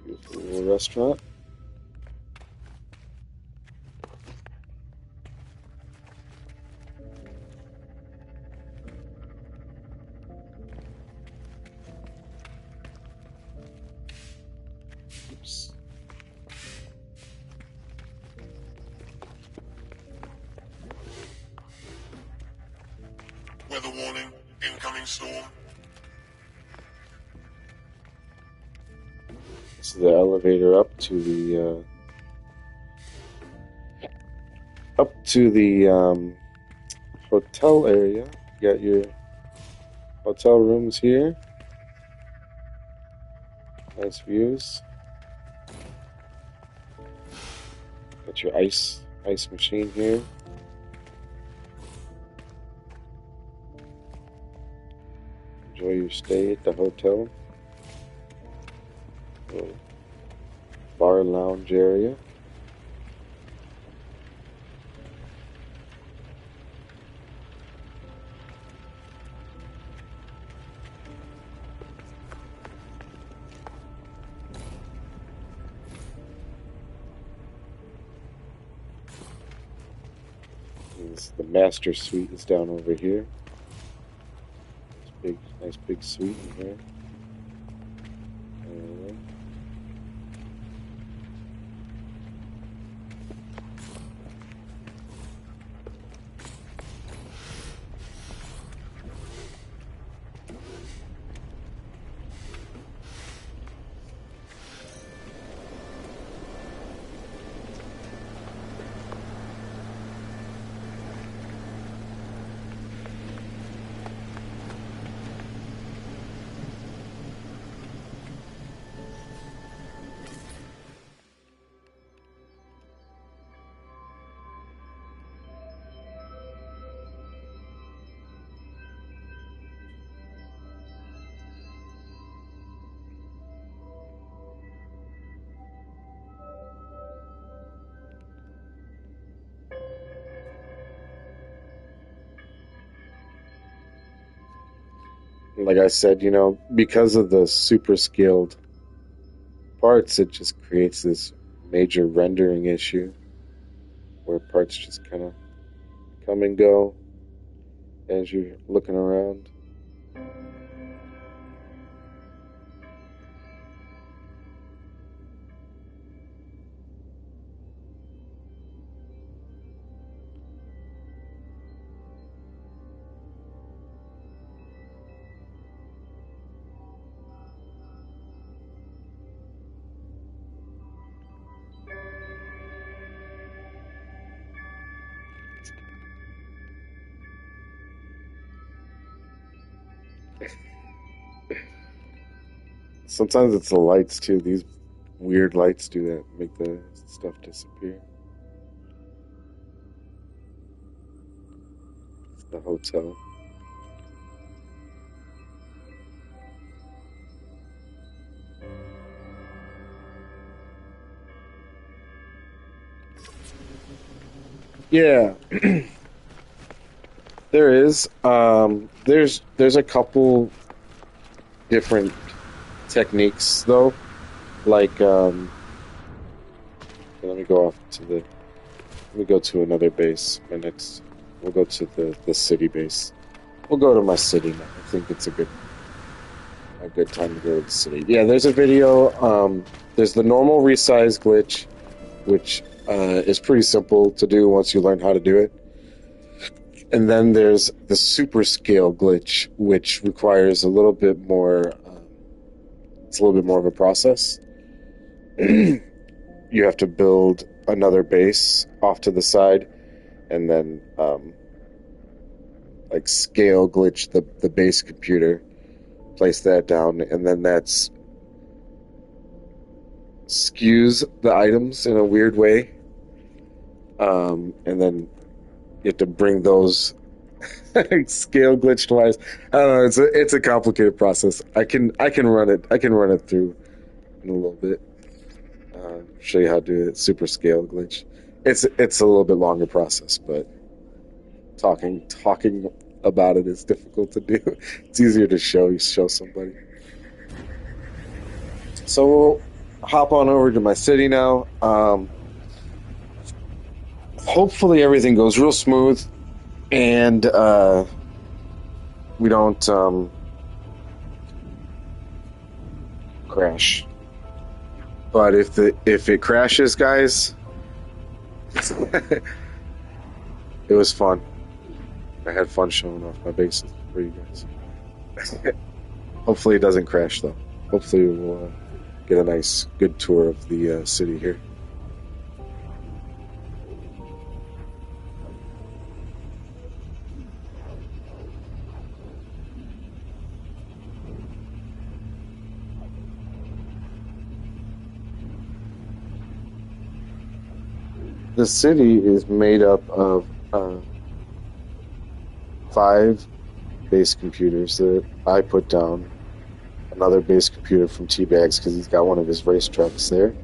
Beautiful little restaurant. Oops. Weather warning, incoming storm. This is the elevator up to the hotel area. You got your hotel rooms here. Nice views. Got your ice machine here. Enjoy your stay at the hotel. Little bar lounge area. The master suite is down over here. Nice big suite in here. Like I said, because of the super scaled parts, it just creates this major rendering issue where parts just kind of come and go as you're looking around. Sometimes it's the lights too. These weird lights do that, make the stuff disappear. It's the hotel. Yeah, there is. There's a couple different techniques though. Like, let me go let me go to another base. We'll go to the city base. We'll go to my city now. I think it's a good time to go to the city. Yeah, there's a video. There's the normal resize glitch, which is pretty simple to do once you learn how to do it. And then there's the super scale glitch, which requires a little bit more. It's a little bit more of a process. you have to build another base off to the side, and then like scale glitch the base computer, place that down, and then that's skews the items in a weird way. And then you have to bring those scale glitched wise. I don't know. It's a complicated process. I can run it through in a little bit. Show you how to do it. Super scale glitch. It's a little bit longer process, but talking about it is difficult to do. It's easier to show somebody. So we'll hop on over to my city now. Hopefully everything goes real smooth, and we don't crash. But if it crashes, guys, it was fun. I had fun showing off my bases for you guys. Hopefully it doesn't crash, though. Hopefully we'll get a nice, good tour of the city here. The city is made up of 5 base computers that I put down. Another base computer from T-Bags because he's got one of his race trucks there.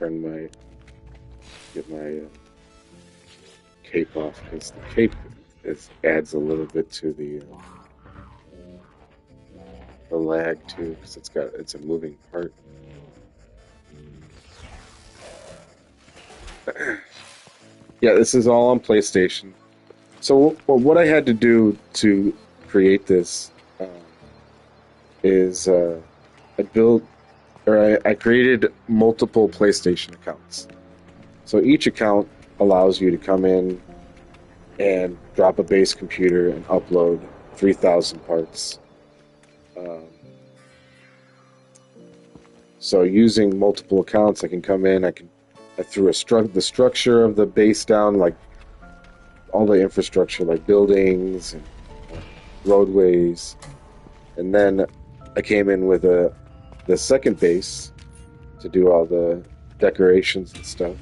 I'm gonna get my cape off because the cape adds a little bit to the lag too because it's a moving part. Yeah, this is all on PlayStation. So what I had to do to create this is I created multiple PlayStation accounts. So each account allows you to come in and drop a base computer and upload 3,000 parts. So using multiple accounts, I can come in. I threw the structure of the base down, like all the infrastructure, like buildings and roadways, and then I came in with the second base to do all the decorations and stuff.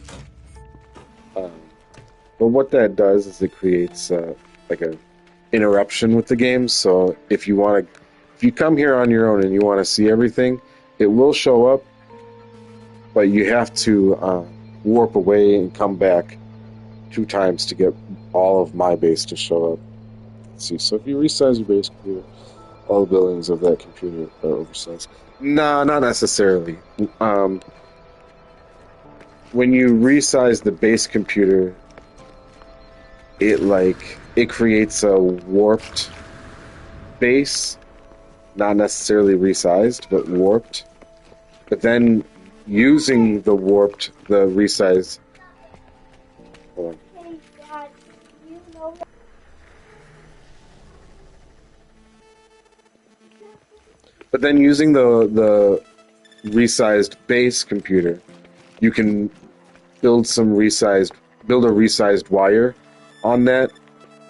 But what that does is it creates like a interruption with the game. So if you come here on your own and you want to see everything, it will show up, but you have to warp away and come back 2 times to get all of my base to show up. Let's see, so if you resize your base computer, all the buildings of that computer are oversized. No, not necessarily. When you resize the base computer, it creates a warped base, not necessarily resized, but warped. But then using the resized. Hold on. Hey, Dad, you know that. But then using the resized base computer, you can build a resized wire on that,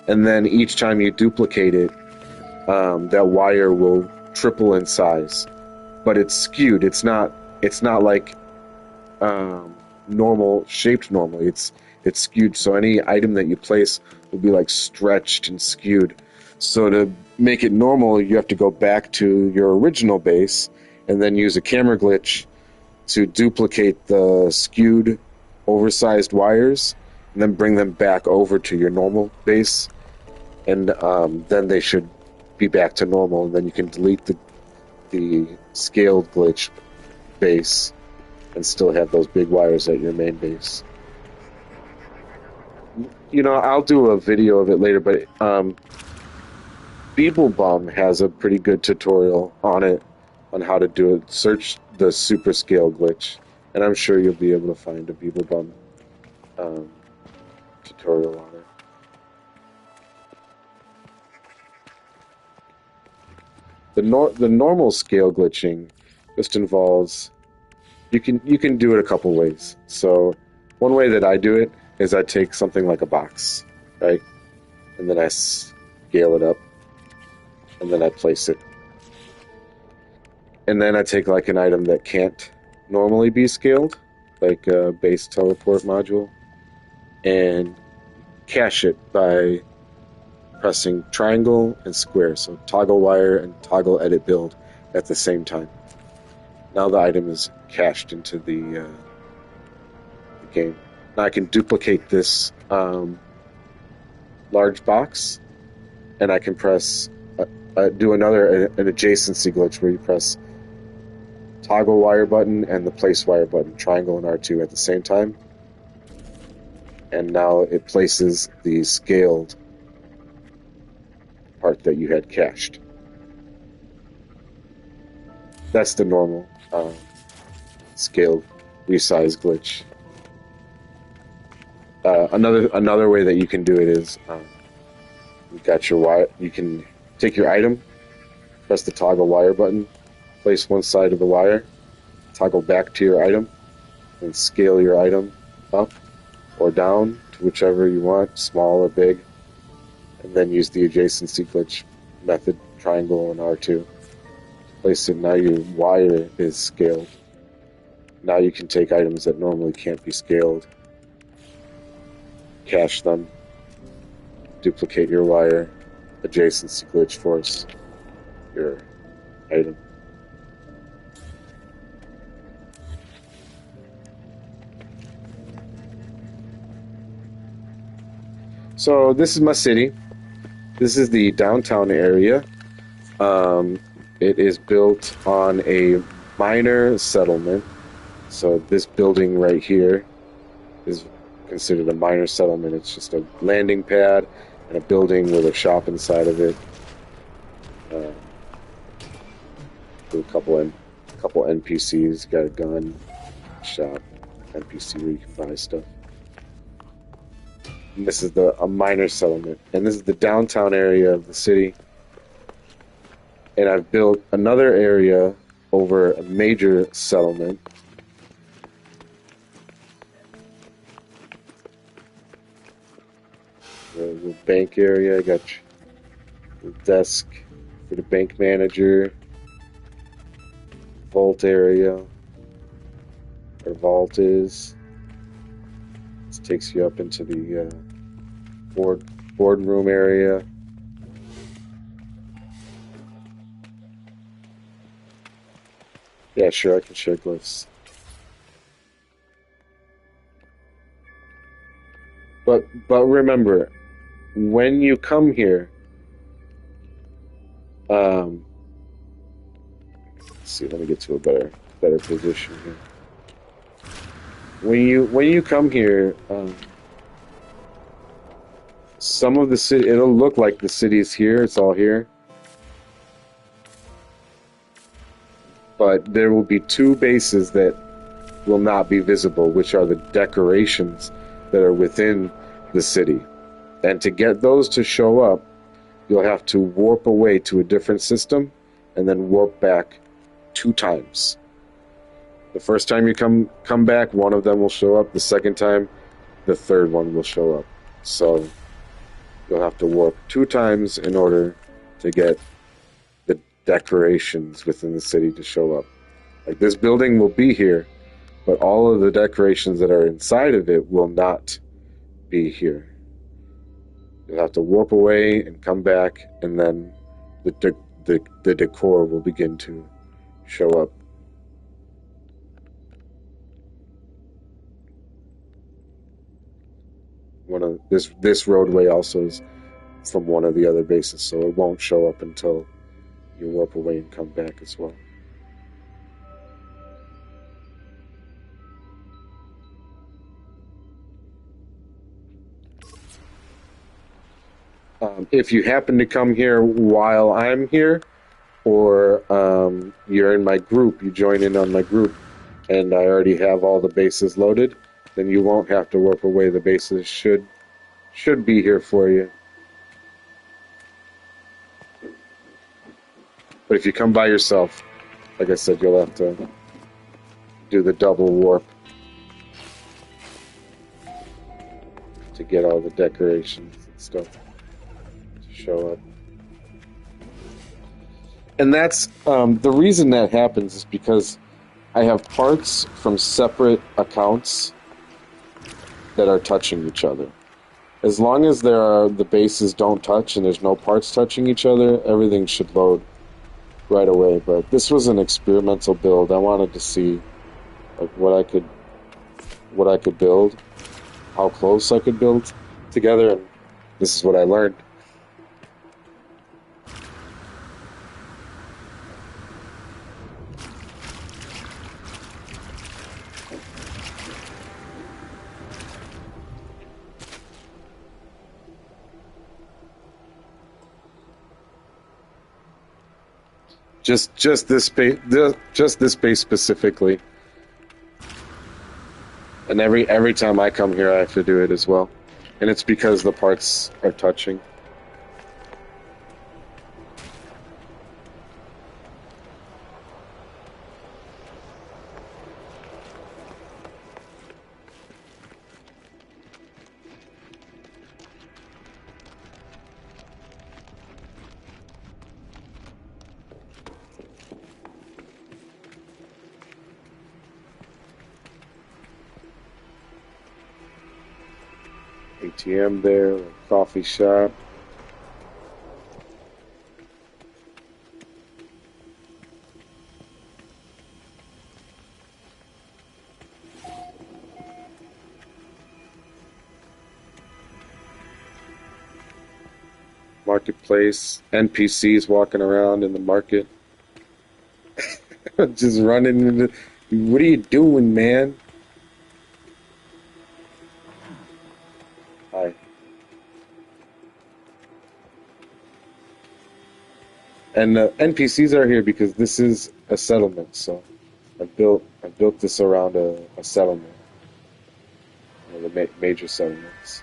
and then each time you duplicate it, that wire will triple in size. But it's skewed. It's not like shaped normally. It's skewed. So any item that you place will be like stretched and skewed. So to make it normal, you have to go back to your original base and then use a camera glitch to duplicate the skewed, oversized wires, and then bring them back over to your normal base, and then they should be back to normal, and then you can delete the scaled glitch base and still have those big wires at your main base. You know, I'll do a video of it later, but Beeblebum has a pretty good tutorial on it, on how to do it. Search the super scale glitch, and I'm sure you'll be able to find a Beeblebum tutorial on it. The normal scale glitching just involves you can do it a couple ways. So one way that I do it is I take something like a box, right, and then I scale it up, and then I place it, and then I take like an item that can't normally be scaled, like a base teleport module, and cache it by pressing triangle and square, so toggle wire and toggle edit build at the same time. Now the item is cached into the game. Now I can duplicate this large box, and I can press do an adjacency glitch where you press toggle wire button and the place wire button, triangle and R2 at the same time, and now it places the scaled part that you had cached. That's the normal scaled resize glitch. Another way that you can do it is you got your wire. You can take your item, press the toggle wire button, place one side of the wire, toggle back to your item, and scale your item up or down to whichever you want, small or big, and then use the adjacency glitch method, triangle and R2. Place it. Now your wire is scaled. Now you can take items that normally can't be scaled, cache them, duplicate your wire, adjacency glitch force your item. So this is my city. This is the downtown area. It is built on a minor settlement. So this building right here is considered a minor settlement. It's just a landing pad and a building with a shop inside of it. With a couple NPCs, got a gun, shop, NPC where you can buy stuff. And this is a minor settlement, and this is the downtown area of the city. And I've built another area over a major settlement. The bank area, I got the desk for the bank manager, vault area, where vault is. This takes you up into the boardroom area. Yeah, sure, I can share glyphs. But remember, when you come here, let's see, let me get to a better position here. When you come here, some of the city, it'll look like the city is here, it's all here. But there will be two bases that will not be visible, which are the decorations that are within the city. And to get those to show up, you'll have to warp away to a different system and then warp back 2 times. The first time you come back, one of them will show up. The second time, the third one will show up. So you'll have to warp 2 times in order to get the decorations within the city to show up. Like, this building will be here, but all of the decorations that are inside of it will not be here. You'll have to warp away and come back, and then the decor will begin to show up. This roadway also is from one of the other bases, so it won't show up until you warp away and come back as well. If you happen to come here while I'm here, or you're in my group, you join in on my group, and I already have all the bases loaded, then you won't have to warp away. The bases should be here for you. But if you come by yourself, like I said, you'll have to do the double warp to get all the decorations and stuff to show up. And that's the reason that happens is because I have parts from separate accounts that are touching each other. As long as the bases don't touch and there's no parts touching each other, everything should load right away. But this was an experimental build. I wanted to see like what I could build, how close I could build together, and this is what I learned. Just this base specifically, and every time I come here, I have to do it as well, and it's because the parts are touching. ATM there, a coffee shop. Marketplace, NPCs walking around in the market. Just running into... What are you doing, man? Hi. And the NPCs are here because this is a settlement, so I built this around a settlement, one of the major settlements.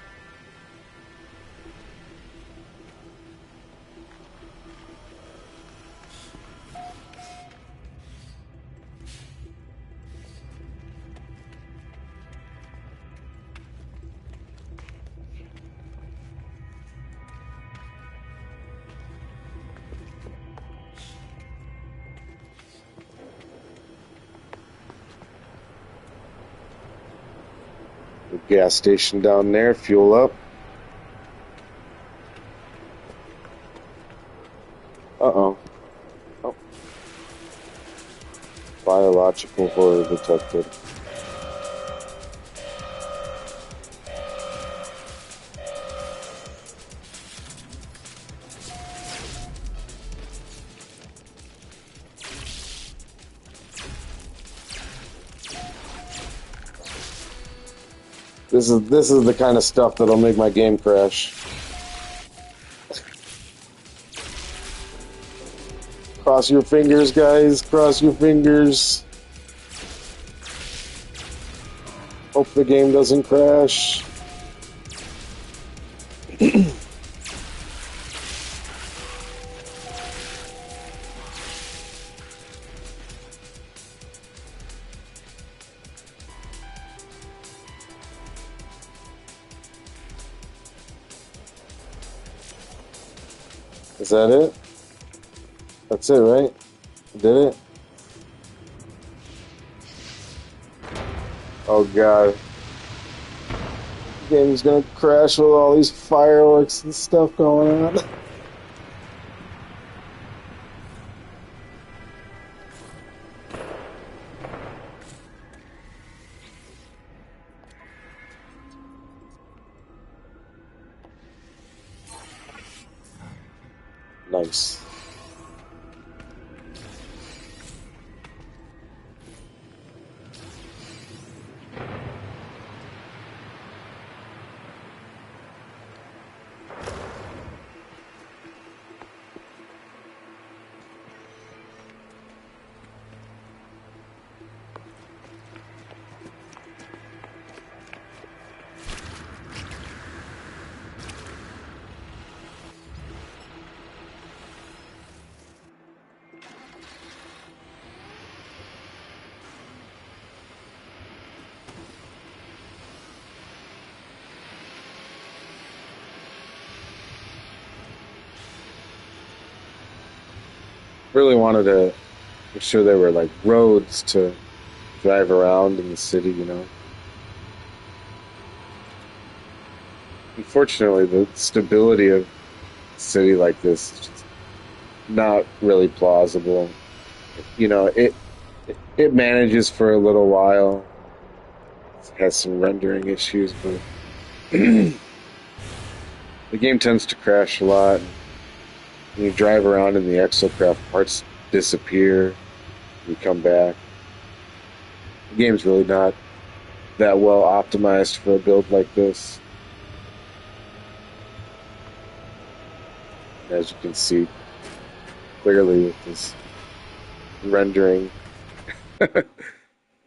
The gas station down there, fuel up. Uh-oh. Oh. Biological horror detected. This is the kind of stuff that'll make my game crash. Cross your fingers, guys. Cross your fingers. Hope the game doesn't crash. Is that it? That's it, right? Did it? Oh god. The game's gonna crash with all these fireworks and stuff going on. Nice. really wanted to make sure there were like roads to drive around in the city, you know. Unfortunately, the stability of a city like this is just not really plausible. You know, it manages for a little while. It has some rendering issues, but the game tends to crash a lot. When you drive around in the exocraft, parts disappear. You come back. The game's really not that well optimized for a build like this. As you can see clearly with this rendering.